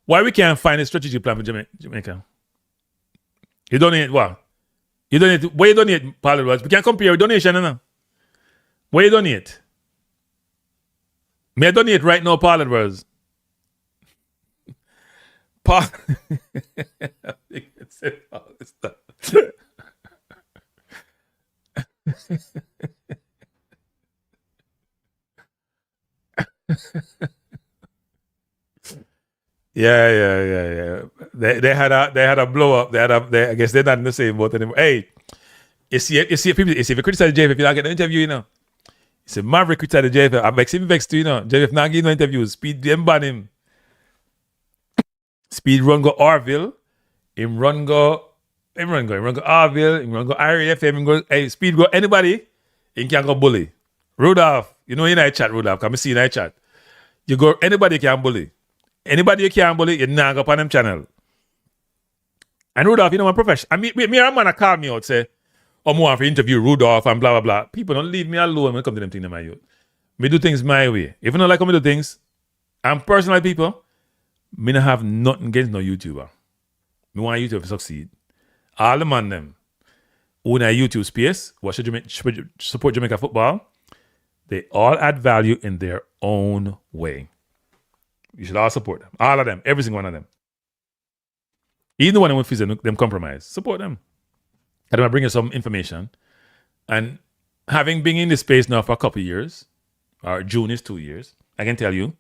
Why we can't find a strategic plan for Jamaica? You donate what? You donate. Where you donate, Paul Edwards? We can't compare with donation, no? Where you donate? May I donate right now, Paul Edwards? Paul. Yeah. They had a blow up. I guess they're not in the same boat anymore. Hey, you see people. If you criticize JFF, if you not get an interview, you know. You see Maverick criticize the JFF. I'm vexed too, you know. JFF not giving no interviews. Speed them ban him. Speed run go Orville. Him run go Orville. Him run go RAF. Hey, Speed go anybody. He can go bully. Rudolph, you know in that chat, Rudolph. Come see in that chat. You go anybody can bully. Anybody you can't bully, you nag up on them channel. And Rudolph, you know my profession. I mean, me and a man call me out say, I'm want to interview Rudolph and blah blah blah. People don't leave me alone when it comes to them things in my youth. Me do things my way. If you don't like how me do things, I'm personal people. Me not have nothing against no YouTuber. Me want YouTube to succeed. All the man them who in a YouTube space, what should support Jamaica football, they all add value in their own way. You should all support them. All of them. Every single one of them. Even the one with them compromise. Support them. I'm going to bring you some information. And having been in this space now for a couple of years, or June is 2 years, I can tell you,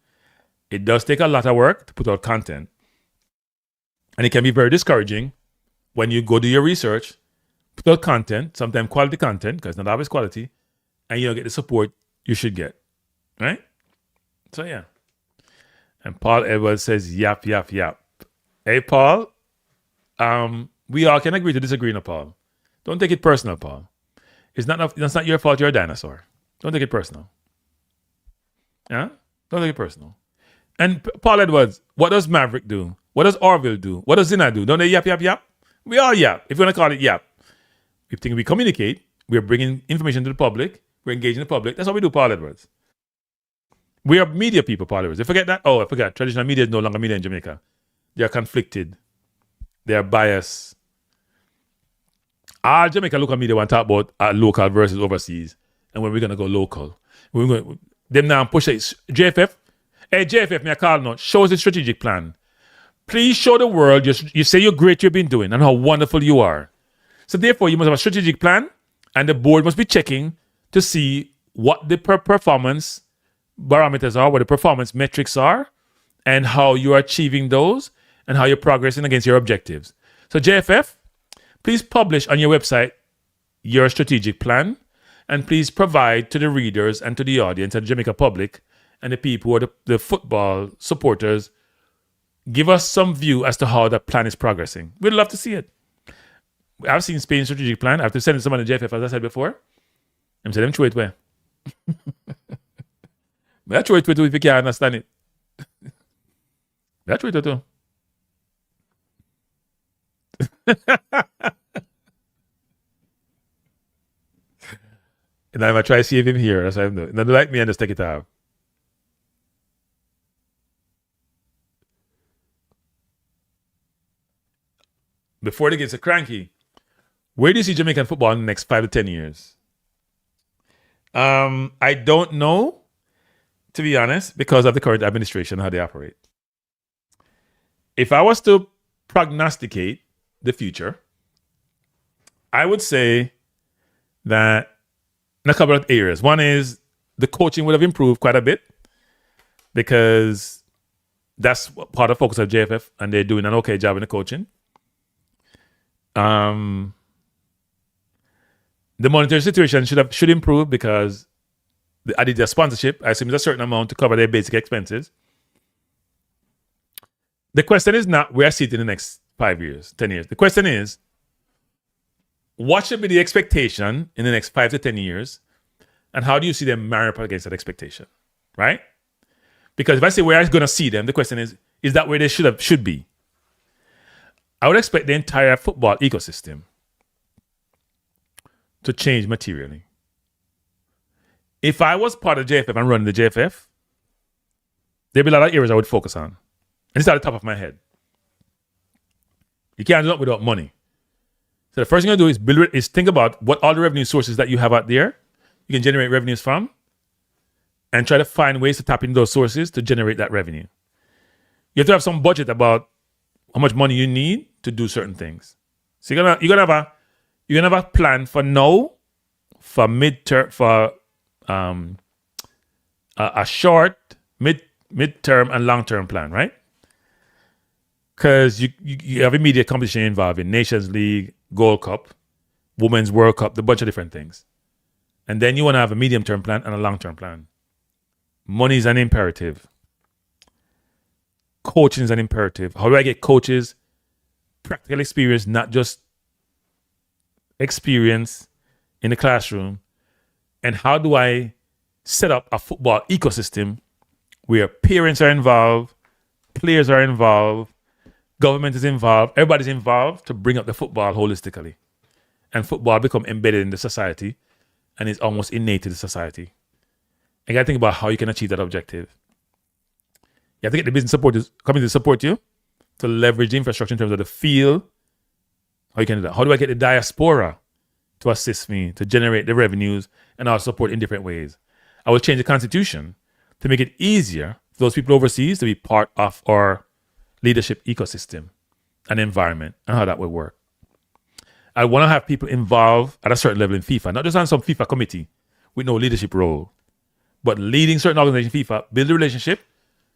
it does take a lot of work to put out content. And it can be very discouraging when you go do your research, put out content, sometimes quality content, because not always quality, and you don't get the support you should get. Right? So, yeah. And Paul Edwards says, yap, yap, yap. Hey, Paul, we all can agree to disagree, no, Paul. Don't take it personal, Paul. It's not your fault you're a dinosaur. Don't take it personal. Yeah? Don't take it personal. And Paul Edwards, what does Maverick do? What does Orville do? What does Zina do? Don't they yap, yap, yap? We all yap. If you want to call it yap. If we communicate, we're bringing information to the public, we're engaging the public. That's what we do, Paul Edwards. We are media people, Paul Edwards. You forget that? Oh, I forgot. Traditional media is no longer media in Jamaica. They are conflicted. They are biased. All Jamaica local media want to talk about local versus overseas. And when we're going to go local. Them now push it. JFF. Hey, JFF, me a call now. Show us the strategic plan. Please show the world you say you're great, you've been doing, and how wonderful you are. So therefore, you must have a strategic plan, and the board must be checking to see what the performance barometers are, what the performance metrics are, and how you are achieving those, and how you're progressing against your objectives. So JFF, please publish on your website your strategic plan, and please provide to the readers and to the audience and the Jamaica public and the people who are the football supporters, give us some view as to how that plan is progressing. We'd love to see it. I've seen Spain's strategic plan. I have to send it to someone in JFF, as I said before. I'm saying, them throw it where? But I throw it if you can't understand it. I throw it too. And I'm going to try to see him here. That's what I'm doing. Not like me and just take it out. Before they get to Cranky, where do you see Jamaican football in the next 5 to 10 years? I don't know, to be honest, because of the current administration, how they operate. If I was to prognosticate the future, I would say that in a couple of areas. One is the coaching would have improved quite a bit because that's part of the focus of JFF, and they're doing an okay job in the coaching. The monetary situation should improve because I did their sponsorship. I assume it's a certain amount to cover their basic expenses. The question is not where I see it in the next 5 years, 10 years. The question is, what should be the expectation in the next 5 to 10 years? And how do you see them marry up against that expectation? Right? Because if I say where I'm going to see them, the question is that where they should be? I would expect the entire football ecosystem to change materially. If I was part of JFF and running the JFF, there'd be a lot of areas I would focus on. And it's at the top of my head. You can't do it without money. So the first thing I do is think about what all the revenue sources that you have out there you can generate revenues from, and try to find ways to tap into those sources to generate that revenue. You have to have some budget about how much money you need to do certain things. So you're gonna have a plan for now, for midterm, for a short, midterm, and long-term plan, right? Because you have immediate competition involved in Nations League, Gold Cup, Women's World Cup, a bunch of different things. And then you want to have a medium-term plan and a long-term plan. Money is an imperative. Coaching is an imperative. How do I get coaches? Practical experience, not just experience in the classroom. And how do I set up a football ecosystem where parents are involved, players are involved, government is involved, everybody's involved to bring up the football holistically. And football become embedded in the society and is almost innate to the society. You got to think about how you can achieve that objective. You have to get the business supporters coming to support you to leverage the infrastructure in terms of the field. How you can do that? How do I get the diaspora to assist me to generate the revenues and our support in different ways? I will change the constitution to make it easier for those people overseas to be part of our leadership ecosystem and environment and how that will work. I want to have people involved at a certain level in FIFA, not just on some FIFA committee with no leadership role, But leading certain organizations, FIFA, build a relationship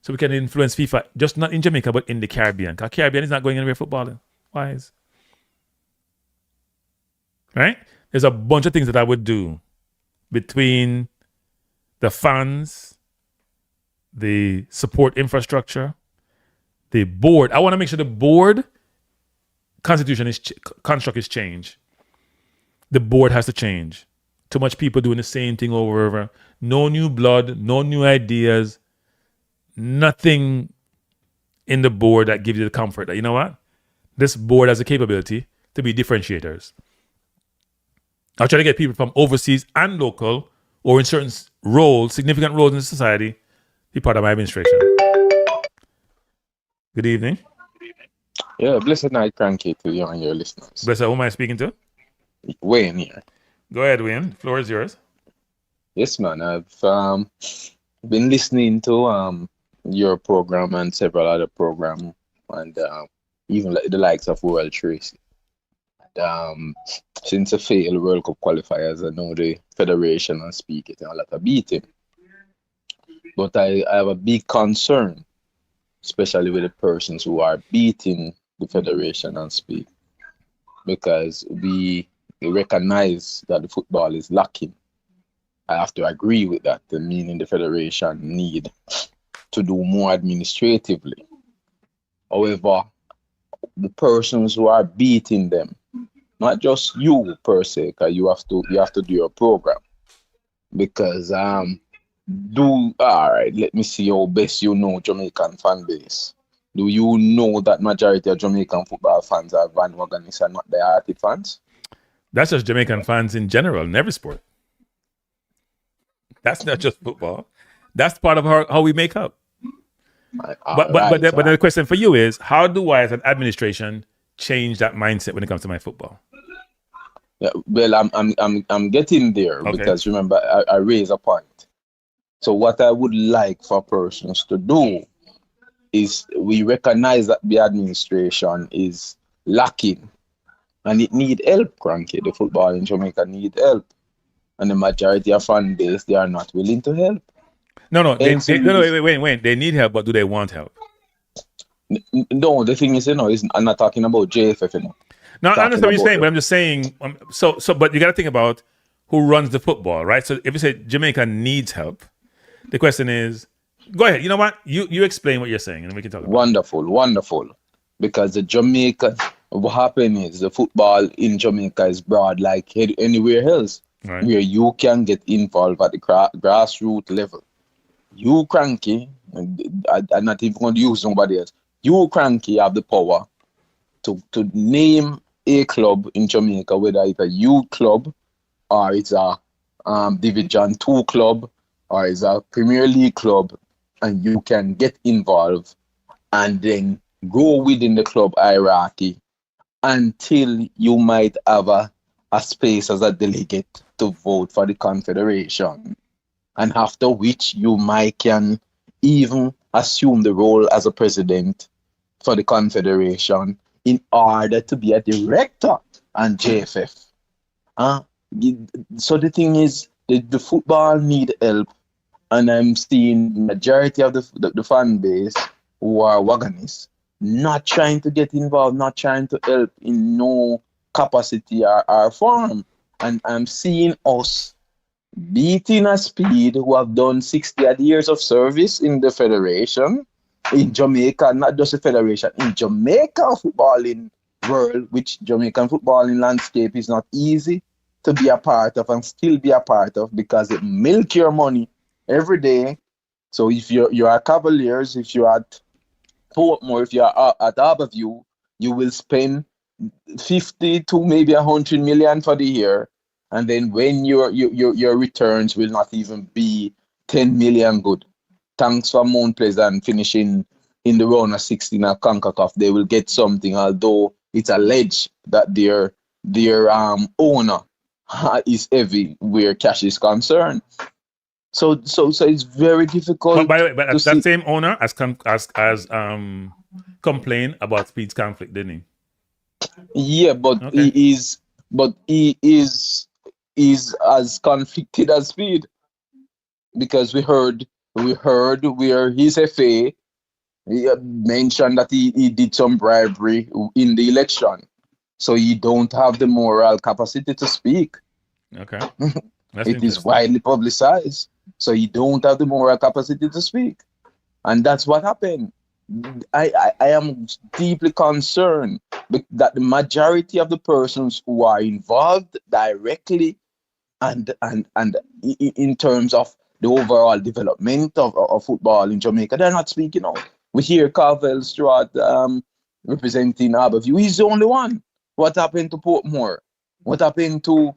so we can influence FIFA, just not in Jamaica, but in the Caribbean. Because Caribbean is not going anywhere footballing. Wise. Right? There's a bunch of things that I would do between the funds, the support infrastructure, the board. I want to make sure the board construct is changed. The board has to change. Too much people doing the same thing over and over. No new blood, no new ideas, nothing in the board that gives you the comfort that, you know what? This board has the capability to be differentiators. I'll try to get people from overseas and local or in certain roles, significant roles in society, be part of my administration. Good evening. Yeah, blessed night, Cranky, to you and your listeners. Blessed, who am I speaking to? Wayne here. Go ahead, Wayne. The floor is yours. Yes, man. I've been listening to your program and several other programs, and even the likes of World Tracy. Since the failed World Cup qualifiers, I know the Federation and Speid Out and a lot of beating. But I have a big concern, especially with the persons who are beating the Federation and Speid, because we recognize that the football is lacking. I have to agree with that, meaning the Federation need to do more administratively. However, the persons who are beating them, not just you per se, because you have to do your program. Because all right, let me see how best you know Jamaican fan base. Do you know that majority of Jamaican football fans are bandwagonists and not the arty fans? That's just Jamaican fans in general, in every sport. That's not just football. That's part of how we make up. But the question for you is, how do I, as an administration, change that mindset when it comes to my football? Yeah, well, I'm getting there, okay. Because remember, I raise a point. So what I would like for persons to do is we recognize that the administration is lacking and it need help, Cranky. The football in Jamaica need help. And the majority of fan base, they are not willing to help. No, wait. They need help, but do they want help? No, the thing is, I'm not talking about JFF, No, I understand what you're saying, but I'm just saying, but you got to think about who runs the football, right? So if you say Jamaica needs help, the question is, go ahead. You know what? You explain what you're saying, and we can talk about it. Wonderful. Because the Jamaica, what happened is the football in Jamaica is broad like anywhere else, right, where you can get involved at the grassroots level. You, Cranky, I'm not even going to use somebody else. You, Cranky, have the power to name a club in Jamaica, whether it's a youth club or it's a Division 2 club or it's a Premier League club, and you can get involved and then go within the club hierarchy until you might have a space as a delegate to vote for the confederation, and after which you can even assume the role as a president for the confederation in order to be a director and JFF. So the thing is, the football need help, and I'm seeing majority of the fan base who are wagonists not trying to get involved, not trying to help in no capacity or form. And I'm seeing us beating a Speid who have done 60 odd years of service in the federation, in Jamaica, not just the federation, in Jamaica footballing world, which Jamaican footballing landscape is not easy to be a part of and still be a part of, because it milk your money every day. So if you're at Cavaliers, if you're at Portmore, if you're at Harborview, you will spend 50 to maybe 100 million for the year, and then when your returns will not even be 10 million good. Thanks for Mount Pleasant finishing in the round of 16 at CONCACAF, they will get something, although it's alleged that their owner is heavy where cash is concerned. So it's very difficult. But by the way, that same owner has complained about Speid's conflict, didn't he? Yeah, but okay. he is as conflicted as Speid. because we heard where his FA mentioned that he did some bribery in the election. So he don't have the moral capacity to speak. Okay. That's It is widely publicized. So he don't have the moral capacity to speak. And that's what happened. I am deeply concerned that the majority of the persons who are involved directly and in terms of the overall development of football in Jamaica, they're not speaking out. We hear Carvel Stewart representing Harborview. He's the only one. What happened to Portmore? What happened to,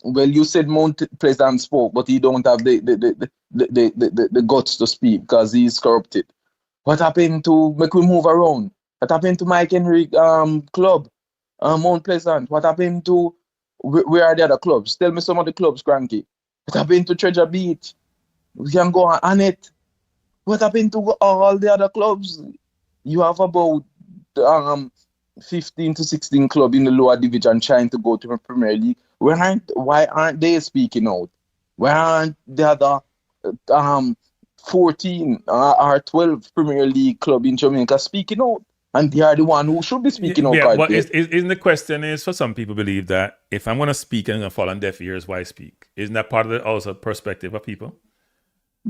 well, you said Mount Pleasant spoke, but he don't have the guts to speak because he's corrupted. What happened to, make we move around? What happened to Mike Henry club, Mount Pleasant? What happened to, where are the other clubs? Tell me some of the clubs, Cranky. What happened to Treasure Beach? We can go on it. What happened to all the other clubs? You have about 15 to 16 clubs in the lower division trying to go to the Premier League. Why aren't they speaking out? Why aren't the other 14 or 12 Premier League club in Jamaica speaking out? And they are the one who should be speaking out. Yeah, but isn't the question is, for some people believe that if I'm going to speak and I'm going to fall on deaf ears, why speak? Isn't that part of the also perspective of people?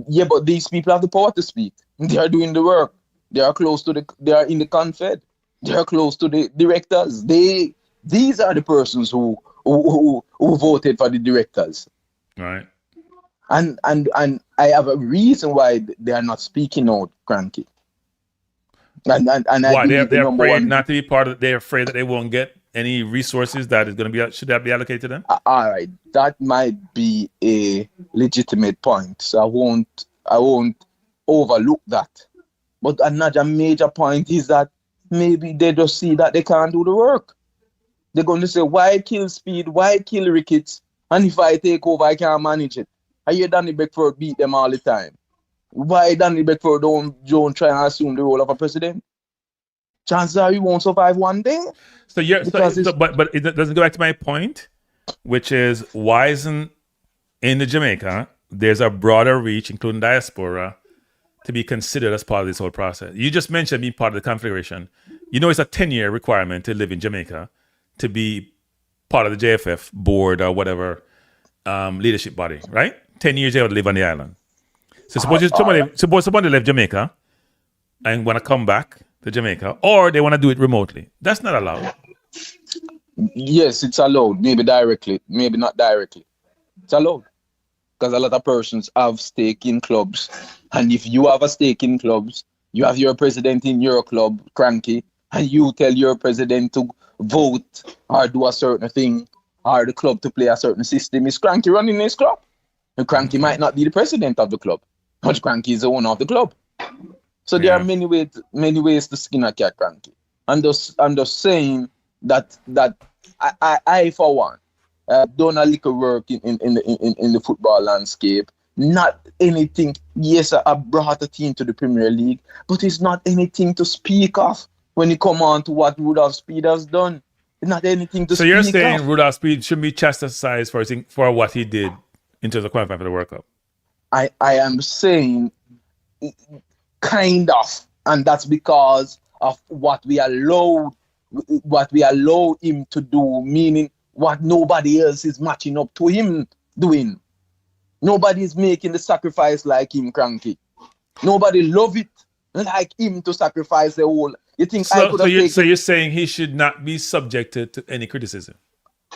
Yeah, but these people have the power to speak. They are doing the work. They are close to they are in the confed. They are close to the directors. These are the persons who voted for the directors. Right. And I have a reason why they are not speaking out, Cranky. And why they're afraid not to be part of? They're afraid that they won't get any resources that is going to be, should that be allocated to them? All right, that might be a legitimate point. So I won't overlook that. But another major point is that maybe they just see that they can't do the work. They're going to say, why kill Speid? Why kill Ricketts? And if I take over, I can't manage it. I hear Danny Beckford beat them all the time. Why Danny Beckford don't try and assume the role of a president? Chances are he won't survive one day. But it doesn't go back to my point, which is why isn't in the Jamaica there's a broader reach, including diaspora, to be considered as part of this whole process. You just mentioned being part of the confederation. You know, it's a 10-year requirement to live in Jamaica to be part of the JFF board or whatever leadership body, right? 10 years you have to live on the island. So suppose somebody left Jamaica and want to come back to Jamaica, or they want to do it remotely. That's not allowed. Yes, it's allowed. Maybe directly, maybe not directly. It's allowed. Because a lot of persons have stake in clubs. And if you have a stake in clubs, you have your president in your club, Cranky, and you tell your president to vote or do a certain thing, or the club to play a certain system, is Cranky running his club? And Cranky might not be the president of the club, but Cranky is the owner of the club. So there are many ways to skin a cat, Cranky. I'm just saying that I for one done a little work in the football landscape. Not anything. Yes, I brought a team to the Premier League, but it's not anything to speak of when you come on to what Rudolph Speid has done. It's not anything to speak of. So you're saying Rudolph Speid shouldn't be chastised for what he did in terms of qualifying for the World Cup? I am saying kind of, and that's because of what we allow him to do, meaning what nobody else is matching up to him doing. Nobody is making the sacrifice like him, Cranky. Nobody love it like him to sacrifice the whole. You think so you're saying he should not be subjected to any criticism?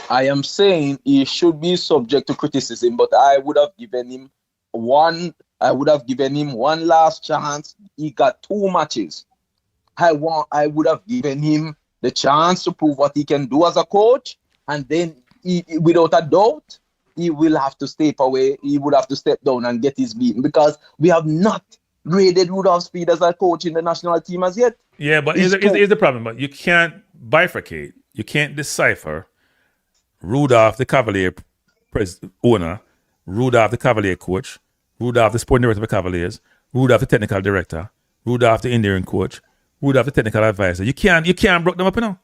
I am saying he should be subject to criticism, but I would have given him one last chance. He got 2 matches. I would have given him the chance to prove what he can do as a coach, and then without a doubt, he will have to step away. He would have to step down and get his beaten, because we have not graded Rudolph Speid as a coach in the national team as yet. Yeah, but here's the problem. But you can't bifurcate. You can't decipher Rudolph, the Cavalier owner, Rudolph, the Cavalier coach, Rudolph, the sporting director of the Cavaliers, Rudolph, the technical director, Rudolph, the Indian coach, Rudolph, the technical advisor. You can't break them up, you know.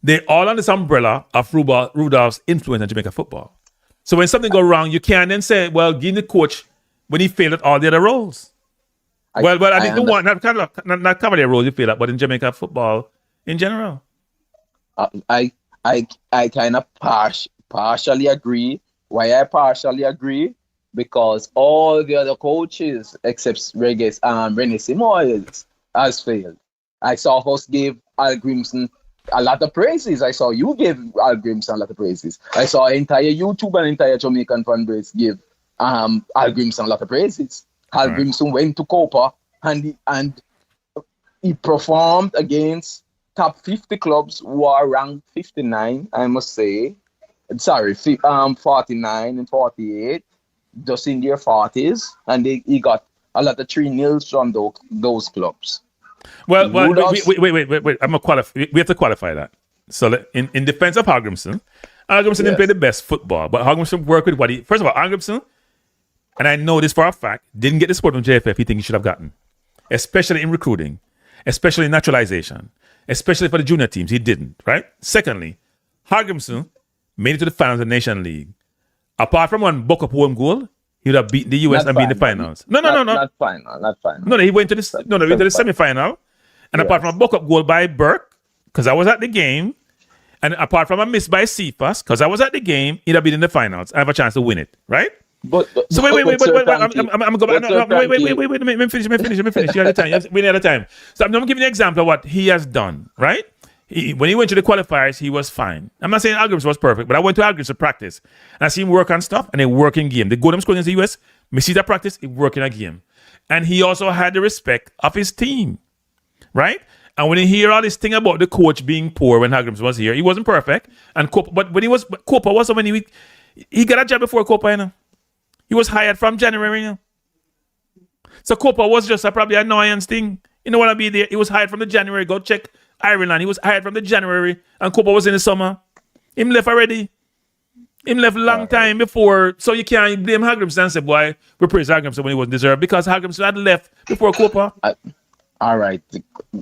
They're all under this umbrella of Rudolph's influence on Jamaica football. So when something goes wrong, you can't then say, well, give the coach when he failed at all the other roles. I think the one, not Cavalier roles he failed at, but in Jamaica football in general. I kind of partially agree. Why I partially agree? Because all the other coaches except Rennie Simoes has failed. I saw us give Al Grimson a lot of praises. I saw you give Al Grimson a lot of praises. I saw entire YouTube and entire Jamaican fan base give Al Grimson a lot of praises. Al Grimson went to Copa and he performed against top 50 clubs who are ranked 59, I must say. Sorry, 49 and 48, just in their 40s, and he got a lot of 3-0 from those clubs. Well, wait. I'm a qualify. We have to qualify that. So in defense of Hagrimson didn't play the best football, but Hagrimson worked with what he. First of all, Hagrimson, and I know this for a fact, didn't get the support from JFF he think he should have gotten, especially in recruiting, especially in naturalization, especially for the junior teams. He didn't. Right. Secondly, Hagrimson made it to the finals of the Nation League. Apart from one buck up home goal, he would have beaten the US and been in the finals. No. Not final. No, he went to the semi-final. And apart from a buck up goal by Burke, because I was at the game, and apart from a miss by Cephas, because I was at the game, he'd have been in the finals. I have a chance to win it, right? I'm going to go back. Wait. Let me finish. You have the time. We need the time. So I'm giving you an example of what he has done, right? When he went to the qualifiers, he was fine. I'm not saying Algrims was perfect, but I went to Algrims to practice. And I see him work on stuff, and they work in game. They go to him scoring against the US, me see that practice, he work in a game. And he also had the respect of his team, right? And when you hear all this thing about the coach being poor when Algrims was here, he wasn't perfect. And Copa was when he got a job before Copa, you know. He was hired from January, you know. So Copa was just probably an annoyance thing. You don't want to be there. He was hired from the January. Go check Ireland. He was hired from the January, and Copa was in the summer. Him left already. Him left a long time before, so you can't blame Hagrimson and say, boy, we praise Hagrimson when he wasn't deserved, because Hagrimson had left before Copa. All right,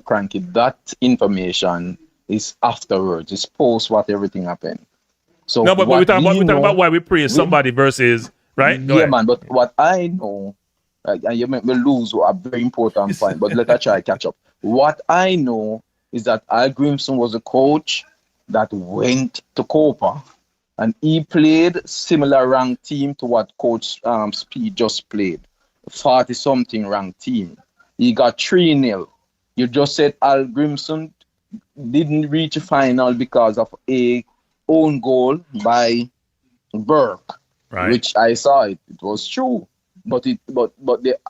Cranky, that information is afterwards. It's post what everything happened. So no, but we're talking about why we praise somebody versus, right? Yeah, man, but what I know, and you make me lose a very important point, but let us try to catch up. What I know is that Al Grimson was a coach that went to Copa, and he played similar ranked team to what Coach Speid just played, 40-something ranked team. He got 3-0. You just said Al Grimson didn't reach a final because of a own goal by Burke, right? Which I saw it. It was true, but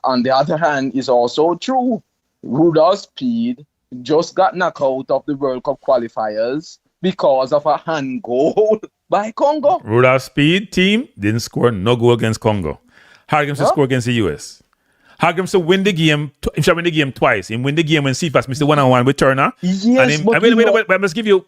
on the other hand, is also true. Rudolph Speid just got knocked out of the World Cup qualifiers because of a hand goal by Congo. Rudolph Speid team didn't score no goal against Congo. Hagrimson scored against the US. Hagrimson win the game. He should win the game twice. He win the game when Cephas missed the 1-on-1 with Turner. Yes, wait, I must give you.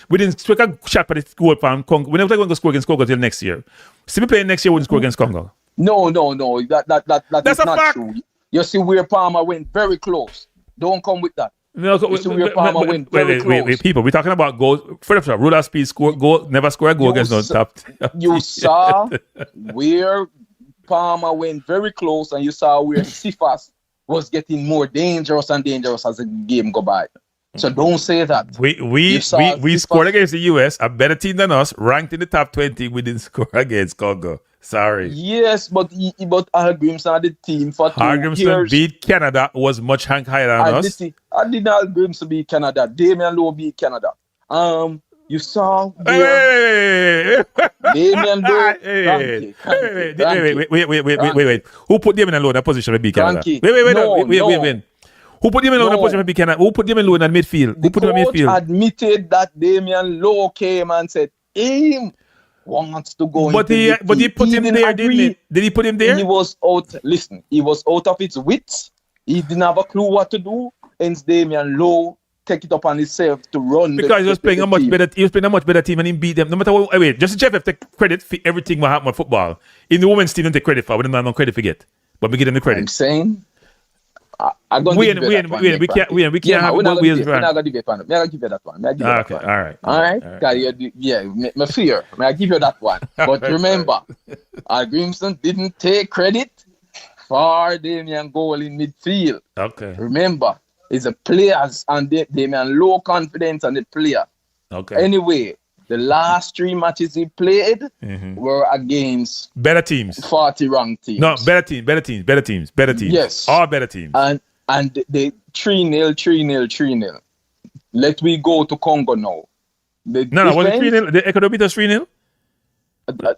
We didn't take a shot at the goal from Congo. We're never going to score against Congo until next year. See me playing next year, we wouldn't score against Congo. No. That's not fact. True. You see where Palmer went very close. Don't come with that. No, wait, people. We're talking about goals. First of all, Rudolph Speid never scored a goal against no top. You saw where Palmer went very close, and you saw where Cephas was getting more dangerous and dangerous as the game go by. So don't say that. We scored against the US, a better team than us, ranked in the top 20. We didn't score against Congo. Sorry. Yes, but Al Grimson had the team for 2 years. Grimson beat Canada, was much higher than us. I did not Al Grimson beat Canada. Damian Lowe beat Canada. You saw wait. Damian Lowe. Wait. Who put Damian Lowe in that position to beat Canada? Wait. Who put Damian Lowe in that position to beat Canada? Who put Damian Lowe in that midfield? Who put him in midfield? Admitted that Damian Lowe came and said him wants to go. But he put him there, didn't he? Did he put him there? He was out. Listen, he was out of his wits. He didn't have a clue what to do. Hence, Damian Lowe take it upon himself to run because he was playing a much better. He was playing a much better team, and he beat them. No matter what. Wait, just Jeff have take credit for everything what happened with football. In the women's team, don't take credit for. We don't have no credit for it, but we give them the credit. I'm saying. I'm going to give we can't have both wheels around. I'm going to give you that one. Okay, all right. Yeah, my fear. I give you that one. But remember, Al Grimson didn't take credit for Damian goal in midfield. Okay. Remember, it's the players and Damian low confidence and the player. Okay. Anyway, the last 3 matches he played were against better teams. 40 ranked teams. No, better teams. Yes. All better teams. And they 3-0. Let me go to Congo now. No, was it 3-0? The Ecuador beat us 3-0?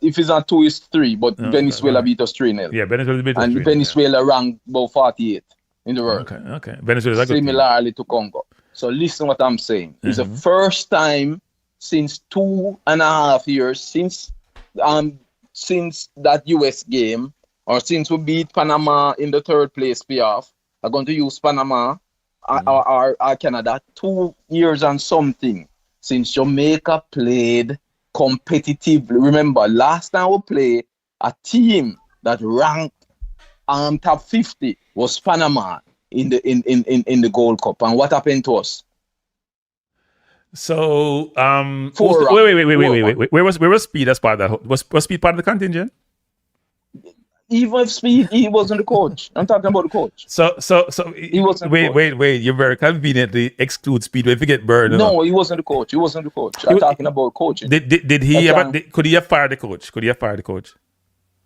If it's not 2, it's 3, but Venezuela beat us 3-0. Yeah, Venezuela beat us 3-0. And Venezuela ranked about 48 in the world. Okay. Venezuela is similarly to Congo. So listen what I'm saying. It's the first time since 2.5 years since that US game, or since we beat Panama in the 3rd place playoff. I'm going to use Panama or Canada. 2 years and something since Jamaica played competitively. Remember, last time we played a team that ranked top 50 was Panama in the Gold Cup. And what happened to us? So wait. Where was Speid as part of that? Was Speid part of the contingent? Even if Speid, he wasn't the coach. I'm talking about the coach. So he wasn't. Wait. You very conveniently exclude Speid. If you get burned. No, he wasn't the coach. I'm talking about coaching. Did he ever? Could he have fired the coach? Could he have fired the coach?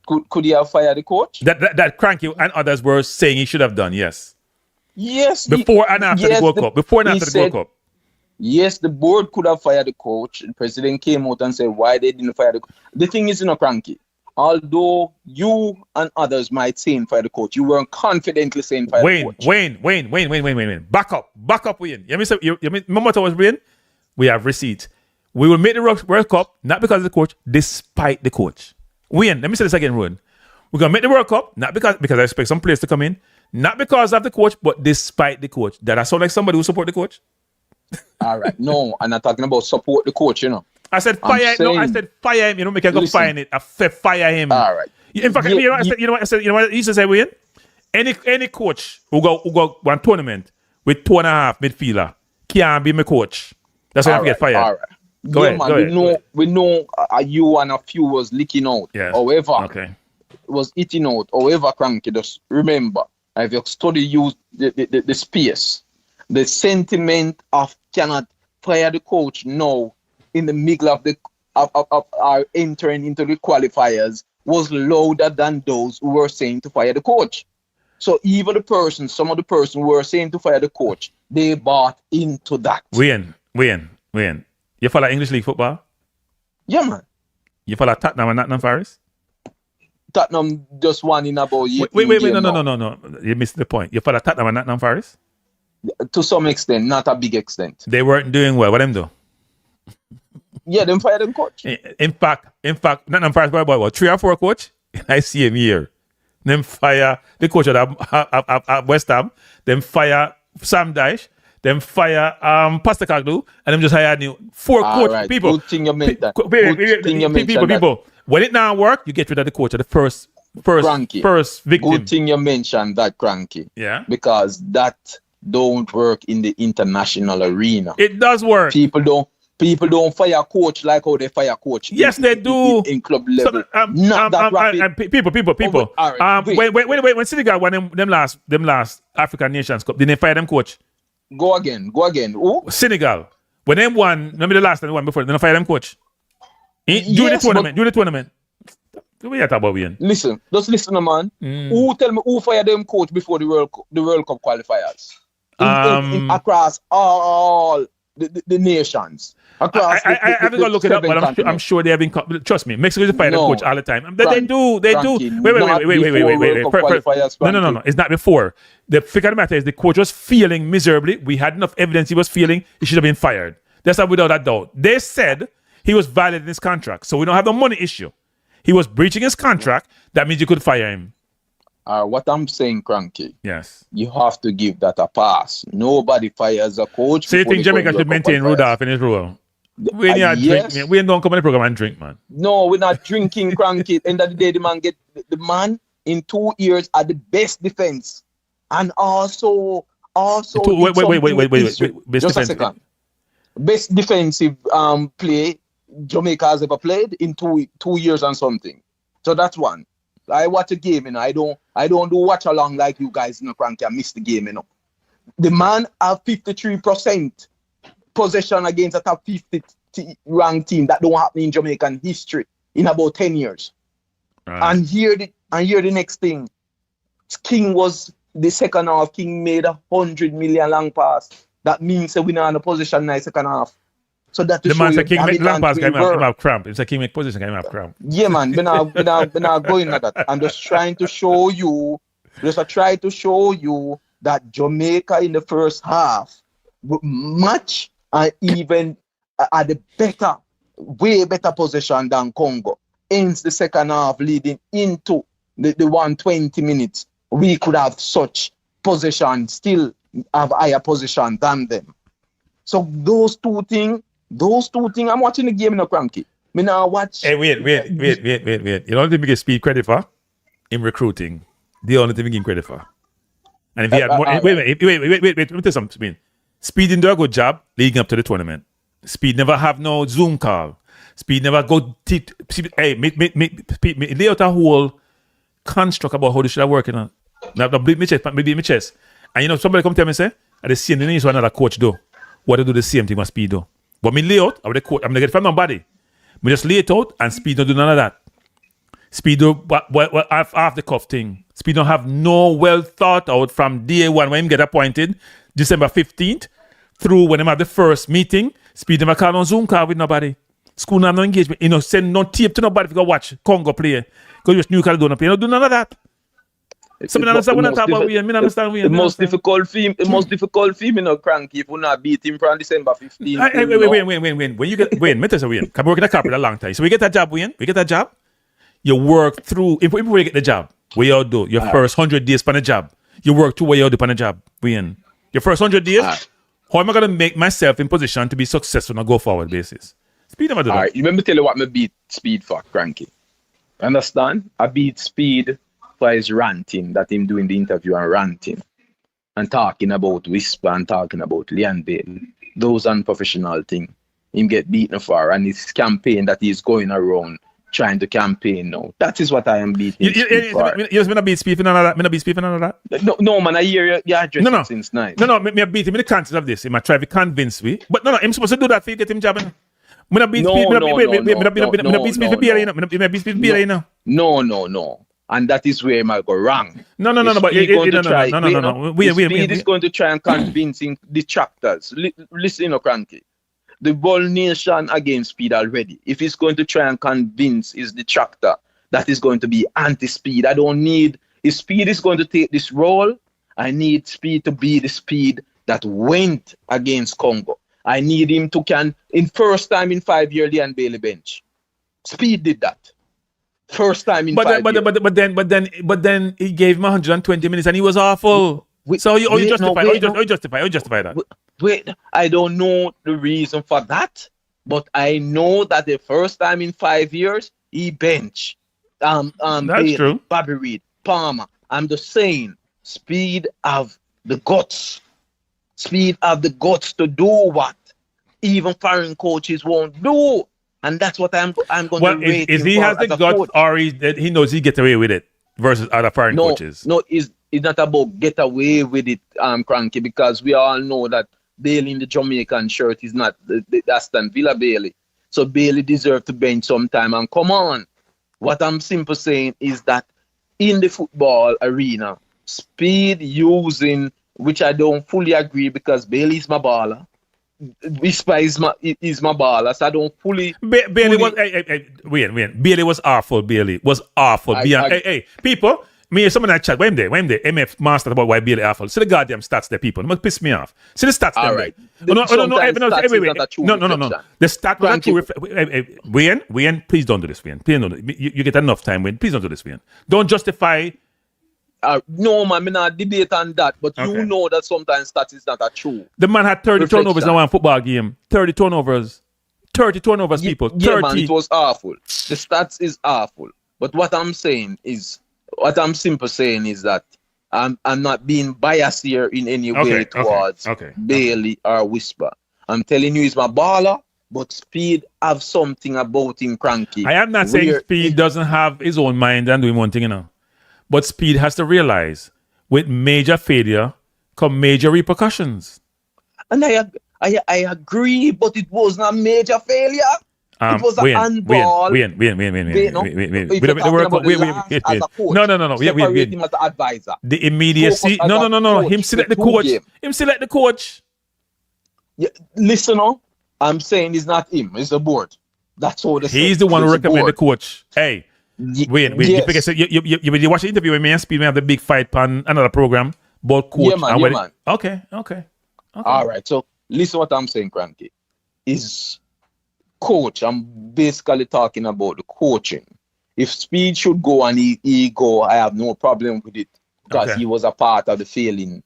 Could he have fired the coach? That Cranky and others were saying he should have done. Yes. Yes. Before and after the World Cup. Before and after the World Cup. Yes, the board could have fired the coach. The president came out and said why they didn't fire the coach. The thing is, Cranky, although you and others might say fire the coach, you weren't confidently saying fire the coach. Wayne. Back up, Wayne. You mean what I was saying? We have receipts. We will make the World Cup, not because of the coach, despite the coach. Wayne, let me say this again, Ruin. We're going to make the World Cup, not because I expect some players to come in, not because of the coach, but despite the coach. Does that sound like somebody who support the coach? All right. No, I'm not talking about support the coach, I said fire. I said fire him. You know, make him go fire it. I said fire him. All right. In fact, you know what I said. You know what I used to say, Wayne? Any coach who go one tournament with 2.5 midfielder can't be my coach. That's why I have to get fired. All right. Go ahead. We know you and a few was leaking out. Yes. However, it was eating out. However, Cranky, just remember, if you study use the space, the sentiment of cannot fire the coach now in the middle of our entering into the qualifiers was louder than those who were saying to fire the coach. So even some of the person who were saying to fire the coach, they bought into that. Wayne. You follow English League football? Yeah, man. You follow Tottenham and Nottingham Forest? Tottenham just won in about year. Wait, no. You missed the point. You follow Tottenham and Nottingham Forest? To some extent, not a big extent. They weren't doing well. What them do? Yeah, them fire them coach. In fact, Nottingham Forest what 3 or 4 coach? I see him here. Them fire the coach at West Ham. Them fire Sam Dyche. Them fire Pastor Kaglu, and them just hire new 4 coach right. people. Good thing you meant that. People. When it now work, you get rid of the coach of the first victim. Good thing you mentioned that, Cranky. Yeah. Because that don't work in the international arena. It does work. People don't fire coach like how they fire coach. Yes, they do. In club level. So, not that rapid. People. Right, when Senegal won them last African Nations Cup, didn't they fire them coach? Go again. Who? Senegal. When they won, remember the last time they won before, they didn't fire them coach. During the tournament. What are you talking about, Ian? Listen, man. Tell me who fired them coach before the World Cup qualifiers? Across all the nations. I haven't got to look it up, but I'm sure they have been. Trust me, Mexico is firing the coach all the time. They do. Wait. No. It's not before. The figure of the matter is the coach was failing miserably. We had enough evidence he was failing. He should have been fired. That's not without a doubt. They said he was violating his contract, so we don't have the money issue. He was breaching his contract. That means you could fire him. What I'm saying, Cranky. Yes. You have to give that a pass. Nobody fires a coach. So you think Jamaica should maintain Rudolph in his role? We don't come on the program and drink, man. No, we're not drinking, Cranky. End of the day, the man in 2 years at the best defense, and also. Wait. Just a second. Best defensive play Jamaica has ever played in 2 years and something. So that's one. I watch a game, you know. I don't do watch along like you guys, you know, Cranky. I miss the game, you know. The man have 53% possession against a top 50 ranked team. That don't happen in Jamaican history in about 10 years. Right. And here the next thing. King was the second half. King made 100 million long pass. That means that we not in a position in the second half. So that The man said King make long pass, him have cramp. It's a King make position, him have cramp. Yeah, man. We're not going at that. I'm just trying to show you. That Jamaica in the first half would match and even at the way better position than Congo. Hence the second half leading into the 120 minutes. We could have such position, still have higher position than them. So those two things, I'm watching the game in a Cranky. Me now watch. Hey, wait. You know what we give Speed credit for? In recruiting. The only thing we give him credit for. And if he had more, wait, let me tell you something. Speed didn't do a good job leading up to the tournament. Speed never have no Zoom call. Speed never go lay out a whole construct about how they should have worked. Now beat my chest. And you know, somebody come tell me, say, at the same thing is what another coach do. What they do the same thing what Speed do. But me lay out, I'm gonna get it from nobody. Me just lay it out and Speed don't do none of that. Speed do what half the cuff thing. Speed don't have no well thought out from day one when him get appointed, December 15th, through when him have the first meeting. Speed never call on Zoom call with nobody. School have no engagement. You know, send no tape to nobody if you go watch Congo play. Go just New Caledonia play. You don't do none of that. So I understand when I talk about Wayne. I understand Wayne. The most difficult film, you know, Cranky, if we not beat him from December 15th. Wayne. When you get Wayne, me tell you Wayne. I've worked in a corporate a long time. So we get that job, Wayne. We get that job. You work through, if we get the job, what you do, your first 100 days on the job, you work through what you do on the job, Wayne. Your first 100 days, how am I going to make myself in position to be successful on a go-forward basis? Speed never do that. Alright, you remember tell you what me beat Speed for, Cranky? Understand? I beat Speed for his ranting, that him doing the interview and ranting, and talking about Whisper and talking about Leon Bailey. Those unprofessional things. Him get beaten for, and his campaign that he's going around trying to campaign now. That is what I am beating. You just want to beat Speed for none of that? Me not beat Speed for none of that? No, man, I hear you address it since night. No, me beat him in the context of this. He might try to convince me. But no, I'm supposed to do that for you, get him job. Me not beat Speed. Me not beat Speed for beer, you know. Me not beat Speed for beer, you know. No. And that is where he might go wrong. No. But Speed is going to try and convince detractors. Listen, you know, Cranky. The whole nation against Speed already. If he's going to try and convince his detractor that is going to be anti-Speed, I don't need, if Speed is going to take this role, I need Speed to be the Speed that went against Congo. I need him to in first time in 5 years, Leon Bailey bench. Speed did that. First time in 5 years. But then he gave him 120 minutes and he was awful. So you justify that? Wait, I don't know the reason for that, but I know that the first time in 5 years he bench. That's Bailey, true. Bobby Reed, Palmer. I'm just saying, Speed have the guts. Speed have the guts to do what even foreign coaches won't do, and that's what I'm going to rate him. Is he has the guts, coach. Or he knows he gets away with it versus other foreign coaches? No, it's not about get away with it, Cranky, because we all know that Bailey in the Jamaican shirt is not the Aston Villa Bailey. So Bailey deserves to bench sometime. And come on, what I'm simply saying is that in the football arena, Speed using, which I don't fully agree because Bailey is my baller. Whisper is my baller, so I don't fully. Bailey was. Wait. Bailey was awful. Bailey was awful. Hey, people. Me and someone I chat. When they MF mastered about why Bailey awful. See the goddamn stats there, people. It must piss me off. See the stats there. Right. No. The stat was true. Wayne, please don't do this, Wayne. Please don't. You get enough time, Wayne. Please don't do this, Wayne. Don't justify. No, man, I'm not debate on that, but you know that sometimes stats is not true. The man had 30 turnovers in one football game. 30 turnovers. 30 turnovers, people. 30. Yeah, man, it was awful. The stats is awful. But what I'm simply saying is that I'm not being biased here in any way towards Bailey or Whisper. I'm telling you, he's my baller. but Speed have something about him, Cranky. I am not saying Speed doesn't have his own mind and doing one thing, you know. But Speed has to realize with major failure come major repercussions. And I agree, but it wasn't a major failure. It was a handball. Wait. No. Separate him as the advisor. The immediacy. No. Him select the coach. Him select the coach. Yeah, listen, I'm saying it's not him. It's the board. That's all. He's the one who recommended the coach. Hey, wait. Yes. You watch the interview with me and Speed. We have the big fight on another program. Both coach. Yeah, man. Okay. All right. So listen what I'm saying, Cranky. Is coach. I'm basically talking about the coaching. If Speed should go and he go, I have no problem with it because he was a part of the failing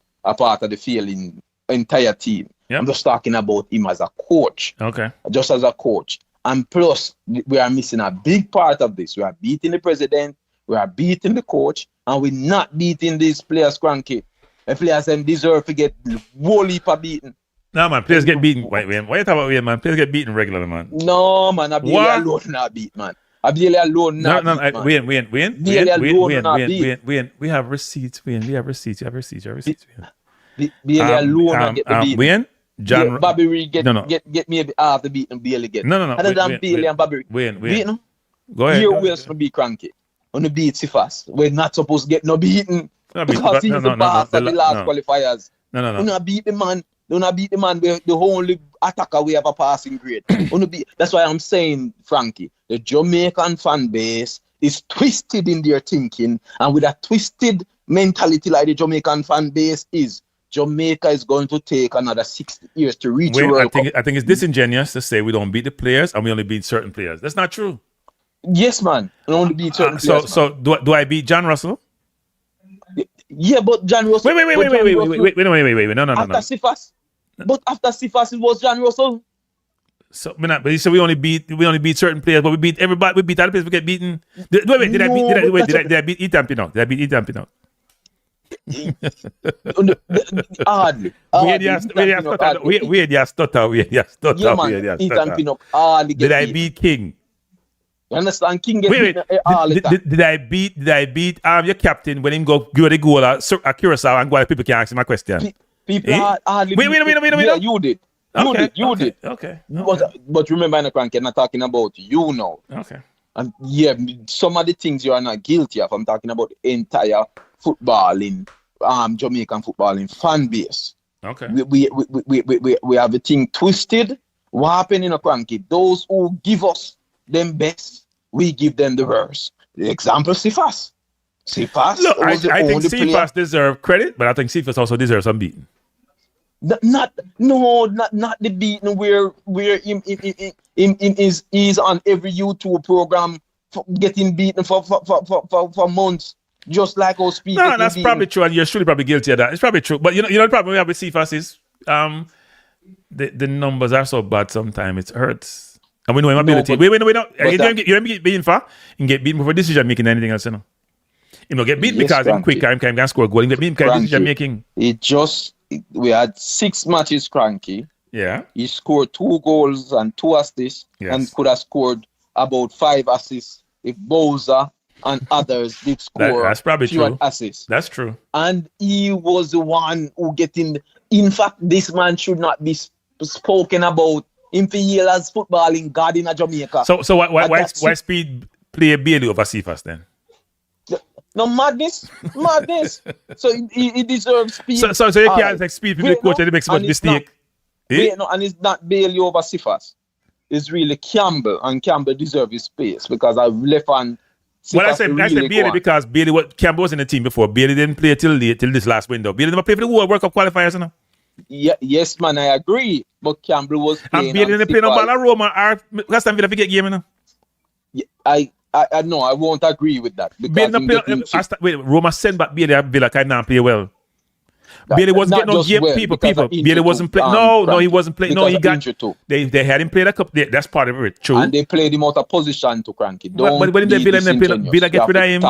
entire team. Yep. I'm just talking about him as a coach. Okay. Just as a coach. And plus, we are missing a big part of this. We are beating the president, we are beating the coach, and we're not beating these players, Cranky. The players them deserve to get whole heap of beaten. No, man, players get beaten. Wait, why you talking about man? Players get beaten regularly, man. No, man, Abdullah alone not beat, man. Abdullah alone not beat, Wayne. We have receipts, Wayne. We have receipts. You have receipts, Bailey alone not get the beat. Wayne? John... Yeah, Bobby Reed get maybe half the beat and Bailey get. No. Other than Bailey and Bobby Reed. Wayne. Go ahead. Here Wilson will be Cranky. On the beat si fast. We're not supposed to get no beating. Because he's the boss of the last qualifiers. No. Do not beat the man. Do not beat the man. The only attacker we have a passing grade. That's why I'm saying, Frankie, the Jamaican fan base is twisted in their thinking, and with a twisted mentality like the Jamaican fan base is, Jamaica is going to take another 60 years to reach the World Cup. I think it's disingenuous to say we don't beat the players and we only beat certain players. That's not true. Yes, man. We only beat certain players. So do I beat John Russell? Yeah, but John Russell. Wait. No. After Sifas. But after Sifas, it was John Russell. So, but you said we only beat certain players, but we beat everybody. We beat other players. We get beaten. Did I beat Etampin out? Did I beat Etampin out? Hardly. Weird, you stutter. Did I beat King? You understand? King get all the time. Did I beat your captain when him go give the goal at Curacao and go people can ask him a question? People hardly. Wait. Yeah, you did. You did. Okay. But remember, in the Cranky, I'm not talking about you now. Okay. And yeah, some of the things you are not guilty of. I'm talking about the entire footballing, Jamaican footballing fan base. Okay. We have the thing twisted. What happened in a Cranky? Those who give us them best, we give them the worst. The example, Sifas. Look, I think Sifas deserve credit, but I think Sifas also deserves some beating. Not the beating where him is on every YouTube program getting beaten for months, just like our Speed. No, that's probably true, and you're surely probably guilty of that. It's probably true, but you know the problem we have with Sifas is the numbers are so bad sometimes it hurts. And we know him ability. We don't. You don't get beaten for and get beaten for decision making anything else, you know. He don't get beat because he's quicker, he can score a goal. He get beat because decision making. We had 6 matches, Cranky. Yeah. He scored 2 goals and 2 assists, and could have scored about 5 assists if Bowser and others did score. That's probably true. Assists. That's true. And he was the one who in fact, this man should not be spoken about in as footballing God in Jamaica. So why Speed play Bailey over Sifas then? No, madness. So he deserves Speed. So you can't like Speed for the coach and he makes a mistake. And it's not Bailey over Sifas. It's really Campbell, and Campbell deserves his space because I left on. Well, I said Bailey because Campbell was in the team before. Bailey didn't play till this last window. Bailey never played for the World Cup qualifiers, you know. Yeah, yes, man, I agree. But Campbell was playing. And Bailey didn't play no ball at Roma. Last time Villa forget game, you know. Yeah, I know, I won't agree with that. Roma sent back Bailey at Villa, kind of play well. Bailey wasn't getting no game, people. Bailey wasn't playing. No, he wasn't playing. No, he got injured too. They had him play a couple. That's part of it. True. And they played him out of position to Cranky. But when they Villa get rid of him.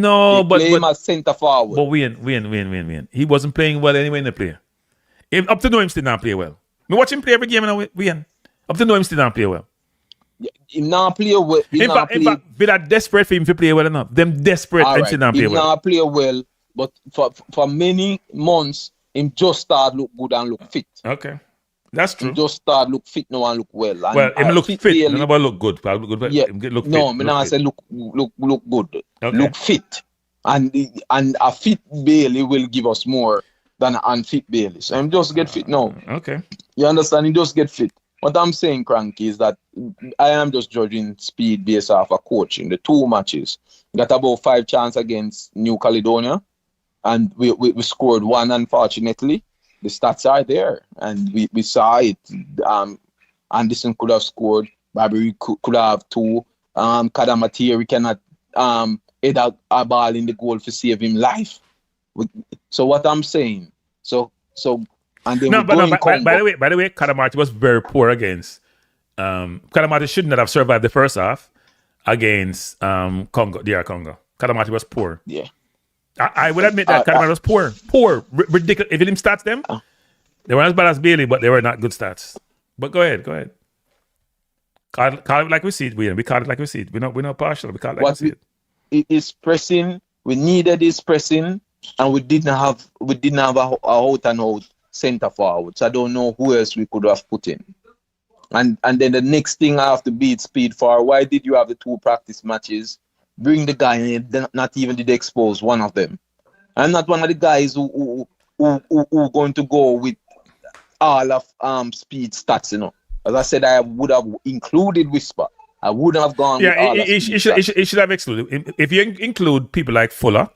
No, but play him as centre forward. But Wayne. He wasn't playing well anyway in the play. Up to now, him still not play well. Me watch him play every game now. Wayne. Up to now, him still don't play well. He not play well. In fact, we are desperate for him to play well enough. Them desperate and still don't play well. He not play well, but for many months, him just start look good and look fit. Okay. That's true. Him just start look fit now and look well. And well, him look fit. Daily, none about look good. Look good. Yeah. Look no, fit. me not say look good. Okay. Look fit. And a fit Bailey will give us more than an unfit Bailey. So him just get fit now. Okay. You understand? He just get fit. What I'm saying, Cranky, is that I am just judging Speed based off of coaching. The 2 matches. Got about 5 chances against New Caledonia. And we scored 1, unfortunately. The stats are there. And we saw it. Anderson could have scored. Barbary could have 2. Kadamatiri cannot head out a ball in the goal to save him life. So what I'm saying, and then by the way, Kadamarti was very poor against. Kadamarti should not have survived the first half against Congo, DR Congo. Kadamarti was poor. Yeah, I would admit that Kadamarti was poor, ridiculous. If you stats them, they weren't as bad as Bailey, but they were not good stats. But go ahead. Call it like we see it. We call it like we see it. We're not partial. We call it like we see it. It is pressing. We needed this pressing, and we didn't have a out and out center forward. So I don't know who else we could have put in. And then the next thing I have to beat Speed for. Why did you have the 2 practice matches? Bring the guy in, not even did expose one of them. I'm not one of the guys who going to go with all of Speed stats, you know. As I said, I would have included Whisper. I wouldn't have gone. Yeah, it should have excluded. If you include people like Fuller,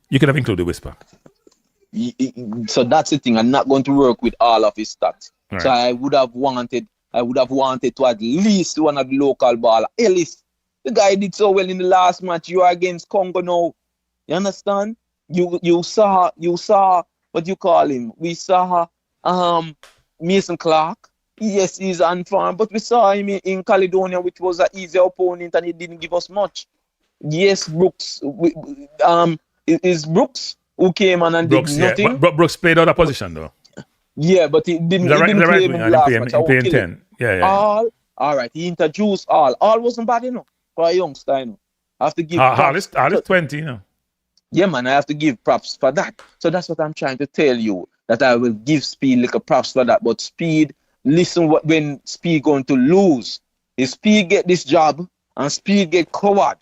you could have included Whisper. So that's the thing. I'm not going to work with all of his stats. Right. So I would have wanted to at least one of the local baller. Ellis, the guy did so well in the last match. You are against Congo now. You understand? You saw what you call him. We saw Mason Clark. Yes, he's unformed, but we saw him in Caledonia, which was an easy opponent, and he didn't give us much. Yes, Brooks. Is Brooks who came on and Brooks, did nothing? Yeah. But Brooks played out of position though. Yeah, but he didn't play in the last match. He played 10. Yeah. All right. He introduced All. All wasn't bad, you know, for a youngster, you know. I have to give props. All is 20, you know. Yeah, man, I have to give props for that. So that's what I'm trying to tell you, that I will give Speed like a props for that. But Speed, listen when Speed going to lose. If Speed get this job and Speed get covered,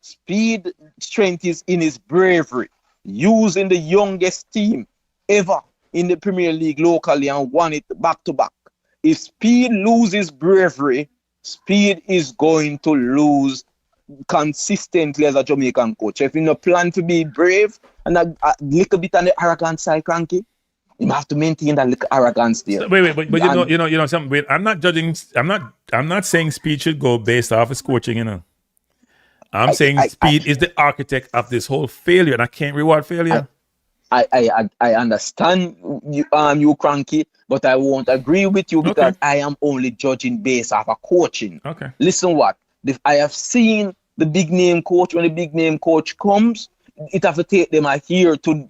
Speed strength is in his bravery, using the youngest team ever in the Premier League locally and won it back to back. If Speed loses bravery, Speed is going to lose consistently as a Jamaican coach. If you no plan to be brave and a little bit on the arrogant side, Cranky, you have to maintain that little arrogance there. So, wait, but you know something. Wait, I'm not judging. I'm not saying Speed should go based off his coaching. You know, I'm saying Speed is the architect of this whole failure, and I can't reward failure. I understand you Cranky, but I won't agree with you because I am only judging based off of coaching. Okay. Listen, I have seen the big name coach. When the big name coach comes, it have to take them a year to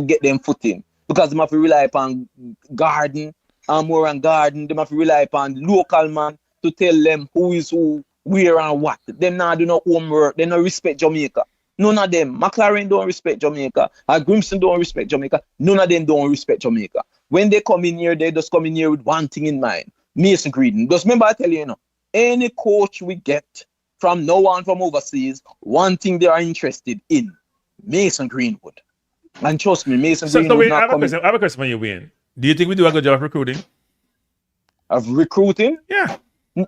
get them footing. Because they have to rely upon Garden, more and Garden. They have to rely upon local man to tell them who is who, where and what. Them now do no homework. They don't respect Jamaica. None of them. McLaren don't respect Jamaica. Grimson don't respect Jamaica. None of them don't respect Jamaica. When they come in here, they just come in here with one thing in mind. Mason Green. Just remember I tell you, any coach we get from now on from overseas, one thing they are interested in, Mason Greenwood. And trust me, Mason Greenwood. Wait, I have a question when you win. Do you think we do a good job of recruiting? Of recruiting? Yeah. We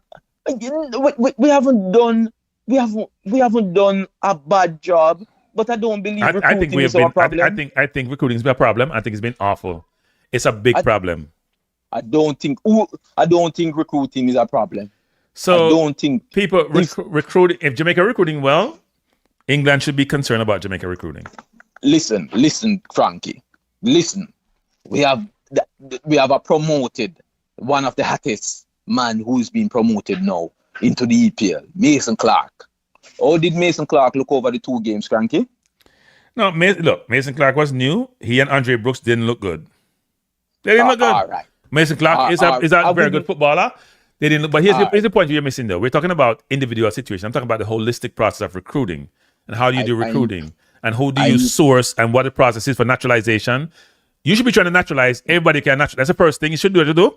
haven't done a bad job, but I don't believe recruiting is our problem. I think recruiting is a problem. I think it's been awful. It's a big problem. I don't think recruiting is a problem. So I don't think people recruiting. If Jamaica recruiting well, England should be concerned about Jamaica recruiting. Listen, Cranky. Listen, we have a promoted, one of the hottest man who's been promoted now into the EPL, Mason Clark. How did Mason Clark look over the 2 games, Cranky? No, Mason Clark was new. He and Andre Brooks didn't look good. They didn't look good. All right. Mason Clark is a very good footballer. They didn't. But here's the point you're missing, though. We're talking about individual situation. I'm talking about the holistic process of recruiting and how do you do recruiting and who do you source and what the process is for naturalization. You should be trying to naturalize. Everybody can naturalize. That's the first thing you should do.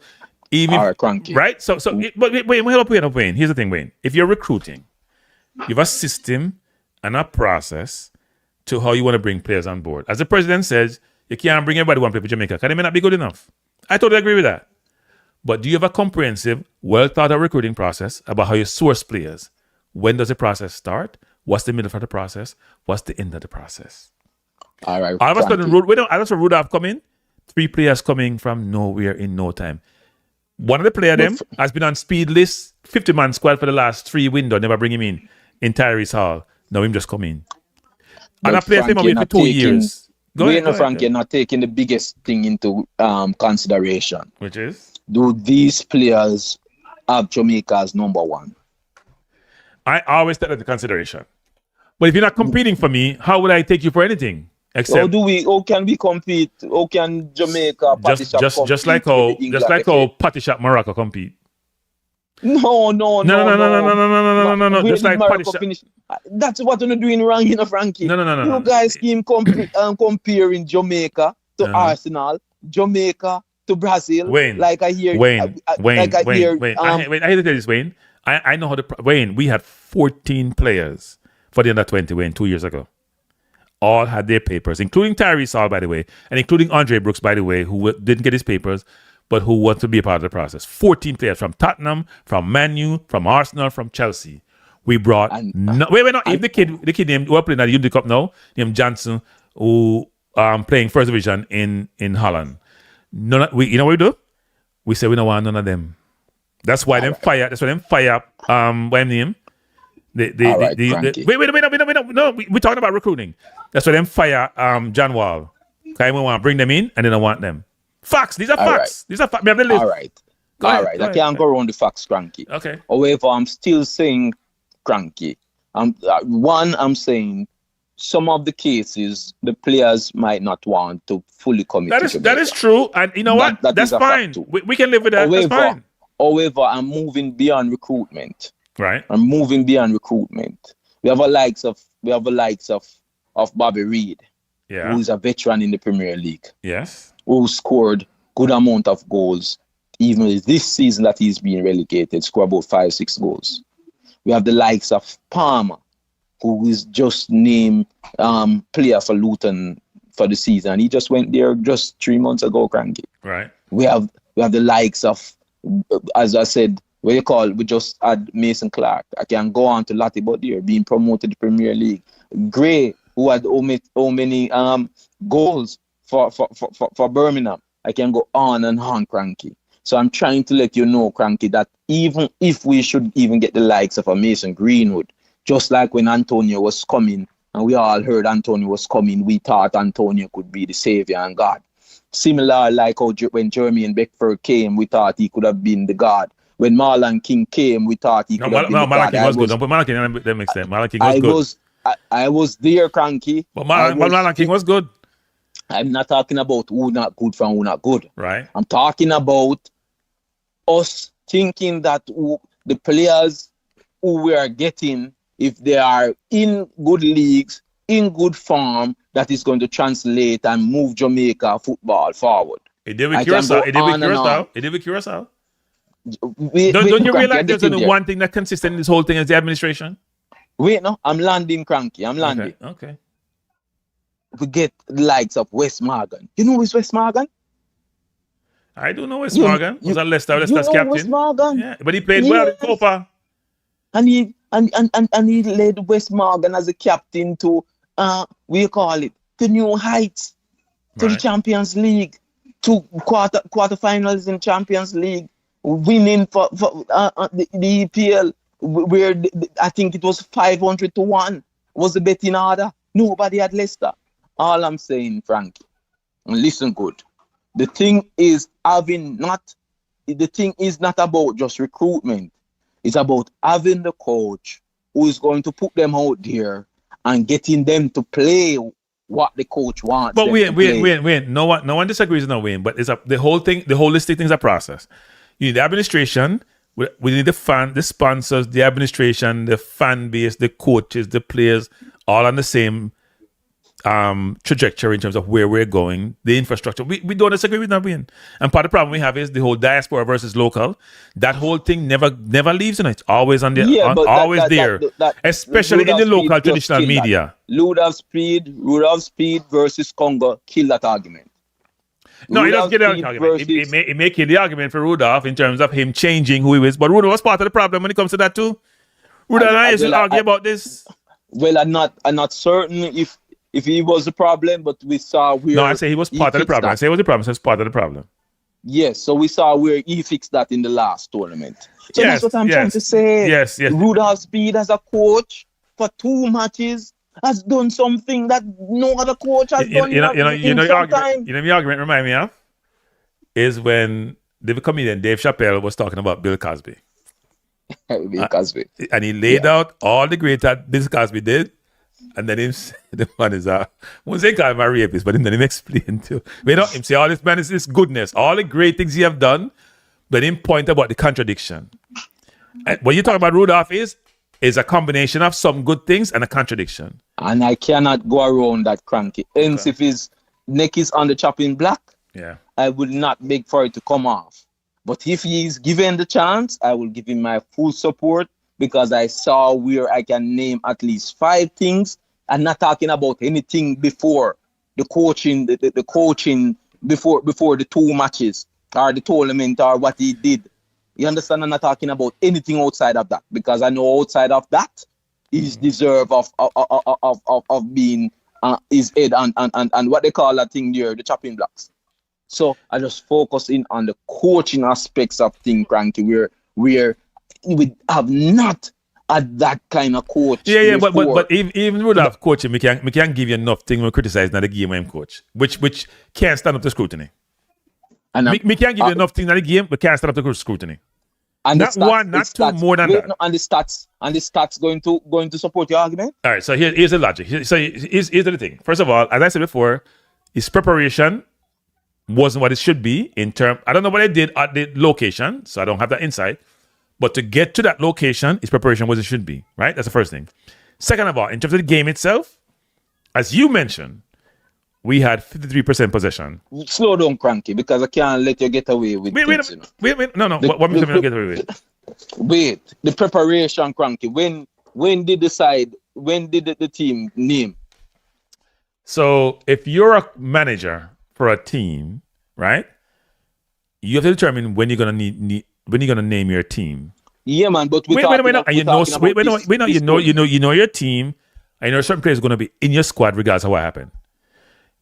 Even all right, Cranky. Right. So, but wait, Wayne. Here's the thing, Wayne. If you're recruiting, you have a system and a process to how you want to bring players on board. As the president says, you can't bring everybody one play for Jamaica because they may not be good enough. I totally agree with that. But do you have a comprehensive, well-thought-out recruiting process about how you source players? When does the process start? What's the middle of the process? What's the end of the process? All right. All of a sudden, Rudolph coming, 3 players coming from nowhere in no time. One of the players them has been on speed list, 50-man squad for the last 3 window. Never bring him in Tyrese Hall. Now him just come in. And I played him away for 2 years. Go ahead, Frank, you're not taking the biggest thing into consideration. Which is? Do these players have Jamaica as number 1? I always take that into consideration. But if you're not competing for me, how would I take you for anything? Except how can we compete? How can Jamaica just like how Patty Shop Morocco compete? No. Just like Patty Shop. That's what you're doing wrong, Frankie. No. You guys keep comparing Jamaica to Arsenal, Jamaica to Brazil. Wayne, like I hear. Wayne. I hate to tell this, Wayne. I know how Wayne. We had 14 players for the under 20, Wayne, 2 years ago. All had their papers, including Tyrese Hall, by the way, and including Andre Brooks, by the way, who didn't get his papers, but who want to be a part of the process. 14 players from Tottenham, from Man U, from Arsenal, from Chelsea. We brought even the kid named who are playing at the Unity Cup now, named Johnson, who playing first division in Holland. You know what we do? We say we don't want none of them. That's why them fire. That's why them fire. What name? Wait, no, we're talking about recruiting. That's why them fire John Wall. Okay, we want to bring them in and then I want them. Facts. These are facts. These are facts. All right. I can't go around the facts, Cranky. Okay. However, I'm still saying Cranky. I'm saying some of the cases the players might not want to fully commit. That is true, and you know what? That's fine. We can live with that. That's fine. However, I'm moving beyond recruitment. Right. I'm moving beyond recruitment. We have the likes of Bobby Reid, who is a veteran in the Premier League. Yes. Who scored good amount of goals, even this season that he's being relegated, scored about 5-6 goals. We have the likes of Palmer, who is just named player for Luton for the season. He just went there just 3 months ago, Cranky. Right. We have the likes of, as I said, we just had Mason Clark. I can go on to Lottie Bodier being promoted to Premier League. Gray, who had how many goals for Birmingham. I can go on and on, Cranky. So I'm trying to let you know, Cranky, that even if we should even get the likes of a Mason Greenwood, just like when Antonio was coming, and we all heard Antonio was coming, we thought Antonio could be the savior and God. Similar like how when Jermaine Beckford came, we thought he could have been the God. When Marlon King came, we thought he could have been the God. Marlon King was good. Don't put Marlon King in that makes sense. Marlon King was good. I was there, Cranky. But Marlon King was good. I'm not talking about who not good from who not good. Right. I'm talking about us thinking that the players who we are getting, if they are in good leagues, in good form, that is going to translate and move Jamaica football forward. It did with Curacao. Don't you realize there's only one thing that's consistent in this whole thing is the administration? Wait, no, I'm landing, Cranky. I'm landing. Okay. We get the likes of West Morgan. You know who's West Morgan? I do know West Morgan. Was a Leicester's captain. West Morgan? Yeah, but he played well in Copa. And he led West Morgan as a captain to to new heights, to the Champions League, to quarterfinals in Champions League, winning for the EPL, where I think it was 500-1 was the betting order. Nobody had Leicester. All I'm saying, Frankie, and listen good. The thing is not about just recruitment. It's about having the coach who is going to put them out there and getting them to play what the coach wants. But wait. No one disagrees with Wayne, but it's the whole thing, the holistic thing is a process. You need the administration We need the sponsors, the administration, the fan base, the coaches, the players, all on the same trajectory in terms of where we're going, the infrastructure. We don't disagree with that, Wayne. And part of the problem we have is the whole diaspora versus local. That whole thing never leaves, and it's always on there, always there, especially in the local traditional media. Rudolph Speed versus Congo kill that argument. No, he doesn't get the argument. It may kill the argument for Rudolph in terms of him changing who he is. But Rudolph was part of the problem when it comes to that too. Rudolph and I used to argue about this. Well, I'm not certain if he was the problem, but we saw where. No, I say he was part of the problem. I say he was the problem, so it's part of the problem. Yes, so we saw where he fixed that in the last tournament. So that's what I'm trying to say. Yes. Rudolph Speed as a coach for 2 matches has done something that no other coach has done. The argument remind me of is when the comedian Dave Chappelle was talking about Bill Cosby. Bill Cosby. And he laid out all the great that Bill Cosby did. And then the man is won't say call him a rapist, but then him explain too. We don't him say all this man is this goodness, all the great things he have done, but him point about the contradiction. And what you talk about Rudolph is a combination of some good things and a contradiction. And I cannot go around that, Cranky. Hence, if his neck is on the chopping block, I will not beg for it to come off. But if he is given the chance, I will give him my full support, because I saw where I can name at least 5 things. I'm not talking about anything before the coaching, the coaching before the 2 matches or the tournament or what he did. You understand? I'm not talking about anything outside of that, because I know outside of that, he's deserve of being his head and what they call that thing there, the chopping blocks. So I just focus in on the coaching aspects of thing, Cranky, where we have not had that kind of coach. But even Rudolph coaching, we can't give you enough thing when criticizing the game when coach, which can't stand up to scrutiny. And we can't give you enough things in the game, but can't stand up to scrutiny. And not stats, one, not two, more than that. No, and the stats going to support your argument. All right, so here's the logic. Here's the thing. First of all, as I said before, his preparation wasn't what it should be in term. I don't know what I did at the location, so I don't have that insight. But to get to that location, his preparation was it should be, right? That's the first thing. Second of all, in terms of the game itself, as you mentioned, we had 53% possession. Slow down, Cranky, because I can't let you get away with wait, no. What makes you get away with? Wait, the preparation, Cranky. When did the team name? So if you're a manager for a team, right? You have to determine when you're gonna name your team. Yeah, man. But wait. And you know your team. And you know certain players are gonna be in your squad regardless of what happened.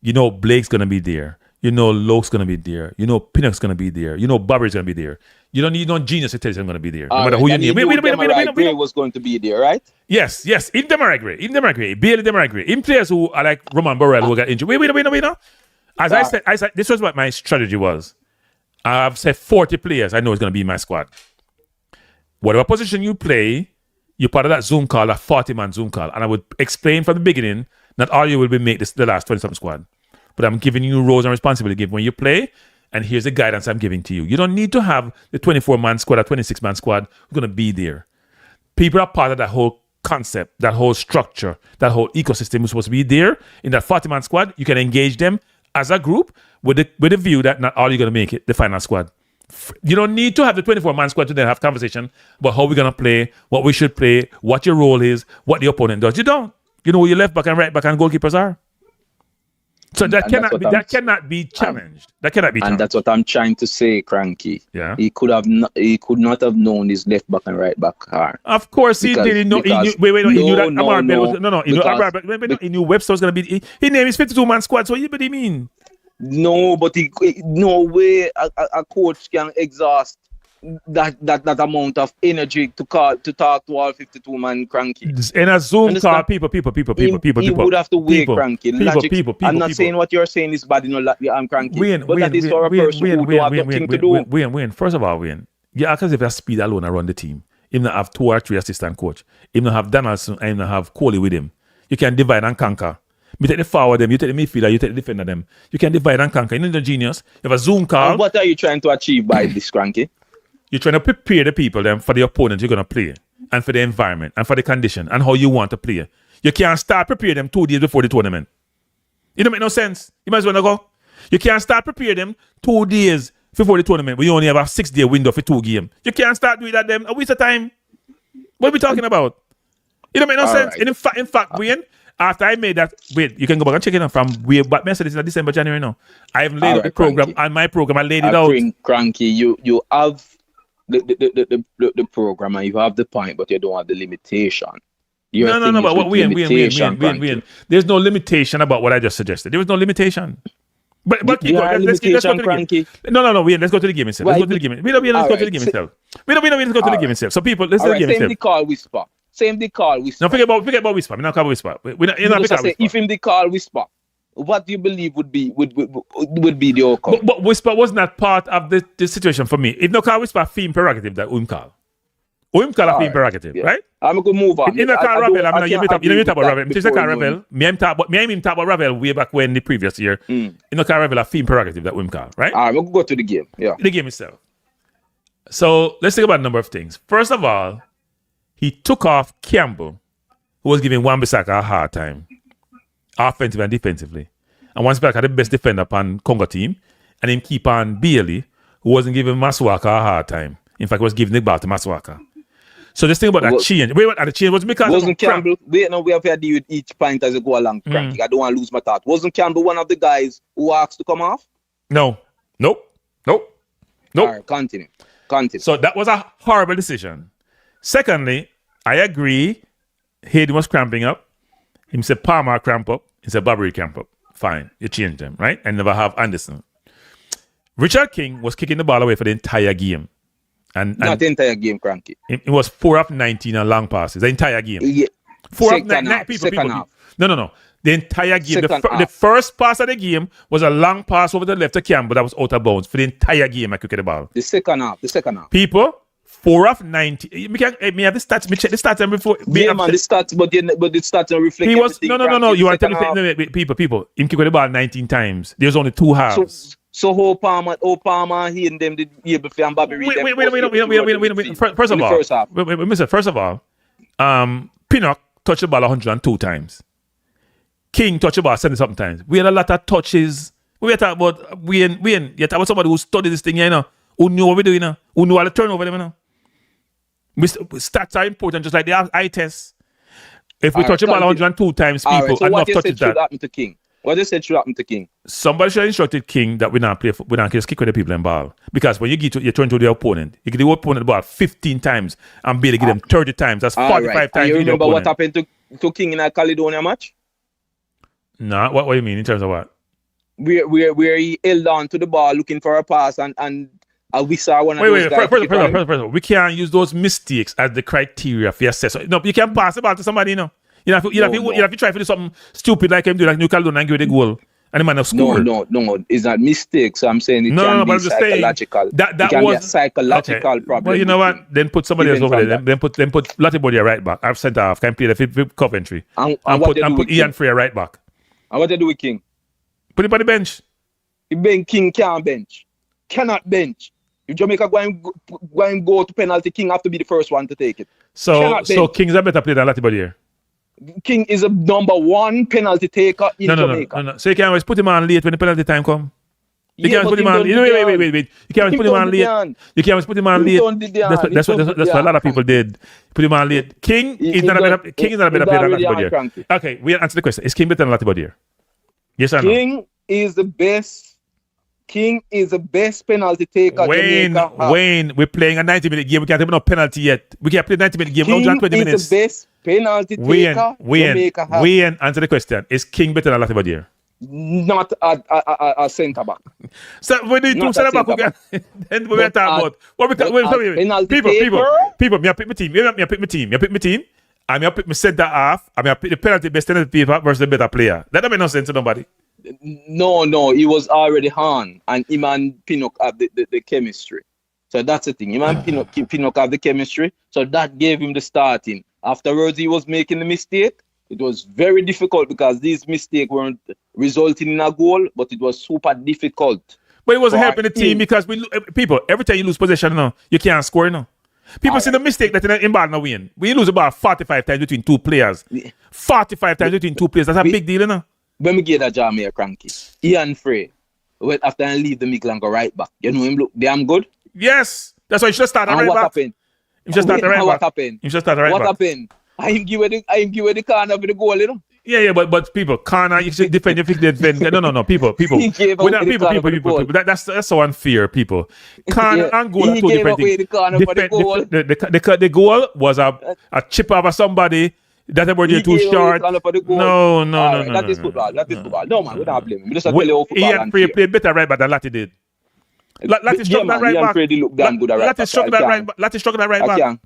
You know Blake's gonna be there. You know Loke's gonna be there. You know Pinnock's gonna be there. You know Bobby's gonna be there. You don't need no genius to tell you I'm gonna be there. No matter who you need. Wait. Gray was going to be there, right? Yes. In Demarai Gray, Bailey Demarai Gray. In players who are like Roman Burrell who got injured. Wait. As I said, this was what my strategy was. I've said 40 players I know is gonna be in my squad. Whatever position you play, you're part of that Zoom call, that 40-man Zoom call. And I would explain from the beginning, not all you will be make the last 20-something squad. But I'm giving you roles and responsibility when you play, and here's the guidance I'm giving to you. You don't need to have the 24-man squad or 26-man squad who's going to be there. People are part of that whole concept, that whole structure, that whole ecosystem is supposed to be there. In that 40-man squad, you can engage them as a group with the view that not all you're going to make it, the final squad. You don't need to have the 24-man squad to then have conversation about how we're going to play, what we should play, what your role is, what the opponent does. You don't. You know who your left back and right back and goalkeepers are. So that cannot be challenged. That cannot be challenged. And that's what I'm trying to say, Cranky. Yeah. He could not have known his left back and right back are. Of course he did. He knew that Amar Bell was he knew Webster was gonna be he named his 52-man squad, so what do you mean? No, but no way a coach can exhaust that amount of energy to talk to all 52-man Cranky. In a Zoom call, people. He would have to wait, Cranky. I'm not saying what you're saying is bad, I'm Cranky. That is for a person who don't have nothing to do. Wayne. First of all, Wayne, you act as if you're Speed alone and run the team. Him not have 2 or 3 assistant coach. Him not have Donaldson and him not have Coley with him. You can divide and conquer. You take the forward them, you take the midfielder, you take the defender them. You can divide and conquer. You know the genius. You have a Zoom call. And what are you trying to achieve by this, Cranky? You're trying to prepare the people then for the opponent you're going to play and for the environment and for the condition and how you want to play. You can't start preparing them 2 days before the tournament. It don't make no sense. You might as well not go. You can't start preparing them 2 days before the tournament when you only have a 6-day window for 2 games. You can't start doing that then. A waste of time. What are we talking about? It don't make no sense. Right. And in fact, Wayne, after I made that, wait, you can go back and check it out from way back. I said this in December, January now. I've laid out the program Cranky. on my program. I laid it out. Cranky, you have the program and you have the point, but you don't have the limitation. No, but Wayne. There's no limitation about what I just suggested. There was no limitation. But Kiko, let's go to the game. No, Wayne, let's go to the game itself. Let's go to the game. Let's go to the game itself. Let's go to the game itself. So people, let's do the game itself. Same the call whisper. No, forget about whisper. We're not call whisper. If him the call whisper, what do you believe would be the outcome? But whisper was not part of the situation for me. If no call whisper, theme prerogative that call. Call a theme prerogative, right? I'm going to move on. In the car Ravel, you talk about Ravel. Just the car Ravel. Me and talk about Ravel way back when the previous year. In the car Ravel, a theme prerogative that call, right? All right, we'll go to the game. Yeah. The game itself. So let's think about a number of things. First of all, he took off Campbell, who was giving Wan-Bissaka a hard time, offensively and defensively. And Wan-Bissaka had the best defender upon Congo team, and him keep on Bailey, who wasn't giving Masuaka a hard time. In fact, he was giving the ball to Masuaka. So this thing about that change. And the change was because wasn't Campbell. We have to deal with each point as I go along. Cranky. I don't want to lose my thought. Wasn't Campbell one of the guys who asked to come off? No. Nope. All right, continue. So that was a horrible decision. Secondly, I agree. Hayden was cramping up. He said Palmer cramp up. He said Barbary cramp up. Fine. You change them, right? And never have Anderson. Richard King was kicking the ball away for the entire game. And not the entire game, Cranky. It was 4 of 19 on long passes. The entire game. Yeah. 4 of 19 people. No. The entire game. The first pass of the game was a long pass over the left to Campbell that was out of bounds for the entire game. I could get the ball. The second half. People, 4 of 19. Me have the stats. Me check the stats and before. Yeah, man, the stats, but the stats don't reflect. He was no. You want to tell me people. Him kick the ball 19 times. There's only 2 halves. So Palmer, he and them did able to Bobby. Wait. First of all, Pinnock touched the ball 102 times. King touched the ball 70-something times. We had a lot of touches. We were talking about Wayne. You talk about somebody who studied this thing, who knew what we're doing, who knew how to turn over them, Stats are important, just like the eye test. If we touch the ball 102 times, people so enough touches that. What they said should happen to King? Somebody should have instructed King that we not just kick with the people in ball. Because when you turn to the opponent, you give the opponent the ball 15 times and be able to give them 30 times. That's 45 times. And you remember what happened to King in a Caledonia match? Nah, what do you mean in terms of what? Where he held on to the ball looking for a pass and we saw one of those guys. First, we can't use those mistakes as the criteria for assess. No, you can't pass the ball to somebody, You have to try to do something stupid like him do, like New Caledonia and give it a goal. And the man have scored. No, it's not mistakes. So I'm saying it can be psychological. That was be a psychological problem. Well, you know what? Then put somebody else over there. Then put Lattibody right back. I've sent off. Can play the Coventry. And put Ian Frey right back. And what they do with King? Put him on the bench. King can't bench. Cannot bench. If Jamaica go to penalty, King have to be the first one to take it. So King's a better player than Lattibody here. King is a number 1 penalty taker in Jamaica. No. So you can't always put him on late when the penalty time come. You can't put him on late. Wait. You can't always put him on late. You can't always put him on late. That's what a lot of people did. Put him on late. King is not a better player than Lattibody here. Okay, we answer the question. Is King better than Lattibody here? Yes or no? King is the best penalty taker. Wayne, we're playing a 90-minute game. We can't have enough penalty yet. We can't play a 90-minute game. King 120 minutes. is the best penalty taker Jamaica has. Wayne, answer the question. Is King better than Lattibody here? Not a centre back. So when they do centre back, then we're talking about what we people. Me pick my team. Me pick my team. And I pick my centre half. And I pick the penalty best penalty people versus the better player. That don't make no sense to nobody. No, he was already on, and him and Pinnock have the chemistry. So that's the thing. Him and Pinnock have the chemistry, so that gave him the starting. Afterwards, he was making the mistake. It was very difficult because these mistakes weren't resulting in a goal, but it was super difficult. But it wasn't for helping the team him. because people, every time you lose possession, you can't score, People see the mistake that in ball now win. We lose about 45 times between two players. 45 times between two players. That's a big deal, When we get that Jamaica Cranky, Ian Frey, well, after I leave the middle and go right back, you know him look damn good. Yes. That's why you should start right what back. Happened? You should start right back. What happened? You should start right what back. Happened? I am give the corner with the goal, Yeah, but people, corner, you should defend, you defend. No, people. He gave away the corner for the goal. That's so unfair, people. Corner and goal are He two gave different away things. the corner for the goal. The goal was a chip over somebody. That's about you too short. No. That is football. That is football. No, man, we don't blame him. We just tell you how football Ian Frey played better right back than Lati did. Lati struck that right back. Lati struck that right back.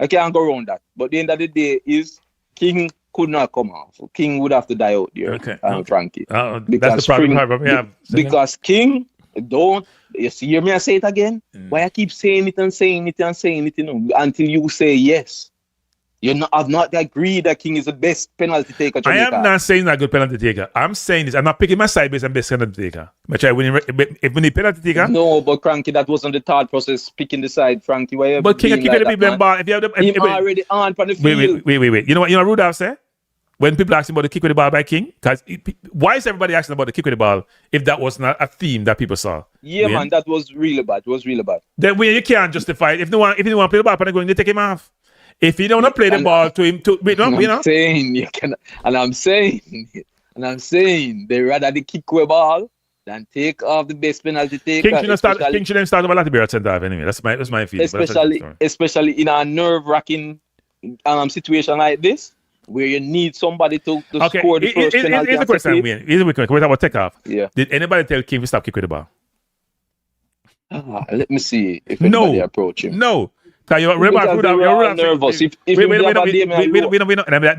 I can't go around that. But the end of the day is King could not come off. King would have to die out there. Okay. Frankie. That's the problem. Because King don't. You see, hear me I say it again? Why I keep saying it and saying it and saying it, until you say yes. I've not agreed that King is the best penalty taker. Jamaica. I am not saying that good penalty taker. I'm saying this. I'm not picking my side based on best penalty taker. But if we need penalty taker. No, but Cranky, that wasn't the third process picking the side, Frankie. Why but King keep the people in ball. If you have him already on from the field. Wait. You know what Rudolph said? When people ask him about the kick with the ball by King, because why is everybody asking about the kick with the ball if that was not a theme that people saw? Yeah, man, that was really bad. It was really bad. Then you can't justify it. If you want to play the ball, they're going to take him off. If you don't want to play the ball to him, I'm saying they rather the kick with ball than take off the best penalty taker. King shouldn't start over Latibear at centre half anyway. That's my feeling. Especially in a nerve-wracking situation like this, where you need somebody to score the first penalty. Here's the question, Wayne. Here's the question. We're talking about take-off. Yeah. Did anybody tell King to stop kick with the ball? Let me see if anybody approach him. No. You're nervous. They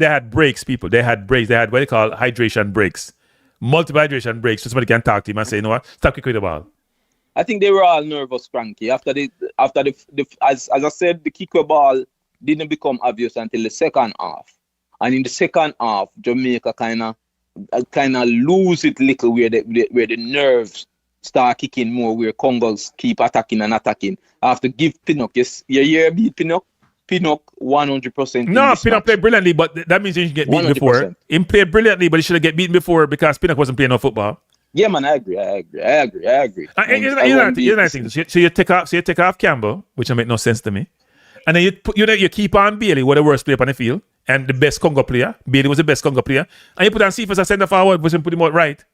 had breaks, people. They had breaks. They had what they call hydration breaks. Multiple hydration breaks. So somebody can talk to him and say, you know what? Stop kicking the ball. I think they were all nervous, Cranky. After the as I said, the kick with ball didn't become obvious until the second half. And in the second half, Jamaica kind of lose it little where the nerves start kicking more, where Congos keep attacking and attacking. I have to give Pinnock, yes, you beat Pinnock 100%. No, Pinnock played brilliantly, but that means he should get beaten 100%. Before. He played brilliantly, but he should have get beaten before because Pinnock wasn't playing no football. Yeah, man, I agree. So you take off Campbell, which will make no sense to me, and then you keep on Bailey, who the worst player on the field, and the best Congo player. Bailey was the best Congo player, and you put on Cephas as a centre forward, which put him out right.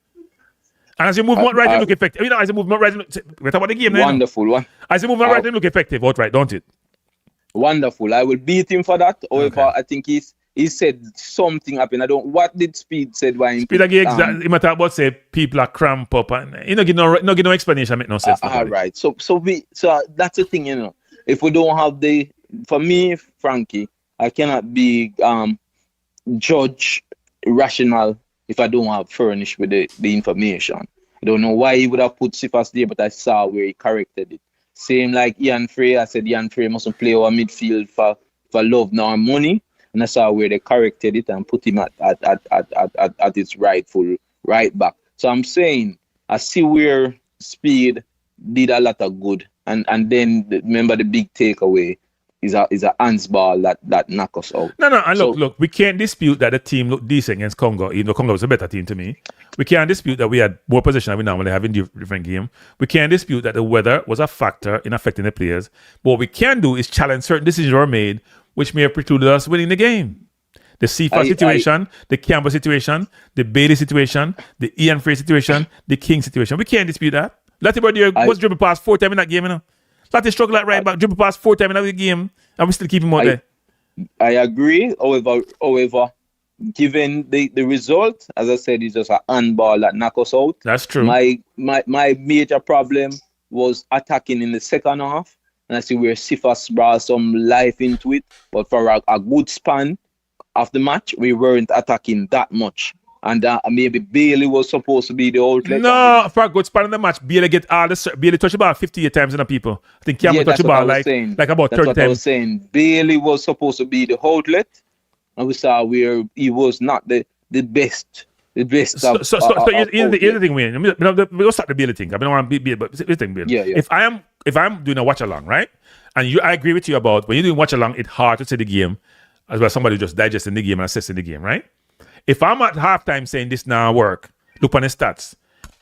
And as you move out right, you look effective. As you move out right, we're talking about the game now. Wonderful one. As you move out right, you look effective outright, don't it? Wonderful. I will beat him for that. However, I think he said something happened. What did Speid said? Why Speid again? He might talk about say people are cramp up and you know give no explanation. Make no sense. All right. So that's the thing, If we don't have for me, Frankie, I cannot be judge rational if I don't have furnished with the information. I don't know why he would have put Cephas there, but I saw where he corrected it. Same like Ian Frey. I said Ian Frey mustn't play our midfield for love nor money. And I saw where they corrected it and put him at its rightful right back. So I'm saying I see where Speid did a lot of good. And then remember the big takeaway is a hands ball that knock us out. No, and look, we can't dispute that the team looked decent against Congo, even though Congo was a better team to me. We can't dispute that we had more possession than we normally have in different game. We can't dispute that the weather was a factor in affecting the players. But what we can do is challenge certain decisions were made which may have precluded us winning the game. The Cephas situation, the Campbell situation, the Bailey situation, the Ian Frey situation, the King situation. We can't dispute that. Latibear was dribble past 4 times in that game, Lati struggle at right back, dribble past 4 times in that game, and we still keep him out there. I agree. However, given the result, as I said, it's just a handball that knock us out. That's true. My major problem was attacking in the second half. And I see where Cephas brought some life into it. But for a good span of the match, we weren't attacking that much. And maybe Bailey was supposed to be the outlet. No, for a good span of the match, Bailey touched the ball 58 times in the people. I think Campbell touched the ball like about 30 times. That's what I was saying. Bailey was supposed to be the outlet. And we saw where he was not the best The best So, of, so, so, so here's, out here's the there. thing, Wayne. We'll start the Bailey thing. I don't want to be, but here's the thing, Bill. Yeah, yeah. If I'm doing a watch along, right, and I agree with you about when you're doing watch along, it's hard to see the game as well. Somebody just digesting the game and assessing the game, right? If I'm at halftime saying this now work, look on the stats,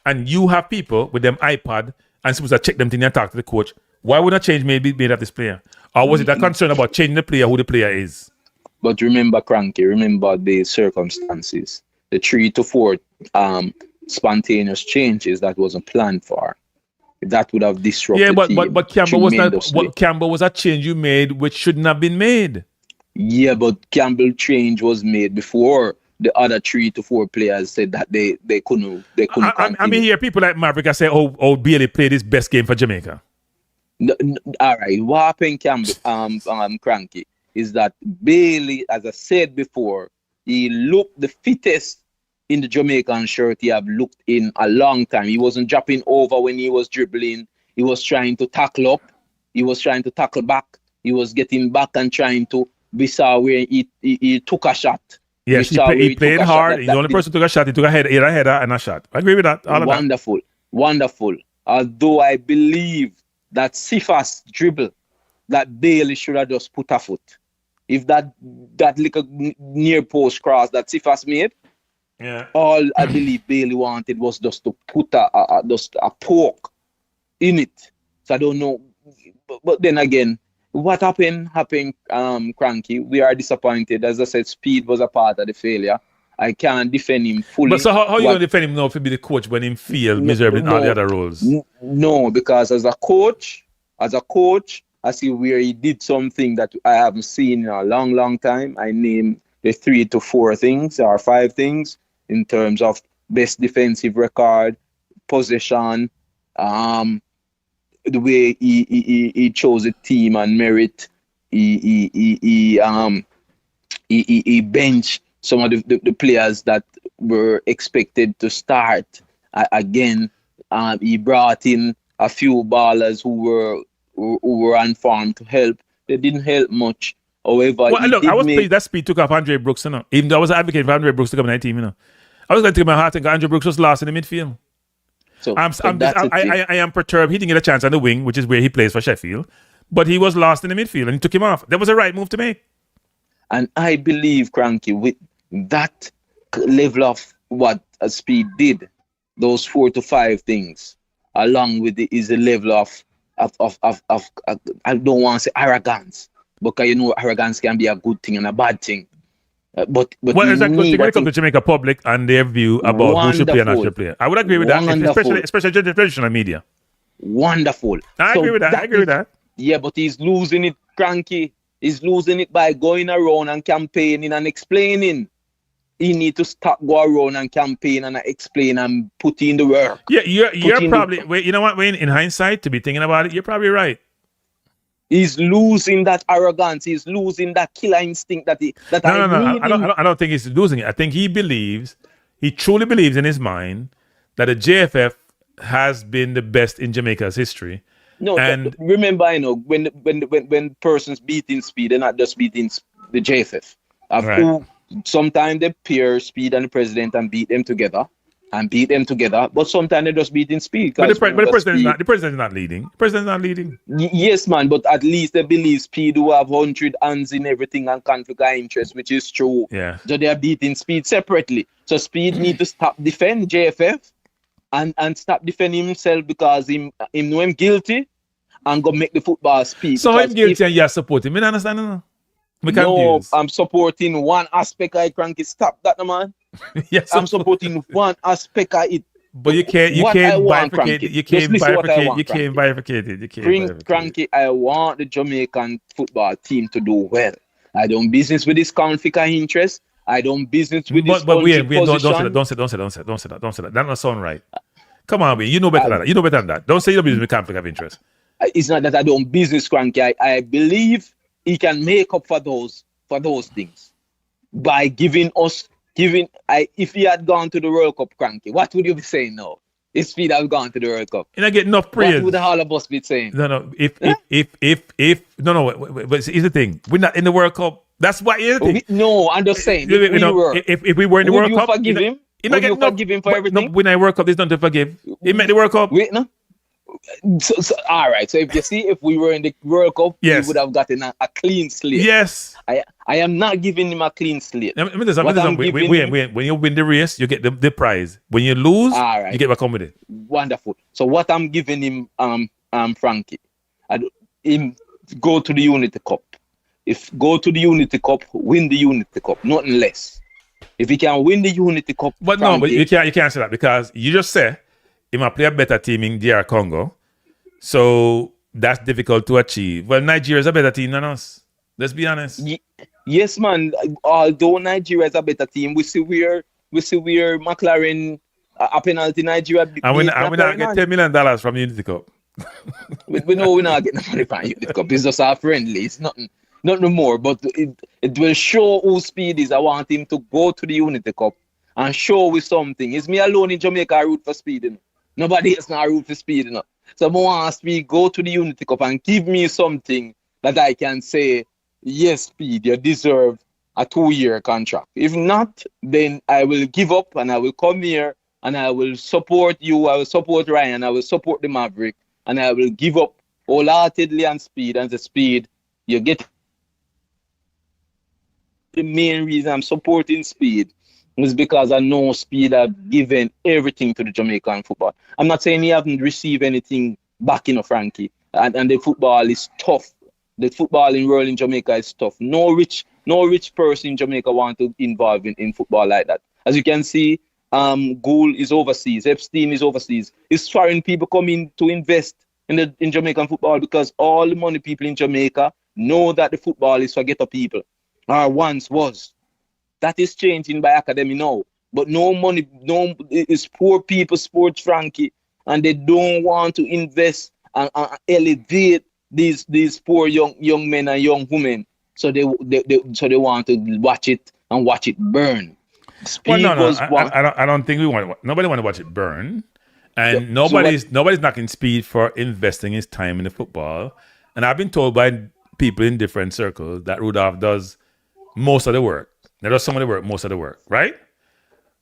and you have people with them iPad and supposed to check them thing and talk to the coach, why would I change maybe made of this player? Or was it a concern about changing the player who the player is? But remember, Cranky, remember the circumstances. The 3 to 4 spontaneous changes that wasn't planned for. That would have disrupted. Yeah, but Campbell was not. tremendously. Campbell was a change you made which shouldn't have been made. Yeah, but Campbell change was made before the other 3 to 4 players said that they couldn't. I mean, here people like Maverick I say, oh, Bailey played his best game for Jamaica. All right, what happened, Campbell, Cranky, is that Bailey, as I said before, he looked the fittest in the Jamaican shirt he have looked in a long time. He wasn't dropping over when he was dribbling. He was trying to tackle up. He was trying to tackle back. He was getting back and trying to. We saw where he took a shot. Yes, he played hard. He's the only person who took a shot. He took a header and a shot. I agree with that. All of wonderful, wonderful. Although I believe that Sifas dribble that Bailey should have just put a foot. If that little near post cross that Sifas made, yeah, all I believe Bailey wanted was just to put a poke in it. So I don't know. But then again, what happened, Cranky. We are disappointed. As I said, Speid was a part of the failure. I can't defend him fully. But so how you going to defend him now if he be the coach when he failed miserably in all the other roles? No, because as a coach, I see where he did something that I haven't seen in a long, long time. I name the 3 to 4 things or 5 things in terms of best defensive record, possession, the way he chose a team and merit. He benched some of the players that were expected to start. Again, he brought in a few ballers who were unformed to help. They didn't help much. However, look, I was pleased that Speid took off Andre Brooks, you know. Even though I was advocating for Andre Brooks to come in that team, you know. I was going to take my heart and Andre Brooks was lost in the midfield. I am perturbed. He didn't get a chance on the wing, which is where he plays for Sheffield. But he was lost in the midfield and he took him off. That was a right move to make. And I believe, Cranky, with that level of what Speid did, those 4 to 5 things, along with it is a level of I don't want to say arrogance, because you know arrogance can be a good thing and a bad thing. But well, is that good thing when it comes to Jamaica public and their view about who should play and who should play? I would agree with that, especially the traditional media. Wonderful. I agree with that. Yeah, but he's losing it, Cranky. He's losing it by going around and campaigning and explaining. He need to stop go around and campaign and explain and put in the work. Yeah, you're probably wait. You know what, Wayne? In hindsight, to be thinking about it, you're probably right. He's losing that arrogance. He's losing that killer instinct that I don't think he's losing it. I think he truly believes in his mind that the JFF has been the best in Jamaica's history. No, and remember, you know, when persons beating Speid, they're not just beating the JFF. Right. Sometimes they pair Speid and the president and beat them together. But sometimes they just beating Speid. But the president is not leading. The president is not leading. Yes, man, but at least they believe Speid who have 100 hands in everything and conflict of interest, which is true. Yeah. So they are beating Speid separately. So Speid need to stop defend JFF and stop defending himself because him know him guilty and go make the football speak. So I'm guilty and you support him. I don't understand. No, I'm supporting one aspect of Cranky. Stop that, man. Yes, I'm supporting one aspect of it. But you can't bifurcate it. You can't bifurcate it. Cranky, I want the Jamaican football team to do well. I don't business with this conflict of interest. I don't business with this position. Don't say that. That doesn't sound right. Come on, you know better than that. You know better than that. Don't say you don't business with conflict of interest. It's not that I don't business, Cranky. I believe he can make up for those things by if he had gone to the World Cup, Cranky, what would you be saying now? If Speid had gone to the World Cup, and I get enough praise. What would all of us be saying? No. But here's the thing: we're not in the World Cup. That's why. No, I'm just saying. If we were in the World Cup, would you forgive him? He Would not you get no, forgive him for but everything? No, when I World Cup, there's nothing to forgive. He made the World Cup. Wait, no. So, all right. So if you see, if we were in the World Cup, Yes. he would have gotten a clean slate. Yes. I am not giving him a clean slate. When you win the race, you get the prize. When you lose, All right. you get back on with it. Wonderful. So what I'm giving him, Frankie, him go to the Unity Cup. If go to the Unity Cup, win the Unity Cup, nothing less. If he can win the Unity Cup, But Frankie, no, but you can't say that because you just say he might play a better team in DR Congo, so that's difficult to achieve. Well, Nigeria is a better team than us. Let's be honest. Yes, man. Although Nigeria is a better team, we see where McLaren a penalty Nigeria. And we not get $10 million from the Unity Cup. we know we're not getting money from Unity Cup. It's just our friendly. It's nothing more. But it will show who Speed is. I want him to go to the Unity Cup and show with something. It's me alone in Jamaica I root for Speed. You know? Nobody else not root for Speed. You know? So I want Speed go to the Unity Cup and give me something that I can say, yes, Speed, you deserve a 2-year contract. If not, then I will give up and I will come here and I will support you. I will support Ryan. I will support the Maverick. And I will give up wholeheartedly on Speed. And the Speed, you get the main reason I'm supporting Speed is because I know Speed have given everything to the Jamaican football. I'm not saying he haven't received anything back in Frankie. And the football is tough. The footballing world in Jamaica is tough. No rich person in Jamaica want to involve in football like that. As you can see, Gould is overseas. Epstein is overseas. It's foreign people coming to invest in Jamaican football because all the money people in Jamaica know that the football is for ghetto people. Or once was. That is changing by academy now. But no money, it's poor people sports, Frankie, and they don't want to invest and elevate these poor young men and young women. So they want to watch it and watch it burn. Well, no, I don't think nobody want to watch it burn, and yeah. nobody's knocking Speed for investing his time in the football. And I've been told by people in different circles that Rudolph does most of the work. Not just some of the work, most of the work, right?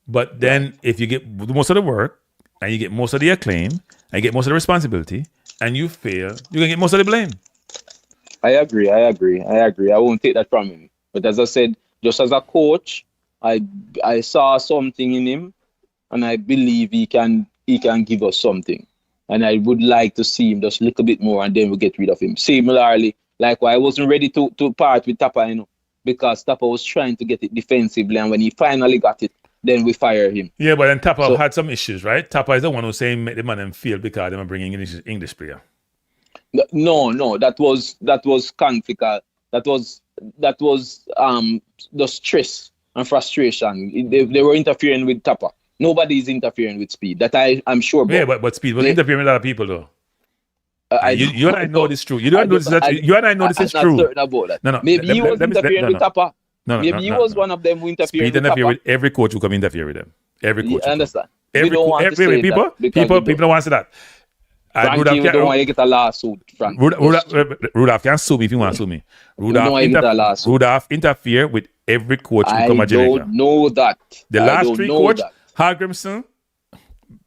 But then if you get most of the work and you get most of the acclaim and you get most of the responsibility and you fail, you're gonna get most of the blame. I agree. I won't take that from him. But as I said, just as a coach, I saw something in him, and I believe he can give us something. And I would like to see him just a little bit more, and then we get rid of him. Similarly, like why I wasn't ready to part with Tapa, because Tapa was trying to get it defensively, and when he finally got it, then we fire him. Yeah, but then Tapa had some issues, right? Tapa is the one who's saying make the man fail because they were bringing English player. No, that was conflict. That was the stress and frustration. They were interfering with Tapa. Nobody is interfering with Speed. That I'm sure about. Yeah, but Speed was interfering with other people though. You and I know this is true. You and I know this is true. I'm not certain about that. No. Maybe he was interfering with Tapa. Maybe he was one of them who interfered Speed with Tapa. with every coach who come interfere with them. Every coach. I understand. People don't want to say that. Frankie, you don't want to get a lawsuit, Frankie. Rudolph can sue me if you want to sue me. Rudolph interfere with every coach who come to Jamaica. I don't know that. The last 3 coach, Hagrimson,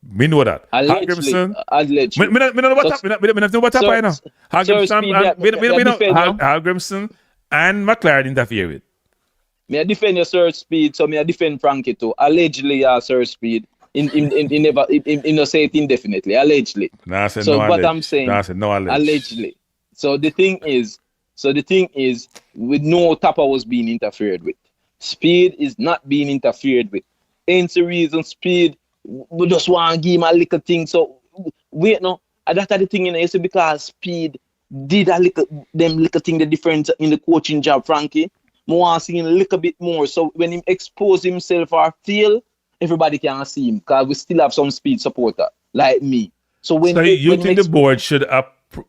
me know that. Allegedly. Me know about Tapa, you know. Hagrimson and McLaren interfere with. Me I defend your Sir Speed, so me I defend Frankie too. Allegedly, Sir Speed. In say it indefinitely, allegedly. I'm saying, allegedly. So the thing is, we know Tapa was being interfered with. Speed is not being interfered with. Ain't the reason Speed we just want to give him a little thing. So wait, no, that's the thing, it's because Speed did a little thing, the difference in the coaching job, Frankie. I want to see him a little bit more. So when he expose himself or fail, everybody can see him because we still have some Speed supporter like me. So you think the board should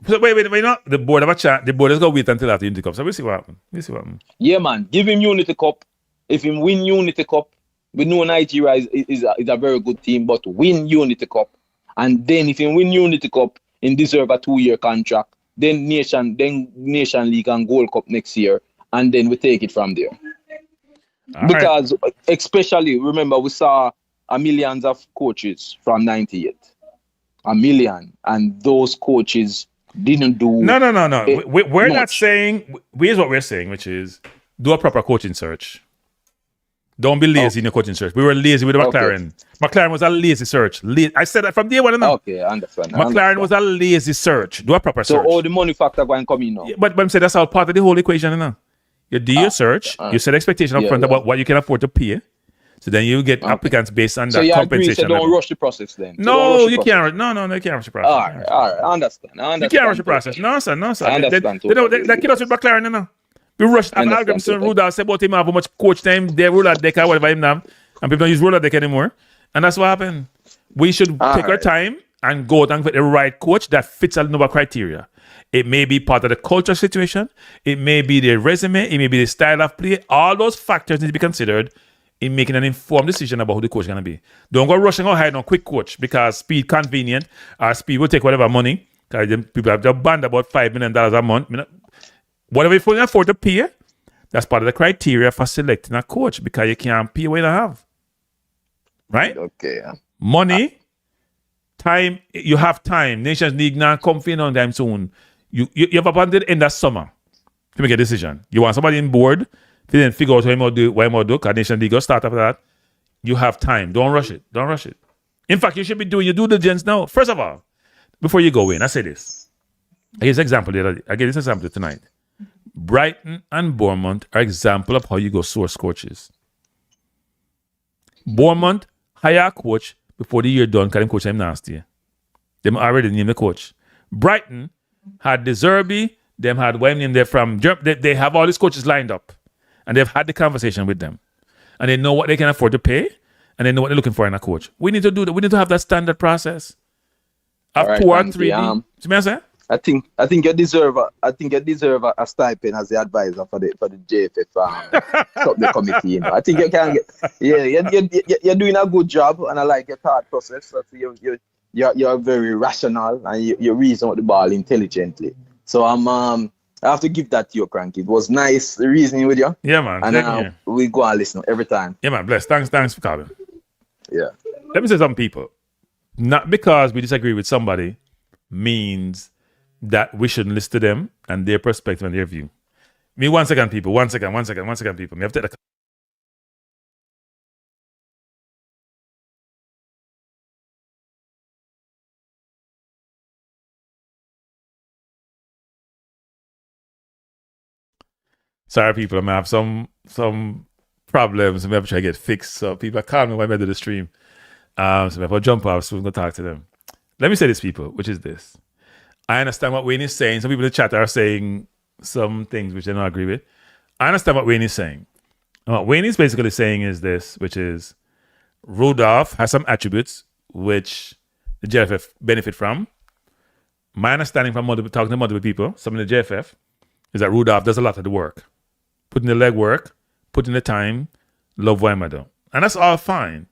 wait, not the board have a chat. The board is gonna wait until after Unity Cup. So we'll see what happens. Yeah, man. Give him Unity Cup. If he win Unity Cup, we know Nigeria is a very good team, but win Unity Cup. And then if he win Unity Cup and deserve a 2-year contract, then Nation League and Gold Cup next year, and then we take it from there. Because especially remember we saw a millions of coaches from 98. A million. And those coaches didn't do No. We're not much. saying, here's what we're saying, which is do a proper coaching search. Don't be lazy in your coaching search. We were lazy with McLaren. McLaren was a lazy search. I said that from day one. Okay, I understand. McLaren was a lazy search. Do a proper search. So all the money factor going to come in now. Yeah, but I'm saying that's all part of the whole equation. You do your search. You set expectation up front about what you can afford to pay. So then you get applicants based on that so you compensation. Agree, so don't rush the process then. No, you can't. No, you can't rush the process. All right, I understand. You can't rush the process. No, sir. I understand. They kill us with McLaren, We rushed an algorithm to Rudolph said about him have how much coach time they roller deck or whatever him have, and people don't use roller deck anymore. And that's what happened. We should take our time and go out and get the right coach that fits all the criteria. It may be part of the culture situation. It may be the resume. It may be the style of play. All those factors need to be considered in making an informed decision about who the coach is going to be. Don't go rushing or hide on quick coach because speed convenient or speed will take whatever money. Because people have just banned about $5 million a month. Whatever you can afford to pay, that's part of the criteria for selecting a coach because you can't pay what you don't have. Right? Okay. Money, time, you have time. Nations League now come for no time soon. You have up until the end of summer to make a decision. You want somebody on board, to then figure out what you do, because Nations League will start after that. You have time. Don't rush it. Don't rush it. In fact, you should be doing your due diligence now. First of all, before you go in, I say this. I gave this example the other day. I gave this example tonight. Brighton and Bournemouth are example of how you go source coaches. Bournemouth hire a coach before the year done because them coach them nasty. Them already named the coach. Brighton had De Zerbi, them had one name there from Germany. They have all these coaches lined up. And they've had the conversation with them. And they know what they can afford to pay. And they know what they're looking for in a coach. We need to do that. We need to have that standard process. Of right, 2 or 3 D. See what I'm saying? I think you deserve a stipend as the advisor for the JFF sub the committee. You know. I think you can get you're doing a good job, and I like your thought process. So you're very rational and you reason with the ball intelligently. So I have to give that to you, Cranky. It was nice reasoning with you. Yeah, man. And we go and listen every time. Yeah, man. Bless. Thanks for calling. Yeah. Let me say something, people. Not because we disagree with somebody means that we shouldn't listen to them and their perspective and their view. Me, 1 second, people. 1 second, people. Me have to take the Sorry, people. I may have some problems. I'm try to get fixed. So people call me when I do the stream. So if I jump off, so we're going to talk to them. Let me say this, people, which is this. I understand what Wayne is saying. Some people in the chat are saying some things which I don't agree with. I understand what Wayne is saying. And what Wayne is basically saying is this, which is Rudolph has some attributes which the JFF benefit from. My understanding from talking to multiple people, some in the JFF, is that Rudolph does a lot of the work. Put in the legwork, put in the time, love what I do. And that's all fine.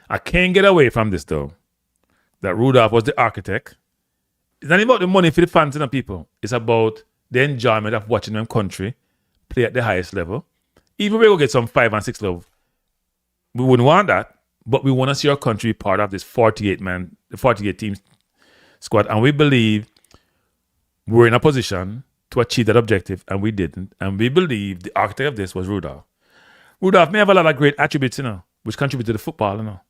I can't get away from this, though, that Rudolph was the architect. It's not about the money for the fans and the people. It's about the enjoyment of watching them country play at the highest level. Even if we go get some 5 and 6 love, we wouldn't want that, but we want to see our country part of this 48 team squad. And we believe we're in a position to achieve that objective, and we didn't. And we believe the architect of this was Rudolph. Rudolph may have a lot of great attributes, which contribute to the football,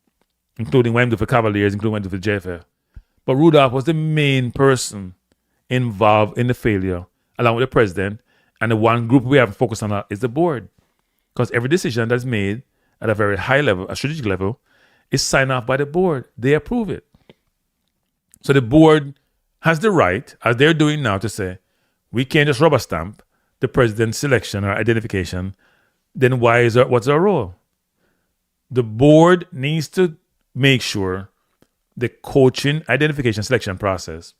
including what he did for Cavaliers, including what he did for JFF. But Rudolph was the main person involved in the failure, along with the president. And the one group we have to focus on is the board. Because every decision that's made at a very high level, a strategic level, is signed off by the board. They approve it. So the board has the right, as they're doing now, to say, we can't just rubber stamp the president's selection or identification. Then what's our role? The board needs to make sure the coaching identification selection process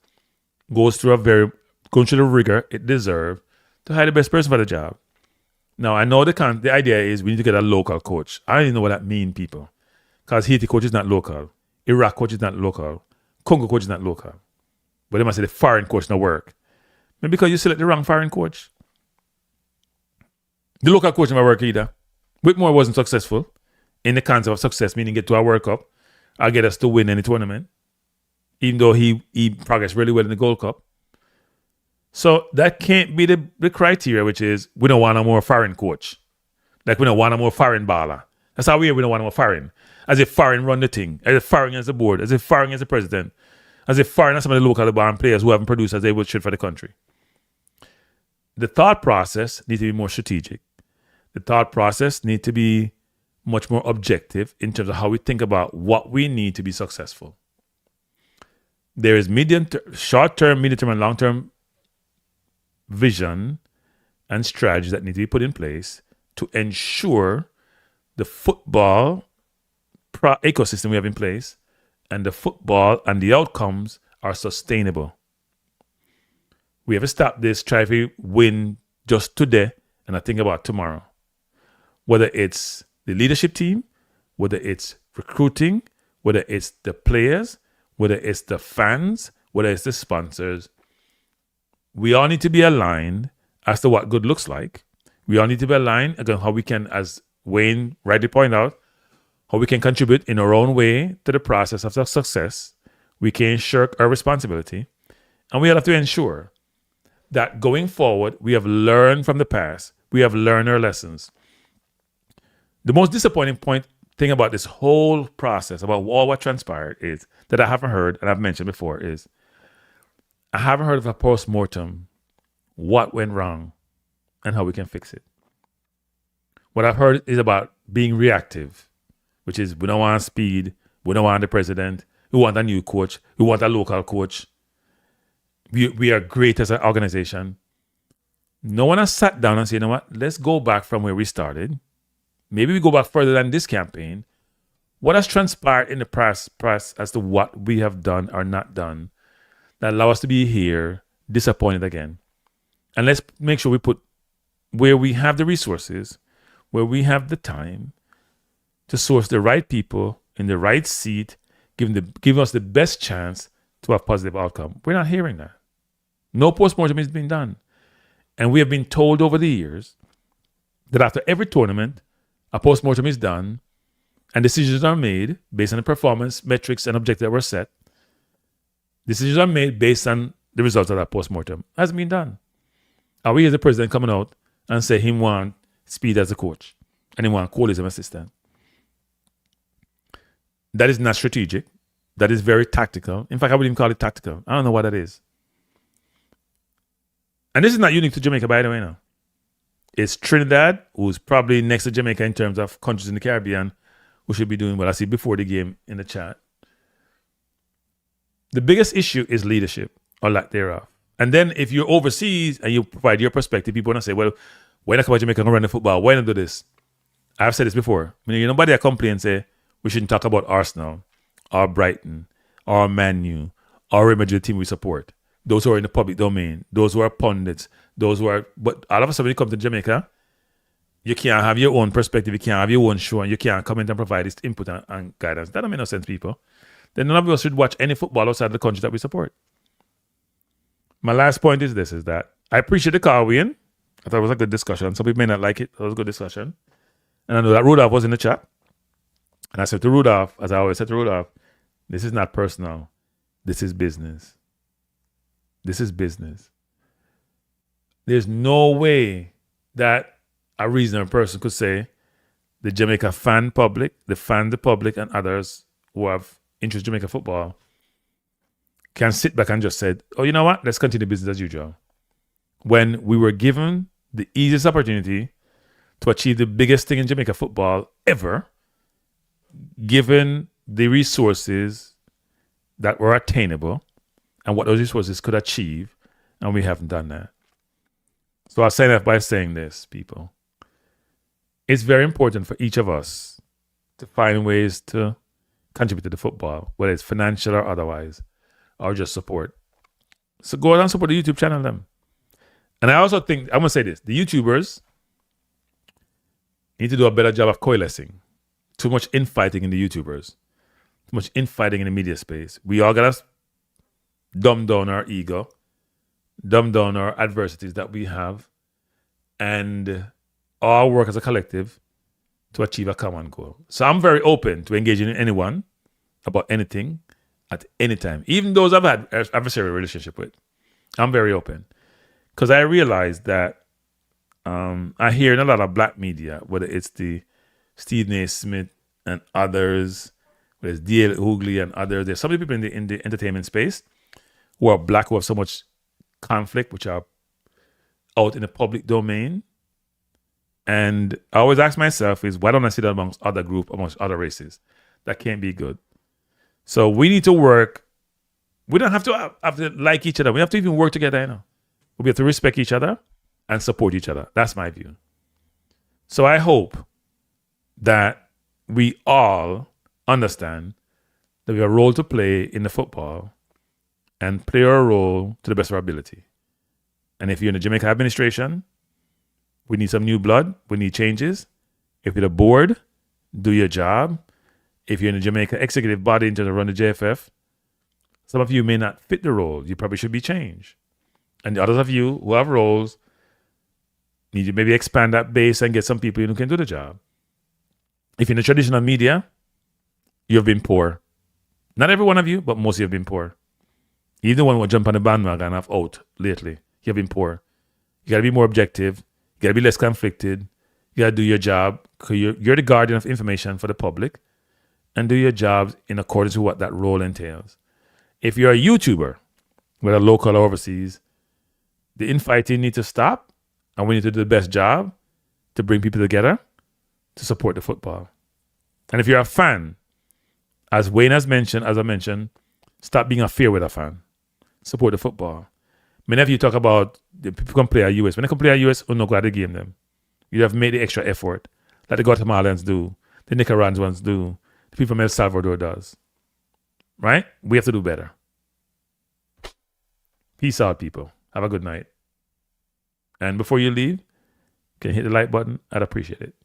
goes through the rigor it deserves to hire the best person for the job. Now, I know the idea is we need to get a local coach. I don't even know what that means, people. Because Haiti coach is not local. Iraq coach is not local. Congo coach is not local. But they must say the foreign coach not work. Maybe because you select the wrong foreign coach. The local coach never work either. Whitmore wasn't successful in the concept of success, meaning get to a World Cup or get us to win any tournament, even though he progressed really well in the Gold Cup. So that can't be the criteria, which is we don't want a more foreign coach. Like we don't want a more foreign baller. That's how we don't want a more foreign. As if foreign run the thing, as if foreign as the board, as if foreign as the president, as if foreign as some of the local band players who haven't produced as they should for the country. The thought process needs to be more strategic. The thought process needs to be much more objective in terms of how we think about what we need to be successful. There is short-term, medium-term, and long-term vision and strategies that need to be put in place to ensure the football ecosystem we have in place and the football and the outcomes are sustainable. We have to stop this, try to win just today and not think about tomorrow. Whether it's the leadership team, whether it's recruiting, whether it's the players, whether it's the fans, whether it's the sponsors, we all need to be aligned as to what good looks like. We all need to be aligned again how we can, as Wayne rightly pointed out, how we can contribute in our own way to the process of success. We can't shirk our responsibility. And we have to ensure that going forward, we have learned from the past. We have learned our lessons. The most disappointing thing about this whole process, about all what transpired, is that I haven't heard, and I've mentioned before, is I haven't heard of a post-mortem, what went wrong, and how we can fix it. What I've heard is about being reactive, which is we don't want Speid, we don't want the president, we want a new coach, we want a local coach. We are great as an organization. No one has sat down and said, you know what, let's go back from where we started. Maybe we go back further than this campaign. What has transpired in the press as to what we have done or not done that allow us to be here disappointed again? And let's make sure we put where we have the resources, where we have the time to source the right people in the right seat, give us the best chance to have positive outcome. We're not hearing that. No postmortem is being done. And we have been told over the years that after every tournament, a postmortem is done and decisions are made based on the performance metrics and objectives that were set. Decisions are made based on the results of that postmortem. Hasn't been done. Are we as the president coming out and say he want Speid as a coach and he want Cole as an assistant? That is not strategic. That is very tactical. In fact, I wouldn't even call it tactical. I don't know what that is. And this is not unique to Jamaica, by the way, now. It's Trinidad, who's probably next to Jamaica in terms of countries in the Caribbean, who should be doing what I see before the game in the chat. The biggest issue is leadership, or lack thereof. And then if you're overseas and you provide your perspective, people want to say, well, why not come to Jamaica and run the football? Why not do this? I've said this before. I mean, nobody complain and say, we shouldn't talk about Arsenal, or Brighton, or Man U, or Real Madrid team we support. Those who are in the public domain, those who are pundits, those who are, but all of a sudden when you come to Jamaica, you can't have your own perspective, you can't have your own show, and you can't come in and provide this input and guidance. That don't make no sense, people. Then none of us should watch any football outside the country that we support. My last point is this, is that I appreciate the call, Wayne. I thought it was a good discussion. Some people may not like it. It was a good discussion. And I know that Rudolph was in the chat. And I said to Rudolph, as I always said to Rudolph, this is not personal. This is business. This is business. There's no way that a reasonable person could say the Jamaica fan public, the public, and others who have interest in Jamaica football can sit back and just say, oh, you know what? Let's continue business as usual. When we were given the easiest opportunity to achieve the biggest thing in Jamaica football ever, given the resources that were attainable and what those resources could achieve, and we haven't done that. So I'll sign off by saying this, people. It's very important for each of us to find ways to contribute to the football, whether it's financial or otherwise, or just support. So go out and support the YouTube channel them. And I also think, I'm going to say this, the YouTubers need to do a better job of coalescing. Too much infighting in the YouTubers. Too much infighting in the media space. We all got to dumb down our ego, dumb down our adversities that we have, and all work as a collective to achieve a common goal. So I'm very open to engaging in anyone about anything at any time, even those I've had adversarial relationship with. I'm very open because I realize that I hear in a lot of black media, whether it's the Stephen A. Smith and others, whether it's D.L. Hughley and others, there's so many people in the entertainment space who are black, who have so much conflict, which are out in the public domain. And I always ask myself is, why don't I see that amongst other group, amongst other races? That can't be good. So we need to work. We don't have to like each other. We have to even work together, you know. We have to respect each other and support each other. That's my view. So I hope that we all understand that we have a role to play in the football and play our role to the best of our ability. And if you're in the Jamaica administration, we need some new blood. We need changes. If you're the board, do your job. If you're in the Jamaica executive body in terms of run the JFF, some of you may not fit the role. You probably should be changed. And the others of you who have roles need to maybe expand that base and get some people who can do the job. If you're in the traditional media, you've been poor. Not every one of you, but most of you have been poor. You're the one who jump on the bandwagon and have out lately. You've been poor. You got to be more objective. You got to be less conflicted. You got to do your job. You're the guardian of information for the public, and do your jobs in accordance with what that role entails. If you're a YouTuber, whether local or overseas, the infighting needs to stop, and we need to do the best job to bring people together to support the football. And if you're a fan, as Wayne has mentioned, as I mentioned, stop being a fear with a fan. Support the football. Many of you talk about the people can play at US. When they can play at US, we're not glad to game them. You have made the extra effort, like the Guatemalans do, the Nicaraguans do, the people from El Salvador does. Right? We have to do better. Peace out, people. Have a good night. And before you leave, can you hit the like button? I'd appreciate it.